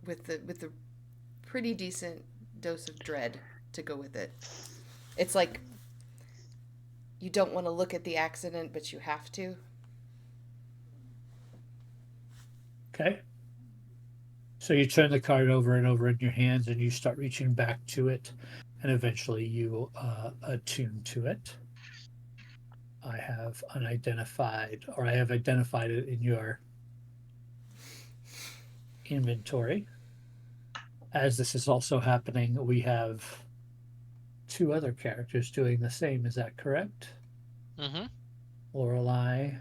A: with the pretty decent dose of dread to go with it. It's like you don't want to look at the accident, but you have to.
C: Okay. So you turn the card over and over in your hands and you start reaching back to it, and eventually you attune to it. I have identified it in your inventory. As this is also happening, we have 2 other characters doing the same. Is that correct?
F: Mm-hmm.
C: Lorelei.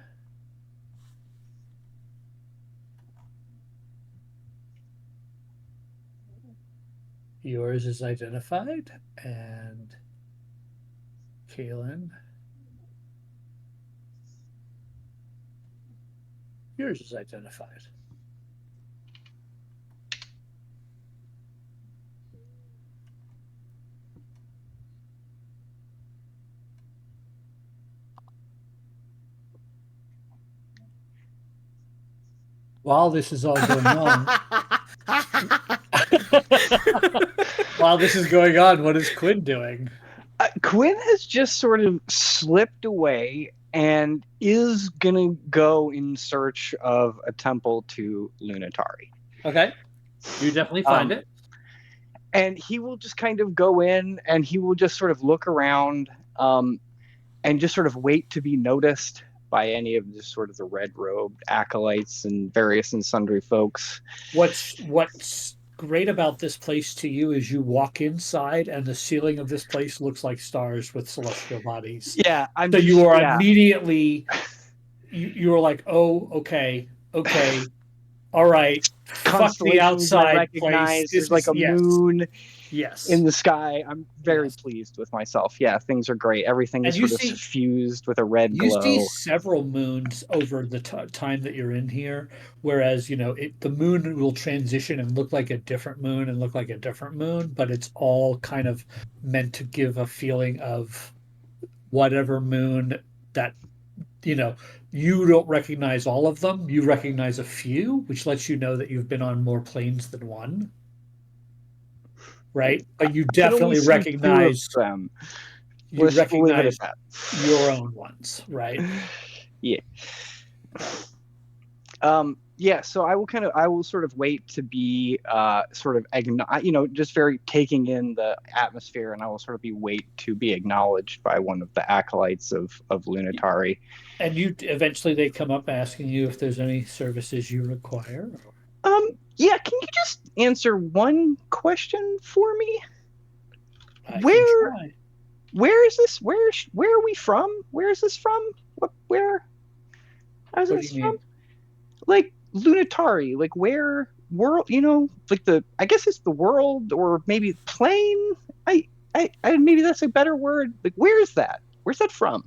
C: Yours is identified, and Kaylin. Yours is identified. While this is all going on, what is Quinn doing?
G: Quinn has just sort of slipped away and is gonna go in search of a temple to Lunatari.
C: Okay. You definitely find it.
G: And he will just kind of go in and he will just sort of look around and just sort of wait to be noticed. by any of the sort of the red-robed acolytes and various and sundry folks.
C: What's great about this place to you is you walk inside and the ceiling of this place looks like stars with celestial bodies.
G: Yeah,
C: so you are immediately you're like, oh, okay, all right. Fuck the outside place.
G: There's like a moon
C: yes
G: in the sky. I'm very pleased with myself. Yeah, things are great. Everything is sort of suffused with a red glow.
C: You see several moons over the time that you're in here, whereas, the moon will transition and look like a different moon and look like a different moon, but it's all kind of meant to give a feeling of whatever moon that, you don't recognize all of them. You recognize a few, which lets you know that you've been on more planes than one. Right? But you definitely recognize
G: them.
C: You recognize your own ones, right?
G: Yeah. Yeah, so I will sort of wait to be just very taking in the atmosphere, and I will sort of wait to be acknowledged by one of the acolytes of Lunatari.
C: And eventually they come up asking you if there's any services you require.
G: Yeah, can you just answer one question for me? Where is this? Where are we from? Where is this from? Where is this from? Like Lunatari, like where world, I guess it's the world, or maybe plane. I maybe that's a better word. Like, where is that? Where's that from?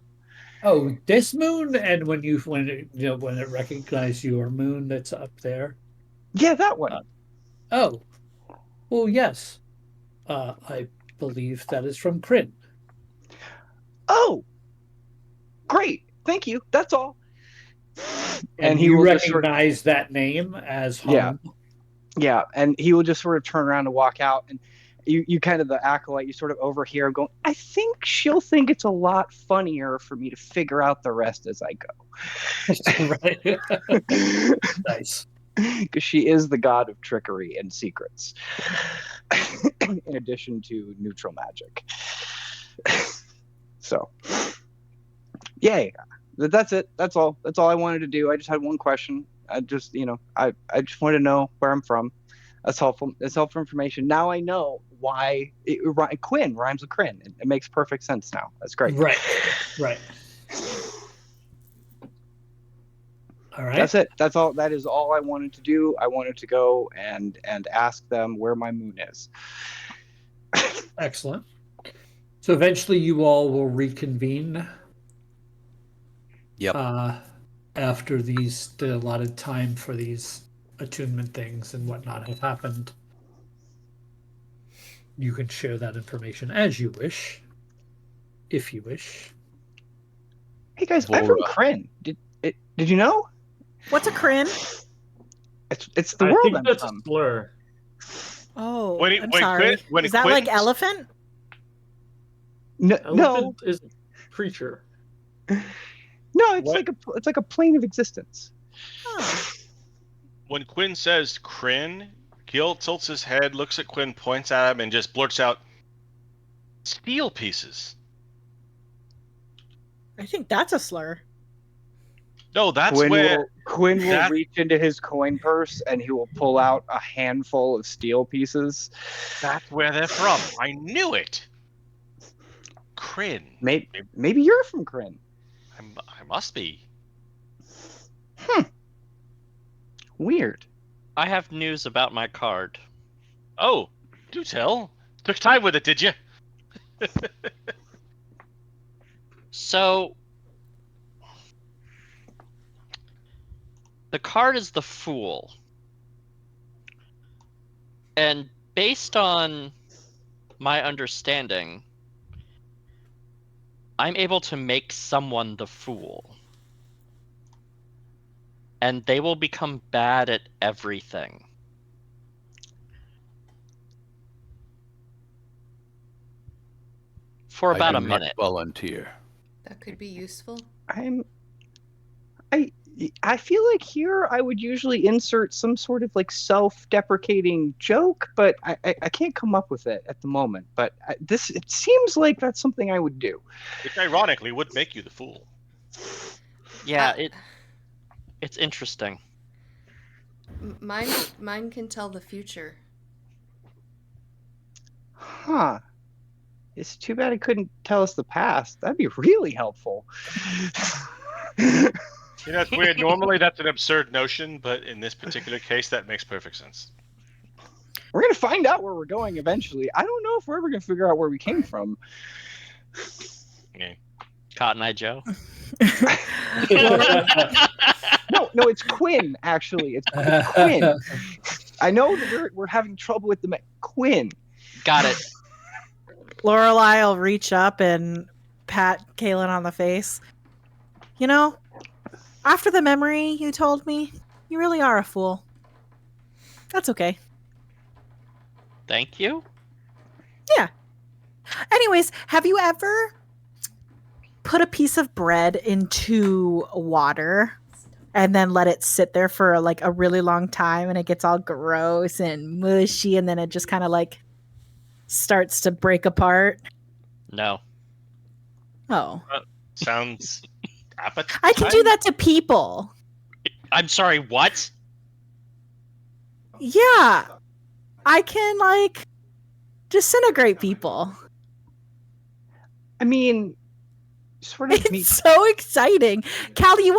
C: Oh, this moon, and when it recognized your moon that's up there.
G: Yeah, that one.
C: Oh, well, yes. I believe that is from Kryn.
G: Oh, great! Thank you. That's all.
C: And he will recognize that name as home.
G: Yeah, and he will just sort of turn around and walk out, and you kind of, the acolyte, you sort of overhear him going, I think she'll think it's a lot funnier for me to figure out the rest as I go.
C: Right. Nice.
G: Because she is the god of trickery and secrets, in addition to neutral magic. So, yay. That's it. That's all I wanted to do. I just had one question. I just wanted to know where I'm from. That's helpful. It's helpful information. Now I know why Quinn rhymes with Kryn. It makes perfect sense now. That's great.
C: Right. All right.
G: That's it. That's all. That is all I wanted to do. I wanted to go and ask them where my moon is.
C: Excellent. So eventually you all will reconvene.
E: Yep.
C: After the allotted time for these attunement things and whatnot have happened. You can share that information as you wish, if you wish.
G: Hey guys, I'm from Kryn. Did you know?
B: What's a Kryn?
G: It's the world I'm
D: that's
G: from.
D: A slur.
B: Oh, I'm sorry. Is that like elephant?
G: No,
D: elephant is a creature.
G: No, it's like a plane of existence.
B: Oh.
H: When Quinn says Kryn, Gil tilts his head, looks at Quinn, points at him, and just blurts out, "Steel pieces."
B: I think that's a slur.
H: No, that's
G: Quinn will reach into his coin purse and he will pull out a handful of steel pieces.
H: That's where they're from. I knew it. Kryn.
G: Maybe you're from Kryn.
H: I must be.
G: Weird.
F: I have news about my card.
H: Oh, do tell. Took time with it, did you?
F: So, the card is the Fool. And based on my understanding, I'm able to make someone the Fool. And they will become bad at everything. For about a minute.
E: Volunteer.
A: That could be useful.
G: I feel like here I would usually insert some sort of like self-deprecating joke, but I can't come up with it at the moment. But it seems like that's something I would do.
H: Which ironically would make you the Fool.
F: Yeah, it's interesting.
A: Mine can tell the future.
G: Huh. It's too bad it couldn't tell us the past. That'd be really helpful.
H: You know, it's weird. Normally, that's an absurd notion, but in this particular case, that makes perfect sense.
G: We're going to find out where we're going eventually. I don't know if we're ever going to figure out where we came from.
H: Okay.
F: Cotton Eye Joe.
G: No, it's Quinn, actually. It's Quinn. I know that we're having trouble with the Quinn.
F: Got it.
B: Lorelai will reach up and pat Kaylin on the face. You know, after the memory you told me, you really are a fool. That's okay.
F: Thank you.
B: Yeah. Anyways, have you ever put a piece of bread into water and then let it sit there for like a really long time and it gets all gross and mushy and then it just kind of like starts to break apart?
F: No.
B: Oh.
H: Sounds appetizing.
B: I can do that to people.
F: I'm sorry, what?
B: Yeah. I can like disintegrate people.
G: I mean, sort of.
B: It's so exciting. Callie,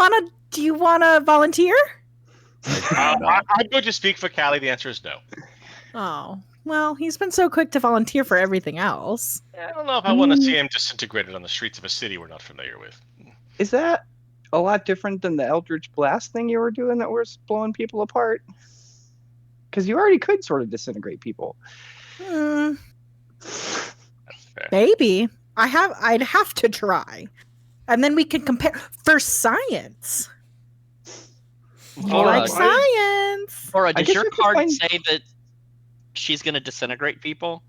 B: do you wanna volunteer?
H: I'm going to speak for Callie. The answer is no.
B: Oh. Well, he's been so quick to volunteer for everything else.
H: I don't know if I want to see him disintegrated on the streets of a city we're not familiar with.
G: Is that a lot different than the Eldritch Blast thing you were doing that was blowing people apart? Because you already could sort of disintegrate people.
H: That's fair.
B: Maybe. I'd have to try. And then we can compare for science. You
F: Laura,
B: like science.
F: Laura,
G: I
F: does
G: guess
F: your
G: we could
F: card
G: find-
F: say that she's going to disintegrate people?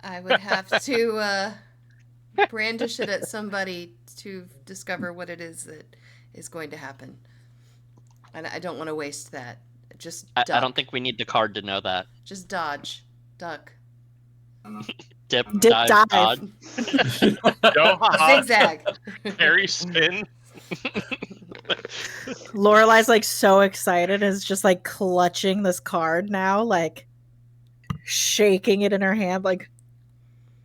A: I would have to brandish it at somebody to discover what it is that is going to happen. And I don't want to waste that. Just duck.
F: I don't think we need the card to know that.
A: Just dodge. Duck.
F: Dip,
B: Dip,
F: dive,
B: dive.
F: dodge.
H: Yo, haha.
A: Zigzag.
H: Harry spin.
B: Lorelai's like so excited, is just like clutching this card now, like shaking it in her hand, like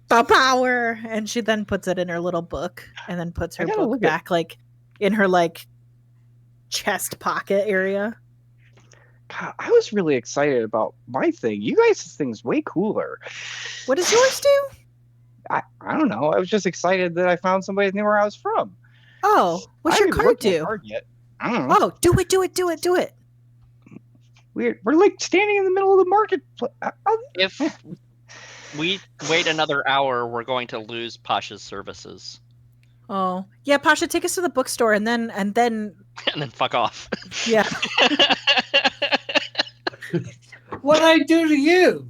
B: the power. And she then puts it in her little book and then puts her
G: I gotta
B: book
G: look at-
B: back like in her like chest pocket area.
G: God, I was really excited about my thing. You guys' thing's way cooler.
B: What does yours do?
G: I don't know. I was just excited that I found somebody that knew where I was from.
B: Oh, what's
G: I
B: your
G: haven't
B: card
G: looked at my
B: do?
G: card yet. I don't know.
B: Oh, do it.
G: We're like standing in the middle of the marketplace.
F: If we wait another hour, we're going to lose Pasha's services.
B: Oh, yeah, Pasha, take us to the bookstore and then
F: And then fuck off.
B: yeah.
C: What'd I do to you?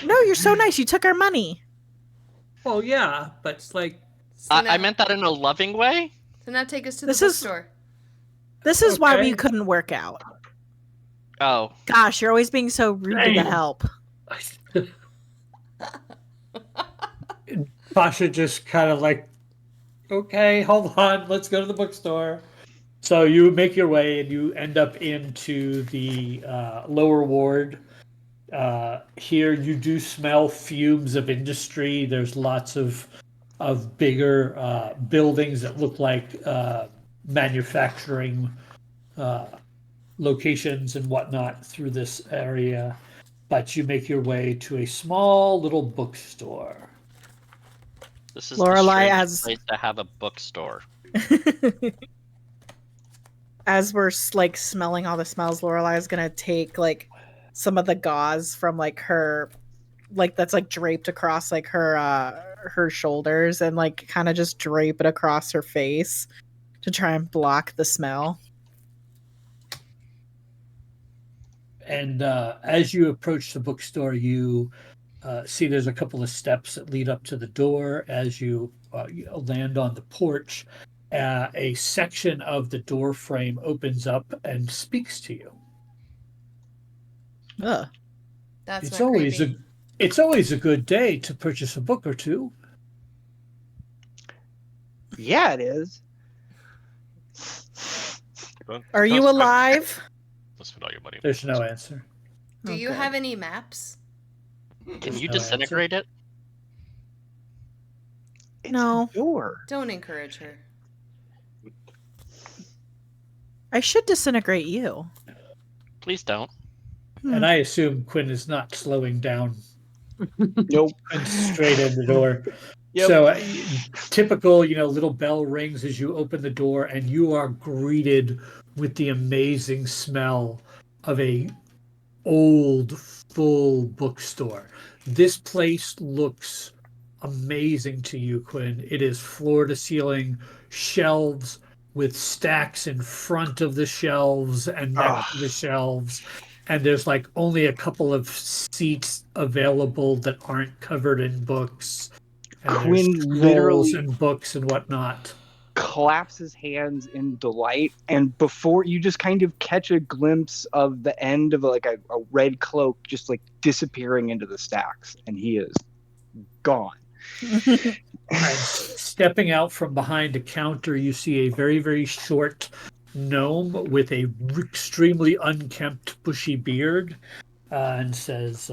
B: No, you're so nice. You took our money.
C: Well, yeah, but it's like,
A: So now,
F: I meant that in a loving way.
A: so now take us to the
B: This is-
A: bookstore.
B: This is why we
C: Okay.
B: couldn't work out.
F: Oh,
B: Gosh, you're always being so rude to the
C: Damn.
B: help.
C: Pasha just kind of like, okay, hold on, let's go to the bookstore. So you make your way and you end up into the lower ward. Here you do smell fumes of industry. There's lots of bigger buildings that look like manufacturing locations and whatnot through this area. But you make your way to a small little bookstore.
F: this is
B: Lorelai
F: the
B: has-
F: strangest place to have a bookstore.
B: As we're like smelling all the smells, Lorelai is gonna take like some of the gauze from like her, like that's like draped across like her shoulders and like kind of just drape it across her face to try and block the smell.
C: And as you approach the bookstore, you see there's a couple of steps that lead up to the door. As you land on the porch, a section of the door frame opens up and speaks to you.
B: Ugh.
A: That's
C: It's
A: not
C: always
A: creepy.
C: it's always a good day to purchase a book or two.
G: Yeah, it is.
B: Are you alive?
H: Let's spend all your money.
C: There's no answer.
A: Do you have any maps?
F: Can
C: There's
F: you
C: no
F: disintegrate it?
G: It's
B: No.
G: a door.
A: Don't encourage her.
B: I should disintegrate you.
F: Please don't.
C: And I assume Quinn is not slowing down.
G: Nope.
C: And straight in the door.
F: Yep.
C: So typical, little bell rings as you open the door, and you are greeted with the amazing smell of a old, full bookstore. This place looks amazing to you, Quinn. It is floor to ceiling shelves with stacks in front of the shelves and next to the shelves. And there's like only a couple of seats available that aren't covered in books. And
G: Quinn
C: there's scrolls
G: literally
C: and books and whatnot.
G: claps his hands in delight, and before you just kind of catch a glimpse of the end of like a red cloak just like disappearing into the stacks, and he is gone.
C: And stepping out from behind a counter, you see a very, very short gnome with a extremely unkempt, bushy beard, and says,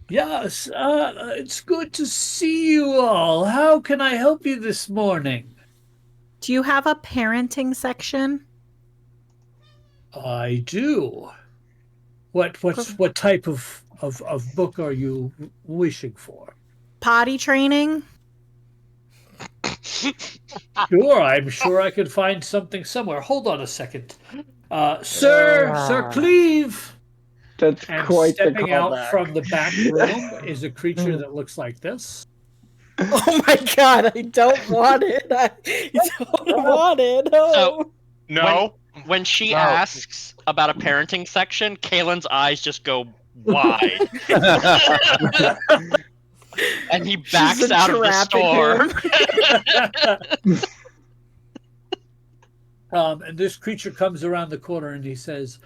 C: yes, it's good to see you all. How can I help you this morning?
B: Do you have a parenting section?
C: I do. What type of book are you wishing for?
B: Potty training?
C: Sure, I'm sure I could find something somewhere. Hold on a second. Sir Cleve!
G: That's
C: And
G: quite the
C: stepping out
G: callback.
C: from the back room is a creature that looks like this.
B: Oh my god, I don't want it. I don't want it. No.
H: No.
F: When she
H: No.
F: asks about a parenting section, Kalen's eyes just go wide. And he backs out of the store.
C: And this creature comes around the corner and he says,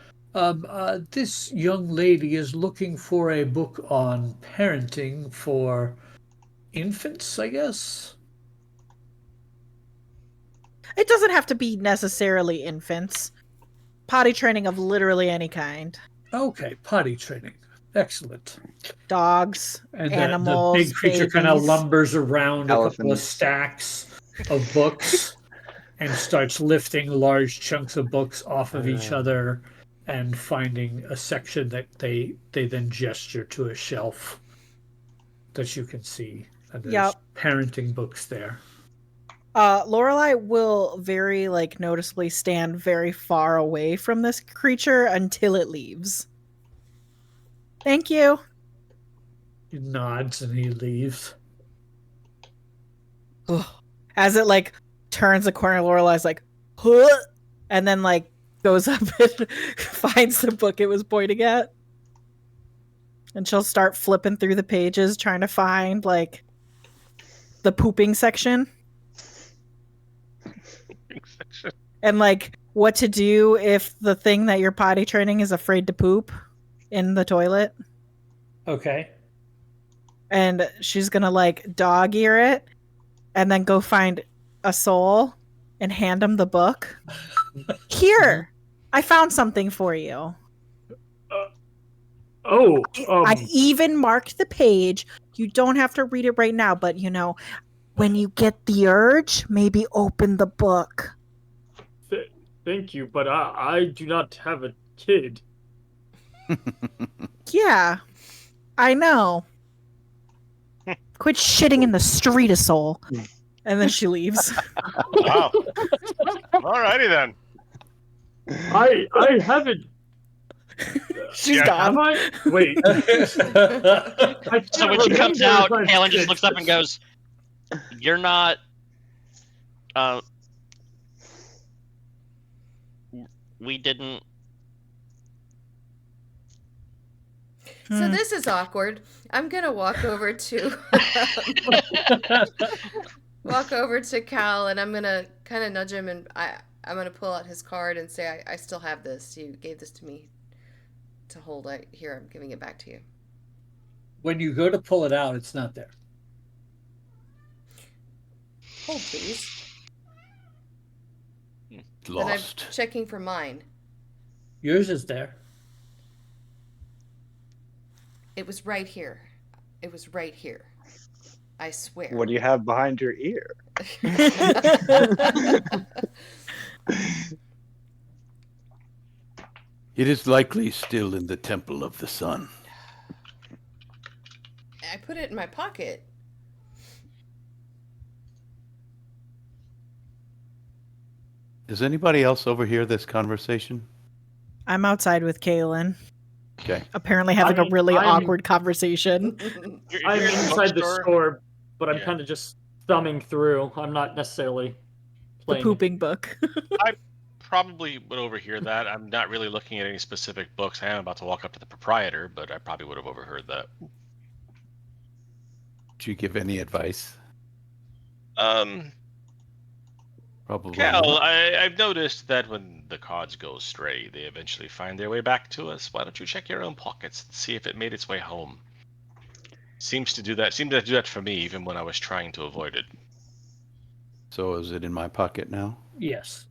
C: this young lady is looking for a book on parenting for infants, I guess?
B: It doesn't have to be necessarily infants. Potty training of literally any kind.
C: Okay, potty training. Excellent.
B: Dogs,
C: And
B: animals,
C: the big creature kind of
B: babies.
C: lumbers around a couple of
G: Elephants.
C: stacks of books and starts lifting large chunks of books off of each other and finding a section that they then gesture to a shelf that you can see. And there's parenting books there.
B: Lorelai will very noticeably stand very far away from this creature until it leaves. Thank you.
C: He nods and he leaves.
B: As it turns the corner, Lorelai's like, huh! And then goes up and finds the book it was pointing at. And she'll start flipping through the pages trying to find the pooping section. And what to do if the thing that you're potty training is afraid to poop in the toilet.
C: Okay.
B: And she's gonna dog ear it and then go find a soul and hand him the book. Here, I found something for you. I even marked the page. You don't have to read it right now, but when you get the urge, maybe open the book.
D: Thank you, but I do not have a kid.
B: Yeah, I know. Quit shitting in the street, a soul. And then she leaves.
H: Wow. Alrighty then.
D: I haven't.
B: She's
H: Yeah,
B: gone.
D: Have I? Wait.
F: So when she comes out, Kalen just looks up and goes, "You're not. We didn't."
A: So this is awkward. I'm gonna walk over to Cal, and I'm gonna kind of nudge him, and I'm gonna pull out his card and say, I still have this. You gave this to me to hold. Here, I'm giving it back to you.
C: When you go to pull it out, it's not there.
A: Hold, please. Then I'm
E: Lost.
A: checking for mine.
C: Yours is there.
A: It was right here. It was right here. I swear.
G: What do you have behind your ear?
E: It is likely still in the Temple of the Sun.
A: I put it in my pocket.
E: Does anybody else overhear this conversation?
B: I'm outside with Kaylin,
E: Okay.
B: apparently having a really
D: I'm
B: awkward conversation.
D: I'm
H: You're in the
D: inside the
H: bookstore?
D: store, but I'm
H: Yeah.
D: kind of just thumbing through. I'm not necessarily
B: The
D: playing.
B: pooping book.
H: Probably would overhear that. I'm not really looking at any specific books. I am about to walk up to the proprietor, but I probably would have overheard that.
E: Did you give any advice? Probably
H: Cal,
E: not.
H: I've noticed that when the cards go astray, they eventually find their way back to us. Why don't you check your own pockets and see if it made its way home? Seems to do that. Seemed to do that for me, even when I was trying to avoid it.
E: So is it in my pocket now?
C: Yes.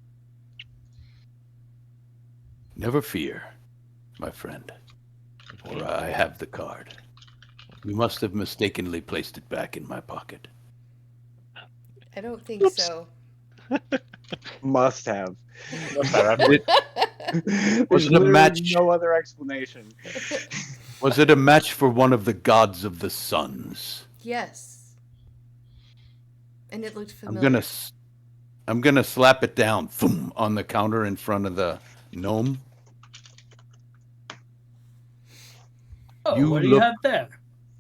E: Never fear, my friend. For I have the card. You must have mistakenly placed it back in my pocket.
A: I don't think so.
G: Must have.
E: Was
G: There's
E: it a
G: literally
E: match?
G: no other explanation.
E: Was it a match for one of the gods of the suns?
A: Yes. And it looked
E: I'm
A: familiar.
E: gonna slap it down, thump, on the counter in front of the gnome.
C: Oh,
E: You
C: what do you
E: look-
C: have there?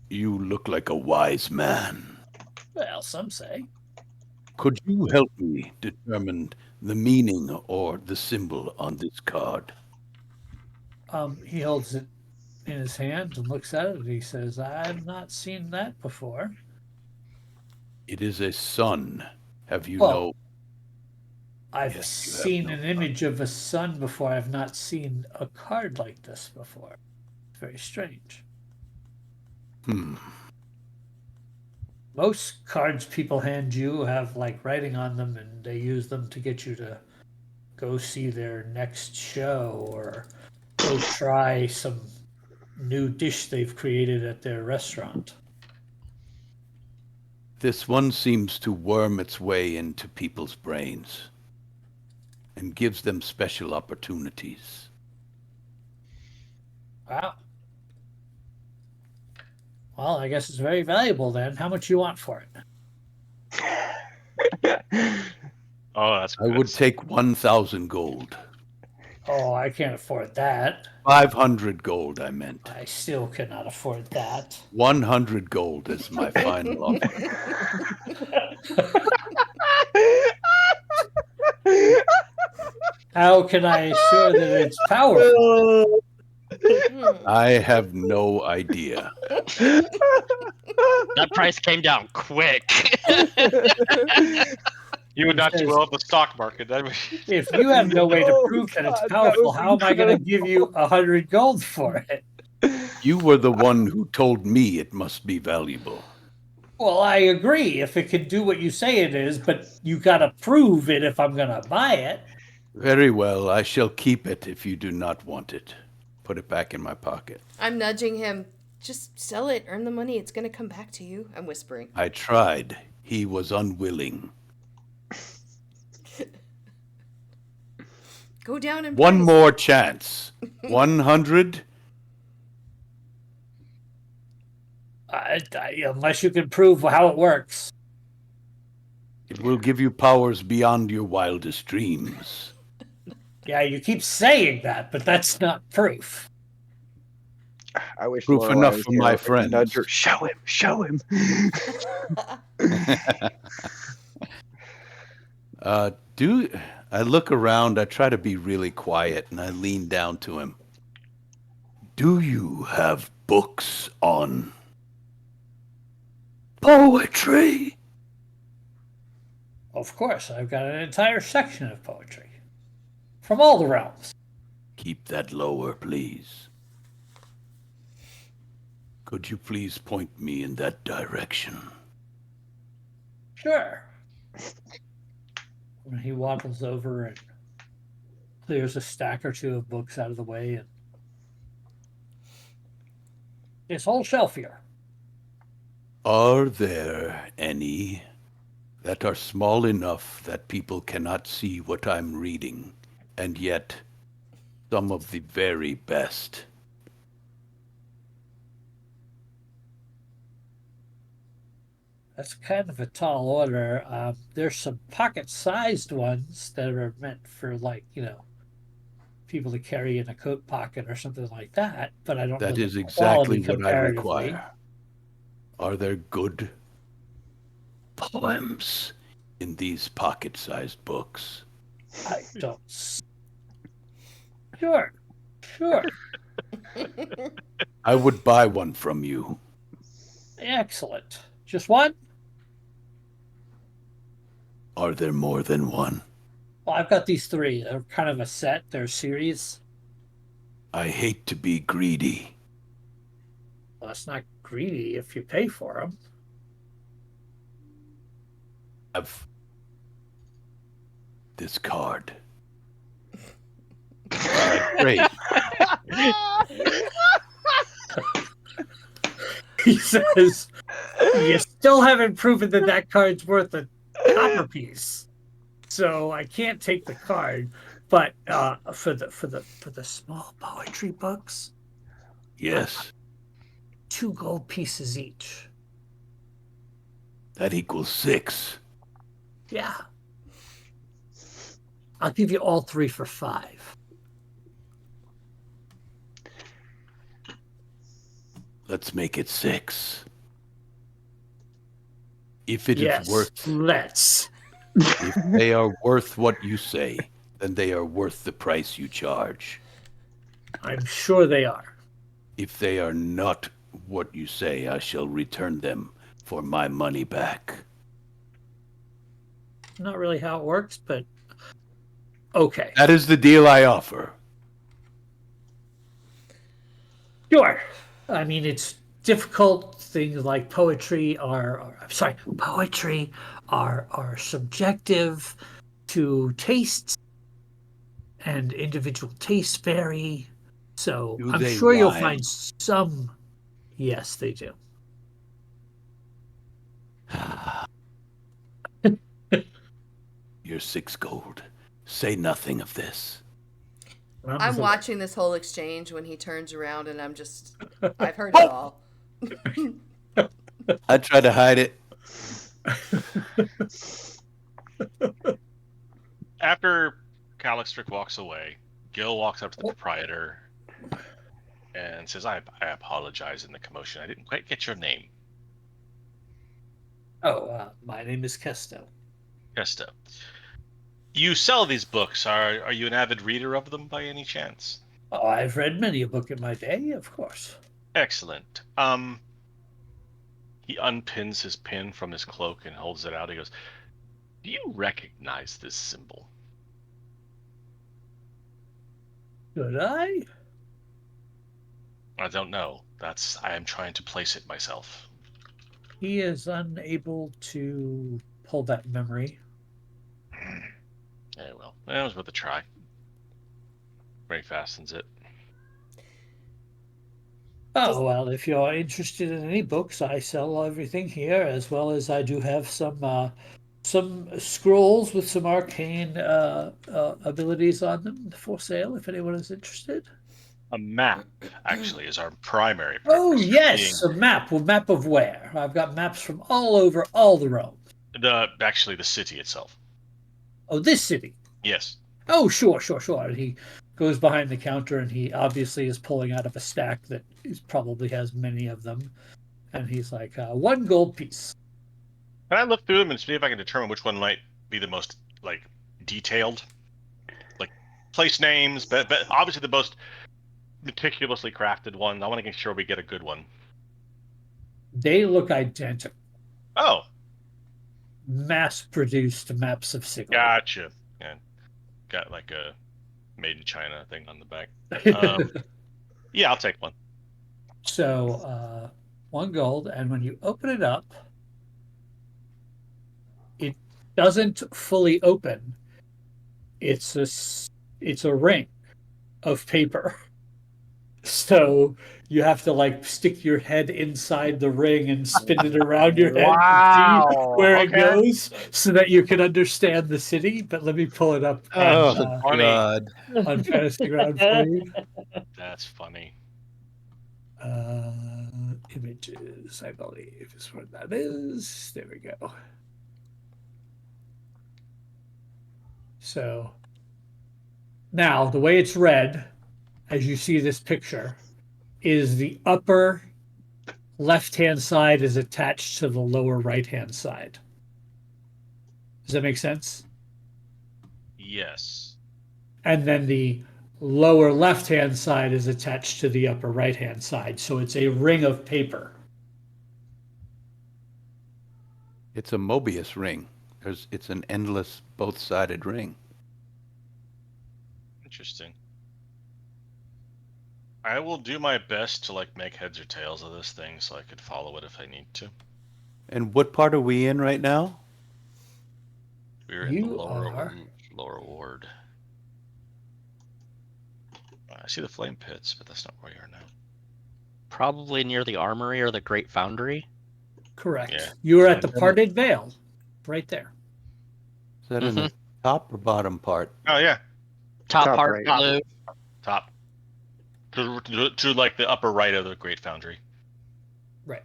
E: You look like a wise man.
C: Well, some say.
E: Could you help me determine the meaning or the symbol on this card?
C: He holds it in his hand and looks at it and he says, I've not seen that before.
E: It is a sun. Have you
C: Well,
E: know?
C: I've
E: Yes, you have
C: seen
E: no
C: an image of a sun before. I've not seen a card like this before. It's very strange. Most cards people hand you have like writing on them and they use them to get you to go see their next show or go try some new dish they've created at their restaurant.
E: This one seems to worm its way into people's brains and gives them special opportunities.
C: Wow. Well, I guess it's very valuable then. How much you want for it?
H: Oh, that's
E: I
H: good.
E: would take 1,000 gold.
C: Oh, I can't afford that.
E: 500 gold, I meant.
C: I still cannot afford that.
E: 100 gold is my final offer.
C: How can I assure that it's powerful?
E: I have no idea.
F: That price came down quick.
H: You would not do well at the stock market.
C: If you have no way to
G: Oh,
C: prove that it's
G: God, that
C: powerful,
G: was
C: how am I going to give you 100 gold for it?
E: You were the one who told me it must be valuable.
C: Well, I agree if it can do what you say it is, but you got to prove it if I'm going to buy it.
E: Very well, I shall keep it if you do not want it. Put it back in my pocket.
A: I'm nudging him. Just sell it. Earn the money. It's going to come back to you. I'm whispering.
E: I tried. He was unwilling.
A: Go down and
E: One
A: price.
E: more chance. 100?
C: Unless you can prove how it works.
E: It will give you powers beyond your wildest dreams.
C: Yeah, you keep saying that, but that's not proof.
G: I wish
E: Proof
G: Lorelai
E: enough
G: was
E: for
G: here.
E: my
G: I could
E: friends.
G: nudge her. Show him. Show him.
E: I look around, I try to be really quiet, and I lean down to him. Do you have books on poetry?
C: Of course, I've got an entire section of poetry. From all the realms.
E: Keep that lower, please. Could you please point me in that direction?
C: Sure. When he waddles over and clears a stack or two of books out of the way, and this whole shelf here.
E: Are there any that are small enough that people cannot see what I'm reading, and yet some of the very best?
C: That's kind of a tall order. There's some pocket-sized ones that are meant for, like, people to carry in a coat pocket or something like that, but I don't know
E: That
C: the
E: is
C: quality
E: exactly what I
C: comparatively.
E: require. Are there good poems in these pocket-sized books?
C: I don't. Sure.
E: I would buy one from you.
C: Excellent. Just one?
E: Are there more than one?
C: Well, I've got these three. They're kind of a set. They're a series.
E: I hate to be greedy.
C: Well, that's not greedy if you pay for them.
E: Have this card. Great.
C: He says, you still haven't proven that card's worth a copper piece. So I can't take the card, but for the small poetry books,
E: Yes,
C: 2 gold pieces each.
E: that equals 6.
C: Yeah. I'll give you all 3 for 5.
E: Let's make it 6. If it is
C: Yes,
E: worth,
C: let's.
E: if they are worth what you say, then they are worth the price you charge.
C: I'm sure they are.
E: If they are not what you say, I shall return them for my money back.
C: Not really how it works, but okay.
E: That is the deal I offer.
C: Sure. I mean, it's difficult. Things like poetry are subjective to tastes, and individual tastes vary. So
E: Do
C: I'm
E: they
C: sure you'll
E: rhyme?
C: find some. Yes, they do.
E: Your 6 gold. Say nothing of this.
A: I'm watching this whole exchange when he turns around, and I've heard it all.
E: I try to hide it.
H: After Calixtrick walks away, Gil walks up to the proprietor and says, I apologize in the commotion. I didn't quite get your name.
C: My name is Kesto.
H: Kesto. You sell these books. Are you an avid reader of them by any chance?
C: Oh, I've read many a book in my day, of course.
H: Excellent. He unpins his pin from his cloak and holds it out. He goes, do you recognize this symbol?
C: Should I?
H: I don't know. I am trying to place it myself.
C: He is unable to pull that memory.
H: Yeah, well, that was worth a try. Ray fastens it.
C: Oh, well, if you're interested in any books, I sell everything here, as well as I do have some scrolls with some arcane abilities on them for sale, if anyone is interested.
H: A map, actually, is our primary purpose.
C: Oh, yes, a map. Well, map of where? I've got maps from all over all the realms.
H: Actually, the city itself.
C: Oh, this city?
H: Yes.
C: Oh, sure. And he goes behind the counter, and he obviously is pulling out of a stack that probably has many of them. And he's like, 1 gold piece.
H: Can I look through them and see if I can determine which one might be the most, detailed? Like, place names, but obviously the most meticulously crafted one. I want to make sure we get a good one.
C: They look identical.
H: Oh.
C: Mass-produced maps of Sigil.
H: Gotcha. Yeah. Got a made in China thing on the back. Yeah, I'll take one.
C: So, 1 gold, and when you open it up, it doesn't fully open. It's It's a ring of paper. So you have to like stick your head inside the ring and spin it around your head to see
G: Wow.
C: where it
H: Okay.
C: goes so that you can understand the city. But let me pull it up
E: Oh
H: funny.
E: God!
C: on Fantasy Ground for you.
H: That's funny.
C: Images, I believe, is what that is. There we go. So now the way it's read, as you see this picture, is the upper left-hand side is attached to the lower right-hand side. Does that make sense?
H: Yes.
C: And then the lower left-hand side is attached to the upper right-hand side. So it's a ring of paper.
E: It's a Mobius ring. It's an endless both-sided ring.
H: Interesting. I will do my best to like make heads or tails of this thing so I could follow it if I need to.
E: And what part are we in right now?
H: We're in the
C: You are.
H: lower ward. I see the flame pits, but that's not where you are now.
F: Probably near the armory or the Great Foundry.
C: Correct.
H: Yeah.
C: You are at the parted veil, right there.
E: Is that in the top or bottom part?
H: Oh yeah,
F: Top
G: Top
F: part
G: right.
F: blue.
H: top. To like the upper right of the Great Foundry.
C: Right.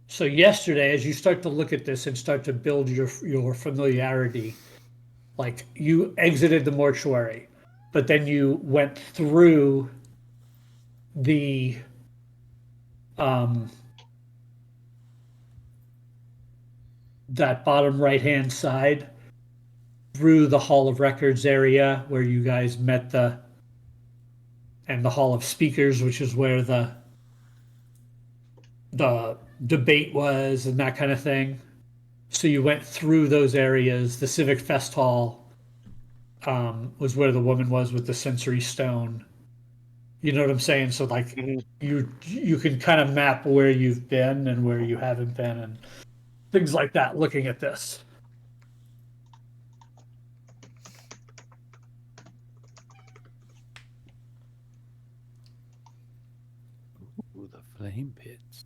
C: So yesterday, as you start to look at this and start to build your familiarity, like you exited the mortuary, but then you went through the that bottom right hand side through the Hall of Records area where you guys met and the Hall of Speakers, which is where the debate was and that kind of thing. So you went through those areas. The Civic Fest Hall was where the woman was with the sensory stone. You know what I'm saying? So like you can kind of map where you've been and where you haven't been and things like that looking at this.
E: Ooh, the flame pits.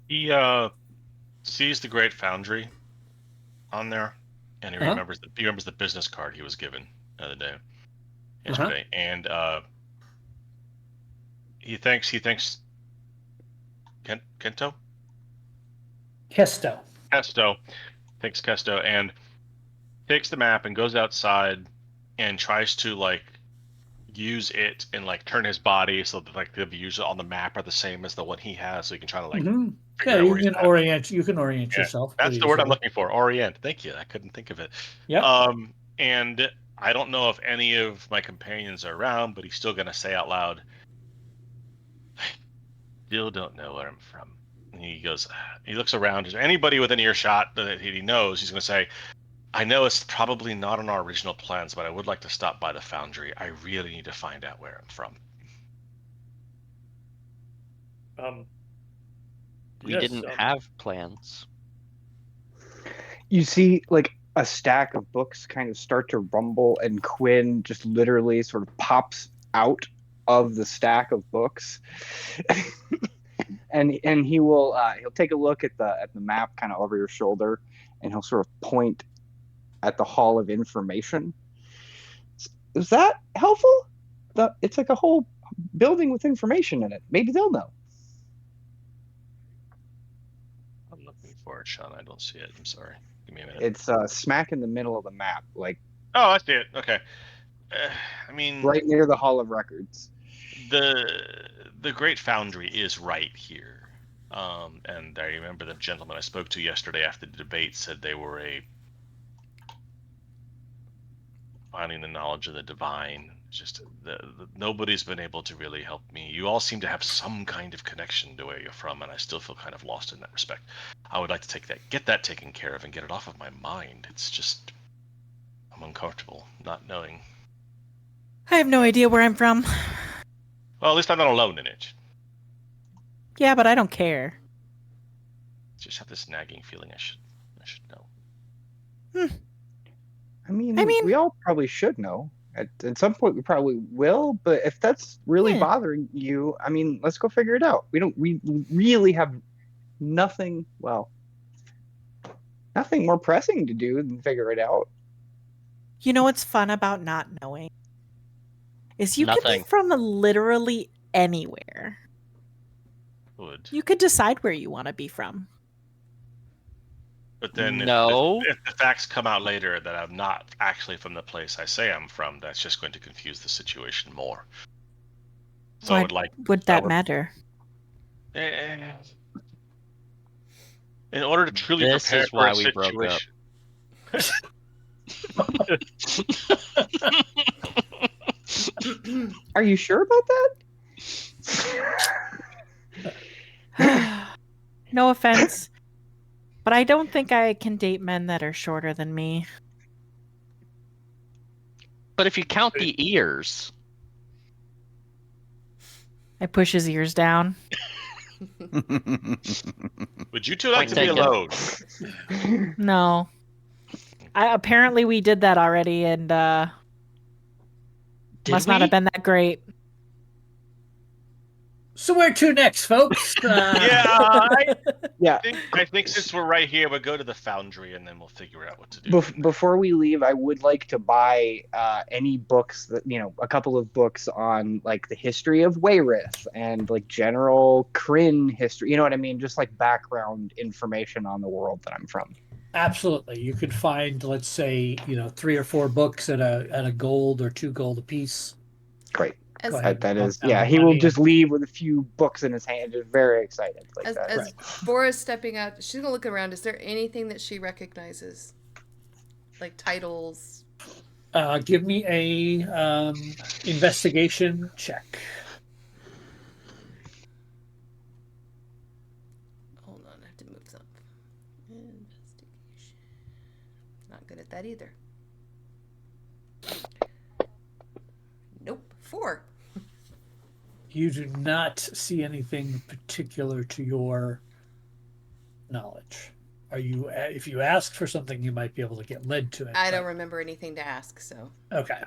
H: He sees the Great Foundry on there, and he remembers the business card he was given the other day, yesterday, and he thanks Kento
C: Kesto.
H: thanks Kesto, and takes the map and goes outside and tries to like use it and like turn his body so that like the views on the map are the same as the one he has, so he can try to like
C: Yeah,
H: out
C: you
H: where he's
C: can
H: at.
C: orient
H: Yeah,
C: yourself.
H: that's the word I'm looking for. Orient. Thank you. I couldn't think of it.
C: Yeah.
H: And I don't know if any of my companions are around, but he's still gonna say out loud, "I still don't know where I'm from." And he goes, he looks around. Is there anybody within earshot that he knows? He's gonna say, "I know it's probably not on our original plans, but I would like to stop by the foundry. I really need to find out where I'm from."
F: We
D: Yes,
F: didn't have plans.
G: You see, like a stack of books kind of start to rumble, and Quinn just literally sort of pops out of the stack of books, and he'll take a look at the map kind of over your shoulder, and he'll sort of point at the Hall of Information. Is that helpful? It's like a whole building with information in it. Maybe they'll know.
H: I'm looking for it, Sean. I don't see it. I'm sorry. Give me a minute.
G: It's smack in the middle of the map, like
H: Oh, I see it. Okay. I mean,
G: right near the Hall of Records.
H: the Great Foundry is right here. And I remember the gentleman I spoke to yesterday after the debate said they were finding the knowledge of the divine. Just nobody's been able to really help me. You all seem to have some kind of connection to where you're from, and I still feel kind of lost in that respect. I would like to get that taken care of and get it off of my mind. It's just I'm uncomfortable not knowing.
B: I have no idea where I'm from.
H: Well, at least I'm not alone in it.
B: Yeah, but I don't care.
H: Just have this nagging feeling I should know.
G: I mean,
B: I mean-
G: we all probably should know. At some point, we probably will. But if that's really
B: Yeah.
G: bothering you, I mean, let's go figure it out. We really have nothing. Well, nothing more pressing to do than figure it out.
B: You know what's fun about not knowing? Is you could
F: Nothing.
B: be from literally anywhere.
H: Would.
B: You could decide where you want to be from.
H: But then
F: No.
H: if the facts come out later that I'm not actually from the place I say I'm from, that's just going to confuse the situation more. So I
B: Why
H: would like
B: would
H: I
B: that
H: would-
B: matter?
H: In order to truly
F: This
H: prepare
F: is
H: for
F: why
H: a
F: we broke up.
H: situation.
G: Are you sure about that?
B: No offense, but I don't think I can date men that are shorter than me.
F: But if you count the ears,
B: I push his ears down.
H: Would you two like
F: Point
H: to be
F: taken.
H: alone?
B: No. Apparently we did that already, and
F: Did
B: must not
F: we?
B: have been that great.
C: So where to next, folks?
G: Yeah.
H: I think since we're right here, we'll go to the foundry and then we'll figure out what to do.
G: Before we leave, I would like to buy any books that a couple of books on like the history of Wayrith and like general Kryn history. You know what I mean? Just like background information on the world that I'm from.
C: Absolutely. You could find, let's say, 3 or 4 books at a gold or 2 gold apiece.
G: Great.
A: As,
C: Go ahead.
G: That is,
C: Knock down
G: yeah.
C: the
G: He will
C: money.
G: just leave with a few books in his hand, just very excited like that.
A: as Bora's stepping out, she's gonna look around. Is there anything that she recognizes, like titles?
C: Give me a investigation check.
A: Hold on, I have to move something. Investigation. Not good at that either. Nope. 4.
C: You do not see anything particular to your knowledge. If you ask for something, you might be able to get led to it.
A: I don't remember anything to ask, so.
C: Okay.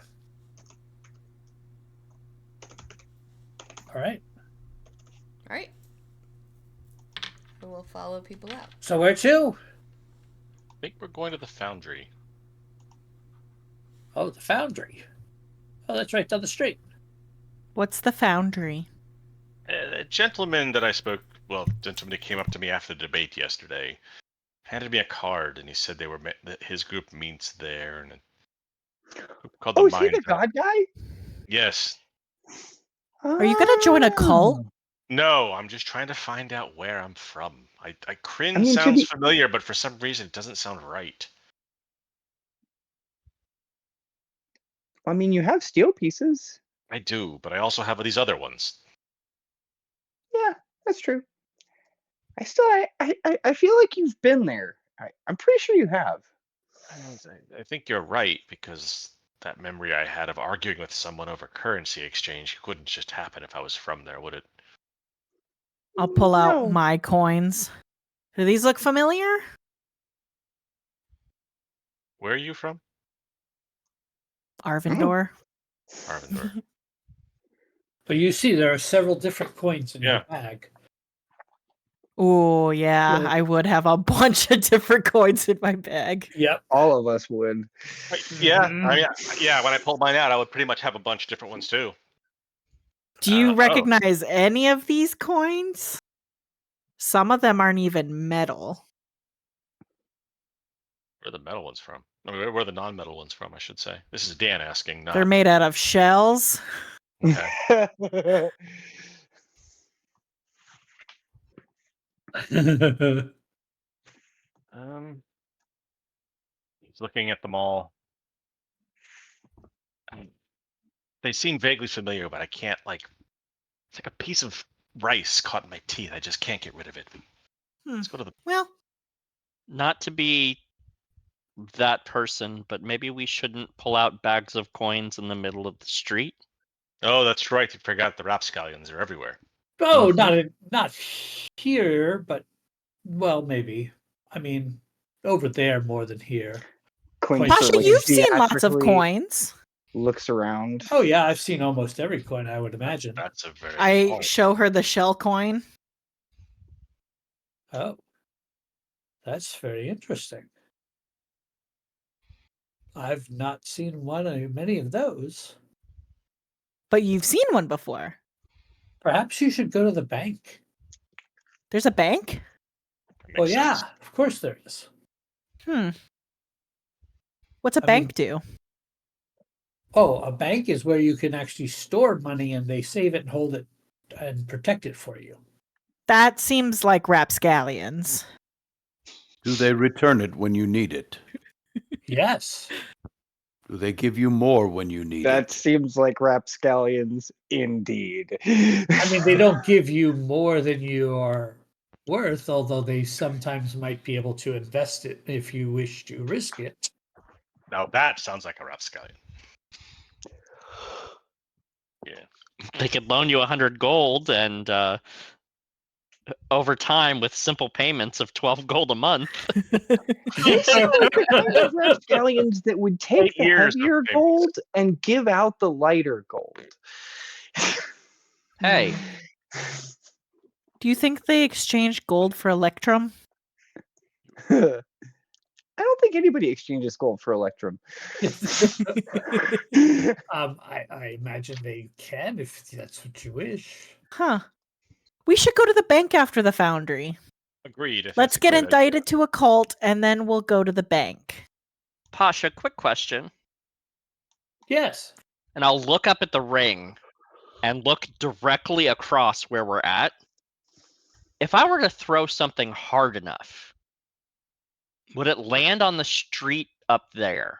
C: All right.
A: All right. We'll follow people out.
C: So where to?
H: I think we're going to the foundry.
C: Oh, the foundry. Oh, that's right down the street.
B: What's the foundry?
H: A gentleman that gentleman who came up to me after the debate yesterday, handed me a card, and he said that his group meets there, and called the
G: Oh, is he
H: Mind.
G: the god guy?
H: Yes.
B: Are you gonna join a cult?
H: No, I'm just trying to find out where I'm from. Kryn
G: I mean, to
H: sounds
G: be-
H: familiar, but for some reason it doesn't sound right.
G: I mean, you have steel pieces.
H: I do, but I also have these other ones.
G: Yeah, that's true. I feel like you've been there. I'm pretty sure you have.
H: I think you're right, because that memory I had of arguing with someone over currency exchange couldn't just happen if I was from there, would it?
B: I'll pull out
G: No.
B: my coins. Do these look familiar?
H: Where are you from?
B: Arvindor.
H: Arvindor.
C: But you see, there are several different coins in
H: Yeah.
C: your bag.
B: Oh, yeah.
C: Yeah.
B: I would have a bunch of different coins in my bag.
C: Yep.
G: All of us would.
H: Yeah,
C: Mhm.
H: yeah. When I pulled mine out, I would pretty much have a bunch of different ones too.
B: Do you
H: Oh.
B: recognize any of these coins? Some of them aren't even metal.
H: Where are the metal ones from? I mean, where are the non-metal ones from? I should say. This is Dan asking. Not
B: They're made out of shells.
H: okay. He's looking at them all. They seem vaguely familiar, but I can't it's like a piece of rice caught in my teeth. I just can't get rid of it. Let's go to the.
B: Well,
F: Not to be that person, but maybe we shouldn't pull out bags of coins in the middle of the street.
H: Oh, that's right. You forgot the rapscallions are everywhere.
C: Oh,
F: Mhm.
C: not here, but well, maybe. I mean, over there more than here.
G: Quinn
B: Pasha,
G: sort of, like,
B: you've seen lots of
G: theatrically
B: coins.
G: looks around.
C: Oh yeah, I've seen almost every coin, I would imagine.
H: That's a very
B: I
H: good point.
B: show her the shell coin.
C: Oh, that's very interesting. I've not seen many of those.
B: But you've seen one before.
C: Perhaps you should go to the bank.
B: There's a bank?
H: Makes
C: Well, yeah,
H: sense.
C: of course there is.
B: What's a
C: I
B: bank
C: mean-
B: do?
C: Oh, a bank is where you can actually store money and they save it and hold it and protect it for you.
B: That seems like rapscallions.
E: Do they return it when you need it?
C: Yes.
E: Do they give you more when you need
G: That
E: it?
G: seems like rapscallions indeed.
C: I mean, they don't give you more than you are worth, although they sometimes might be able to invest it if you wish to risk it.
H: Now that sounds like a rapscallion. Yeah.
F: They could loan you 100 gold, and over time, with simple payments of 12 gold a month.
G: They seem like the kind of rapscallions that would take
H: 8
G: the
H: years of
G: heavier
H: payments.
G: gold and give out the lighter gold.
F: Hey.
B: Do you think they exchange gold for electrum?
G: I don't think anybody exchanges gold for electrum.
C: I imagine they can if that's what you wish.
B: Huh. We should go to the bank after the foundry.
H: Agreed. I think
B: Let's
H: it's a
B: get
H: great
B: indicted
H: idea.
B: to a cult, and then we'll go to the bank.
F: Pasha, quick question.
C: Yes.
F: And I'll look up at the ring and look directly across where we're at. If I were to throw something hard enough, would it land on the street up there?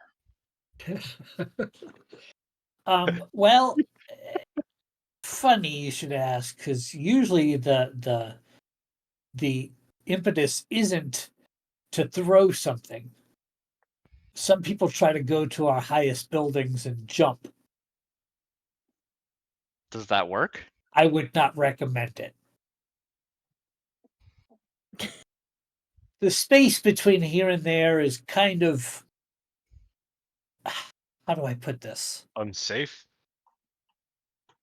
C: Well, funny you should ask, because usually the impetus isn't to throw something. Some people try to go to our highest buildings and jump.
F: Does that work?
C: I would not recommend it. The space between here and there is kind of, how do I put this?
H: Unsafe.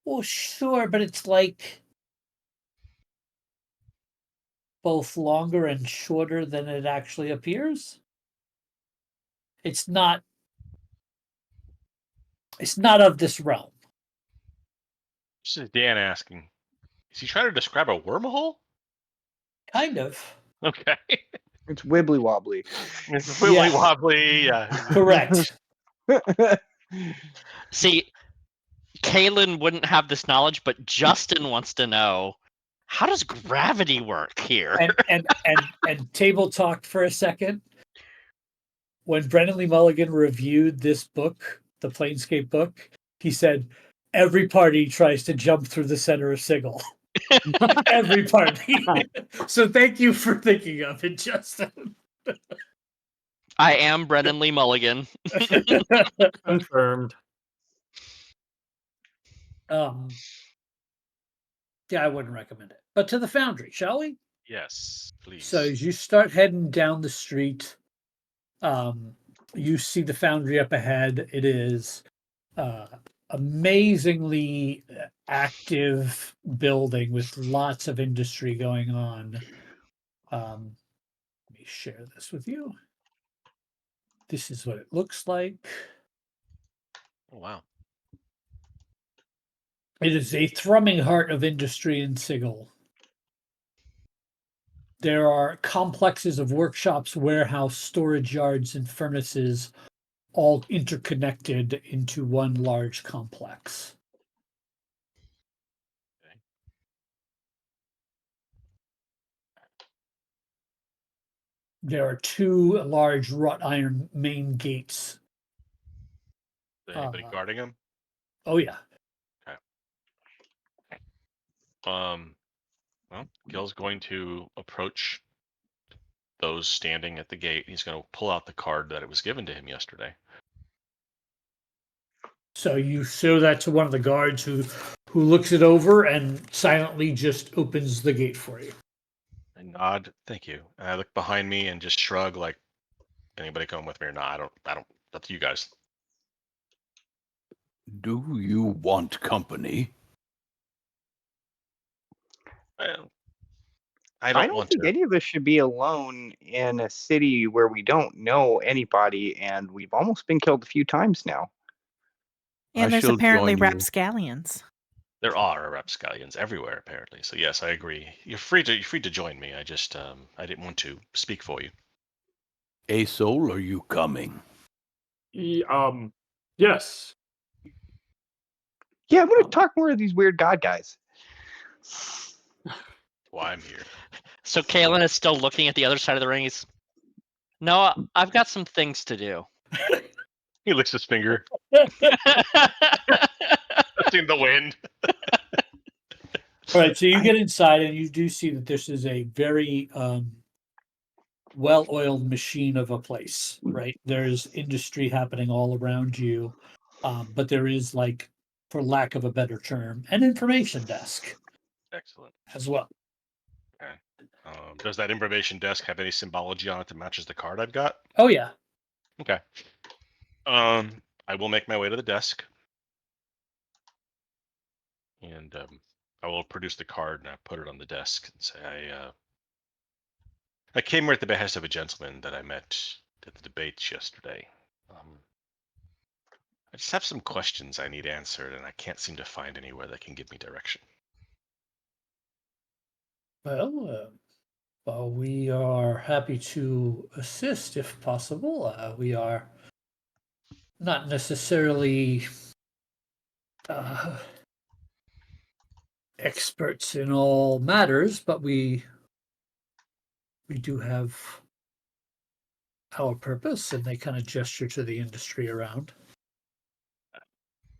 C: Well, sure, but it's like both longer and shorter than it actually appears. It's not of this realm.
H: This is Dan asking. Is he trying to describe a wormhole?
C: Kind of.
H: Okay.
G: It's wibbly wobbly.
H: It's wibbly wobbly. Yeah.
C: Correct.
F: See, Kaylin wouldn't have this knowledge, but Justin wants to know, how does gravity work here?
C: and table talk for a second. When Brennan Lee Mulligan reviewed this book, the Planescape book, he said every party tries to jump through the center of Sigil. Every party. So thank you for thinking of it, Justin.
F: I am Brennan Lee Mulligan.
D: Confirmed.
C: Yeah, I wouldn't recommend it. But to the foundry, shall we?
H: Yes, please.
C: So as you start heading down the street, you see the foundry up ahead. It is amazingly active building with lots of industry going on. Let me share this with you. This is what it looks like.
H: Oh, wow.
C: It is a thrumming heart of industry in Sigil. There are complexes of workshops, warehouse, storage yards, and furnaces, all interconnected into one large complex. There are two large wrought iron main gates.
H: Is anybody guarding him?
C: Oh yeah.
H: Well, Gil's going to approach those standing at the gate. He's going to pull out the card that it was given to him yesterday.
C: So you show that to one of the guards who looks it over and silently just opens the gate for you.
H: I nod, thank you. And I look behind me and just shrug, like, anybody coming with me or not? I don't Up to you guys.
E: Do you want company?
H: Well,
G: I
H: don't
G: don't
H: want
G: think
H: to.
G: any of us should be alone in a city where we don't know anybody, and we've almost been killed a few times now.
B: And
E: I
B: there's
E: shall
B: apparently
E: join you.
B: rapscallions.
H: There are rapscallions everywhere, apparently. So yes, I agree. You're free to join me. I just I didn't want to speak for you.
E: Asol, are you coming?
D: Yes.
G: Yeah, I'm going to talk more of these weird god guys.
H: Why I'm here.
F: So Kalen is still looking at the other side of the ring. He's, no, I've got some things to do.
H: He licks his finger. Testing the wind.
C: All right, so you get inside and you do see that this is a very well-oiled machine of a place, right? There's industry happening all around you, but there is, like, for lack of a better term, an information desk
H: Excellent.
C: as well.
H: Okay. Does that information desk have any symbology on it that matches the card I've got?
C: Oh yeah.
H: Okay. I will make my way to the desk, and I will produce the card and I put it on the desk and say, I came here at the behest of a gentleman that I met at the debates yesterday. I just have some questions I need answered, and I can't seem to find anywhere that can give me direction.
C: Well, we are happy to assist if possible. We are not necessarily experts in all matters, but we do have our purpose, and they kind of gesture to the industry around.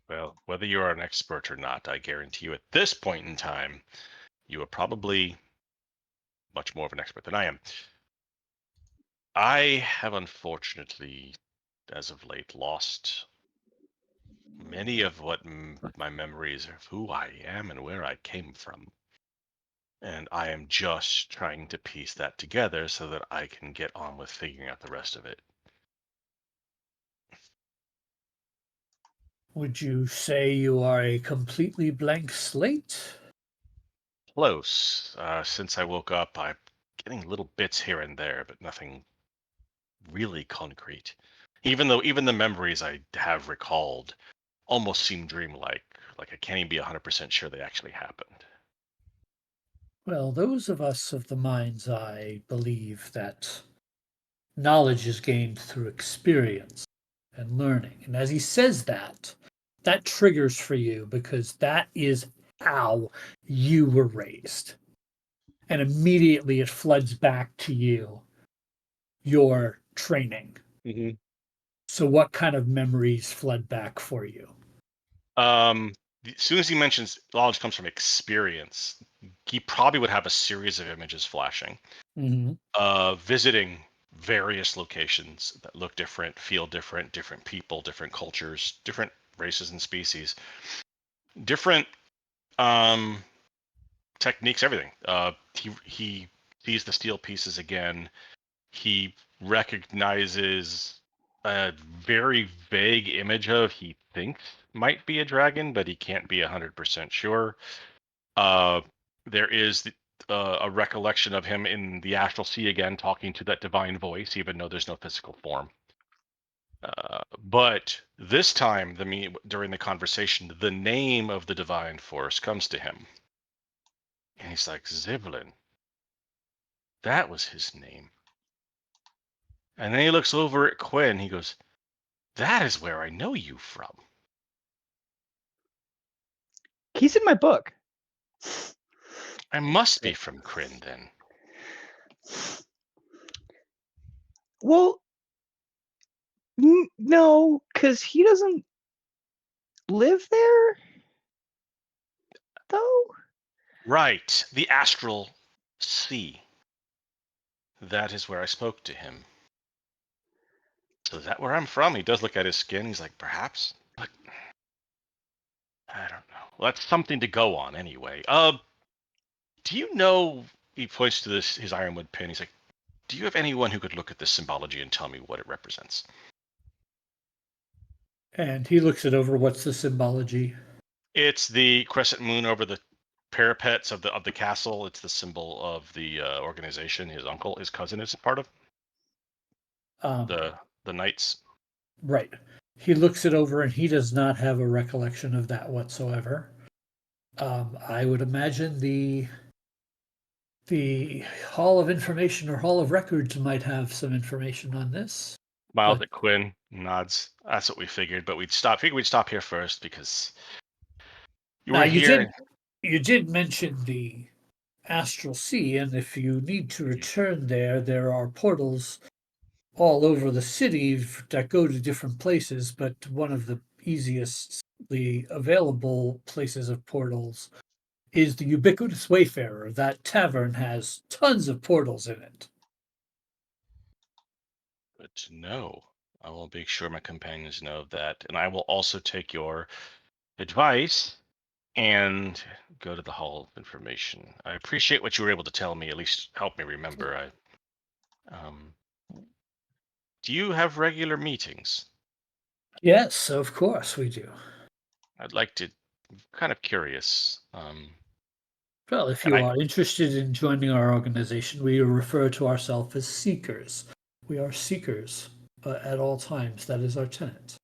H: Well, whether you are an expert or not, I guarantee you at this point in time, you are probably much more of an expert than I am. I have unfortunately, as of late, lost many of what my memories of who I am and where I came from. And I am just trying to piece that together so that I can get on with figuring out the rest of it.
C: Would you say you are a completely blank slate?
H: Close. Since I woke up, I'm getting little bits here and there, but nothing really concrete. Even the memories I have recalled almost seem dreamlike. Like I can't even be 100% sure they actually happened.
C: Well, those of us of the mind's eye believe that knowledge is gained through experience and learning. And as he says that, that triggers for you because that is how you were raised. And immediately it floods back to you your training.
H: Mm-hmm.
C: So, what kind of memories flood back for you?
H: As soon as he mentions knowledge comes from experience, he probably would have a series of images flashing. Visiting various locations that look different, feel different, different people, different cultures, different races and species, different techniques, everything. He sees the steel pieces again. He recognizes a very vague image of he thinks might be a dragon, but he can't be 100% sure. There is a recollection of him in the astral sea again, talking to that divine voice, even though there's no physical form. But this time, during the conversation, the name of the divine force comes to him, and he's like, Zivlin. That was his name. And then he looks over at Quinn. He goes, that is where I know you from.
G: He's in my book.
H: I must be from Kryn then.
G: Well, no, because he doesn't live there, though.
H: Right, the astral sea. That is where I spoke to him. So is that where I'm from? He does look at his skin. He's like, perhaps, but I don't know. Well, that's something to go on anyway. Do you know? He points to his ironwood pin. He's like, do you have anyone who could look at this symbology and tell me what it represents?
C: And he looks it over. What's the symbology?
H: It's the crescent moon over the parapets of the castle. It's the symbol of the organization. His cousin is part of the knights.
C: Right. He looks it over, and he does not have a recollection of that whatsoever. I would imagine the Hall of Information or Hall of Records might have some information on this.
H: Smiles at Quinn, nods. That's what we figured, but figured we'd stop here first because you were here.
C: You did mention the Astral Sea, and if you need to return there are portals all over the city that go to different places, but one of the easiestly available places of portals is the Ubiquitous Wayfarer. That tavern has tons of portals in it.
H: Good to know. I will make sure my companions know of that, and I will also take your advice and go to the Hall of Information. I appreciate what you were able to tell me. At least help me remember. Do you have regular meetings?
C: Yes, of course we do.
H: I'd like to. Kind of curious.
C: Well, if you are interested in joining our organization, we refer to ourselves as seekers. We are seekers at all times. That is our tenet.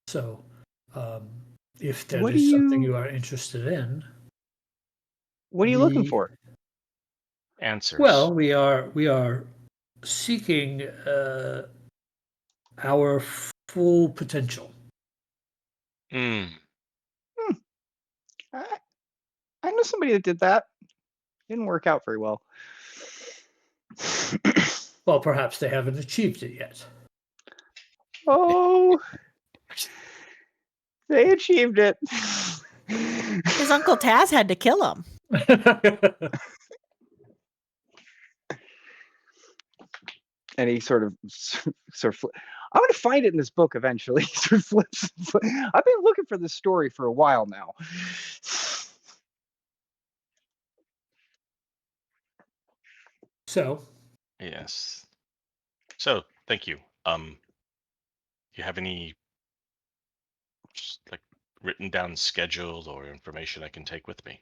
C: So, if that is something you are interested in,
G: what are you looking for?
H: Answers.
C: Well, we are seeking our full potential.
G: I know somebody that did that. Didn't work out very well.
C: Well, perhaps they haven't achieved it yet.
G: Oh, they achieved it.
B: His Uncle Taz had to kill him.
G: And he sort of I'm going to find it in this book eventually. He sort of flips. I've been looking for this story for a while now.
C: So,
H: yes. So, thank you. Do you have any written down schedule or information I can take with me?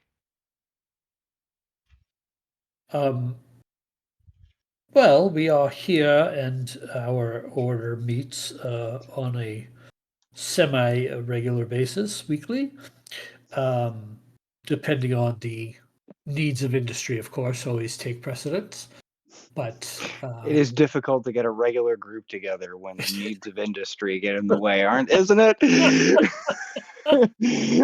C: Well, we are here, and our order meets on a semi-regular basis, weekly, depending on the needs of industry. Of course, always take precedence. But
G: it is difficult to get a regular group together when the needs of industry get in the way, isn't it?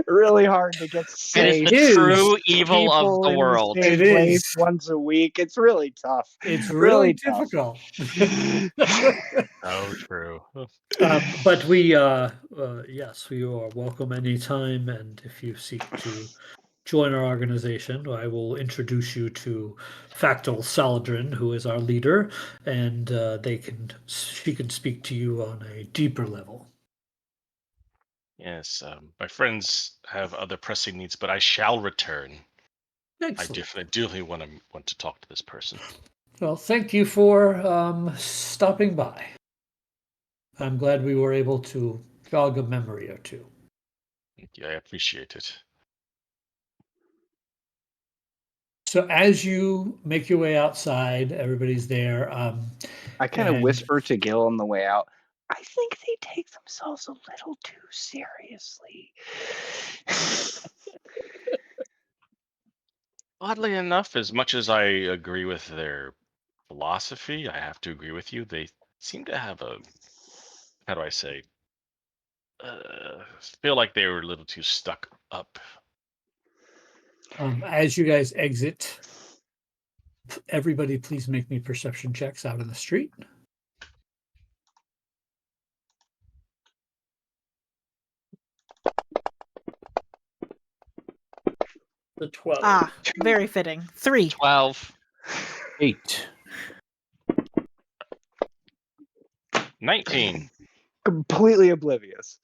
G: Really hard to get
F: It is the true evil of the world.
G: It is once a week. It's really tough.
C: It's really difficult.
H: Oh, true.
C: But we, yes, we are welcome anytime, and if you seek to join our organization, I will introduce you to Factal Saladrin, who is our leader, and she can speak to you on a deeper level.
H: Yes, my friends have other pressing needs, but I shall return.
C: Excellent.
H: I definitely want to talk to this person.
C: Well, thank you for stopping by. I'm glad we were able to jog a memory or two.
H: Thank you. I appreciate it.
C: So as you make your way outside, everybody's there.
G: I kind of whisper to Gil on the way out, I think they take themselves a little too seriously.
H: Oddly enough, as much as I agree with their philosophy, I have to agree with you. They seem to have how do I say, feel like they were a little too stuck up.
C: As you guys exit, everybody please make me perception checks out in the street.
D: The 12.
B: Ah, very fitting. 3.
F: 12.
E: 8.
H: 19.
G: Completely oblivious.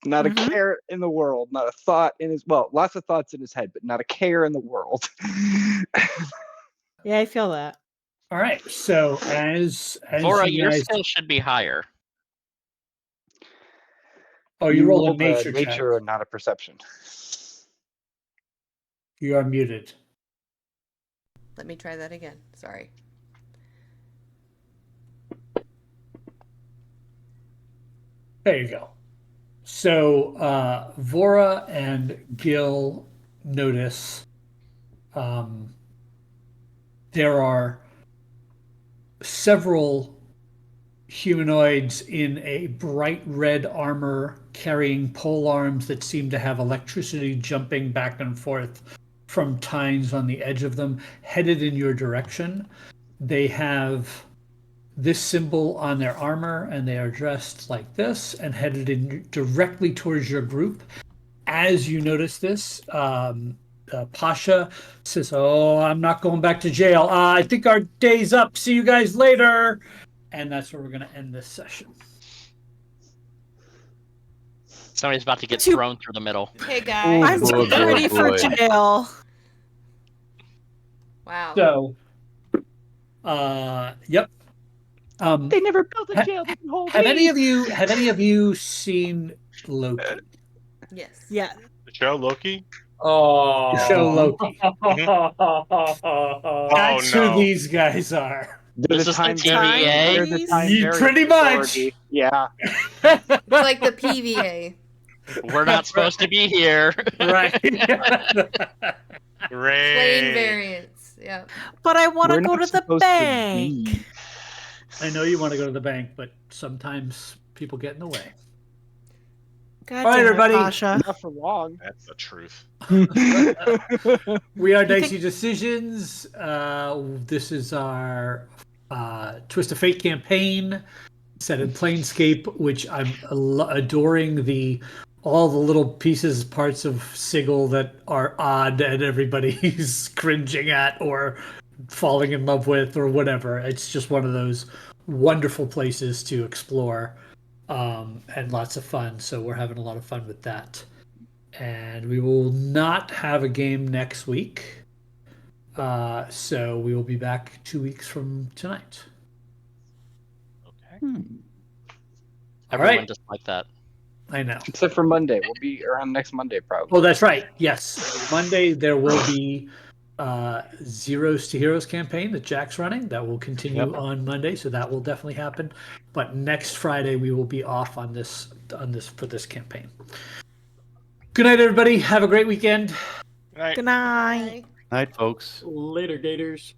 G: Not a care in the world, not a thought in his, well, lots of thoughts in his head, but not a care in the world.
B: Yeah, I feel that.
C: All right. So as
F: Laura,
C: you
F: your
C: guys,
F: skill should be higher.
C: Oh, you rolled a
G: rolled
C: nature check.
G: nature and not a perception.
C: You are muted.
A: Let me try that again. Sorry.
C: There you go. So Vora and Gil notice there are several humanoids in a bright red armor carrying pole arms that seem to have electricity jumping back and forth from tines on the edge of them, headed in your direction. They have this symbol on their armor, and they are dressed like this and headed in directly towards your group. As you notice this, Pasha says, "Oh, I'm not going back to jail. I think our day's up. See you guys later." And that's where we're going to end this session.
F: Somebody's about to get thrown through the middle.
A: Hey, guys.
B: I'm ready for jail.
A: Wow.
C: So, yep.
G: They never built a jail that can hold
C: Have
G: me.
C: any of you seen Loki?
A: Yes.
B: Yeah.
H: The show Loki?
D: Oh.
C: The show Loki.
H: Oh,
C: That's
H: no.
C: who these guys are.
G: They're
F: This
G: the
F: is the
G: time
F: TVA?
G: They're the time
C: Yeah,
G: variance
C: pretty much.
G: authority. Yeah.
A: It's like the PVA.
F: We're not supposed to be here.
C: Right.
A: Plane variants. Yeah.
B: But I want to
G: We're
B: go
G: not
B: to the
G: supposed to
B: bank.
G: be.
C: I know you want to go to the bank, but sometimes people get in the way.
B: God
C: All right,
B: damn it,
C: everybody.
B: Pasha.
G: Not for long.
H: That's the truth.
C: We are
B: You
C: Dicey
B: think-
C: Decisions. This is our Twist of Fate campaign set in Planescape, which I'm adoring all the little pieces, parts of Sigil that are odd and everybody's cringing at or falling in love with or whatever. It's just one of those wonderful places to explore and lots of fun. So we're having a lot of fun with that. And we will not have a game next week. So we will be back 2 weeks from tonight.
H: Okay.
F: Everyone
C: right.
F: just like that.
C: I know.
G: Except for Monday. We'll be around next Monday, probably.
C: Oh, that's right. Yes. Monday there will be Zeros to Heroes campaign that Jack's running. That will continue on Monday, so that will definitely happen. But next Friday we will be off on this for this campaign. Good night, everybody. Have a great weekend.
H: Good night.
B: Good night.
A: Bye.
E: Night, folks.
D: Later, Gators.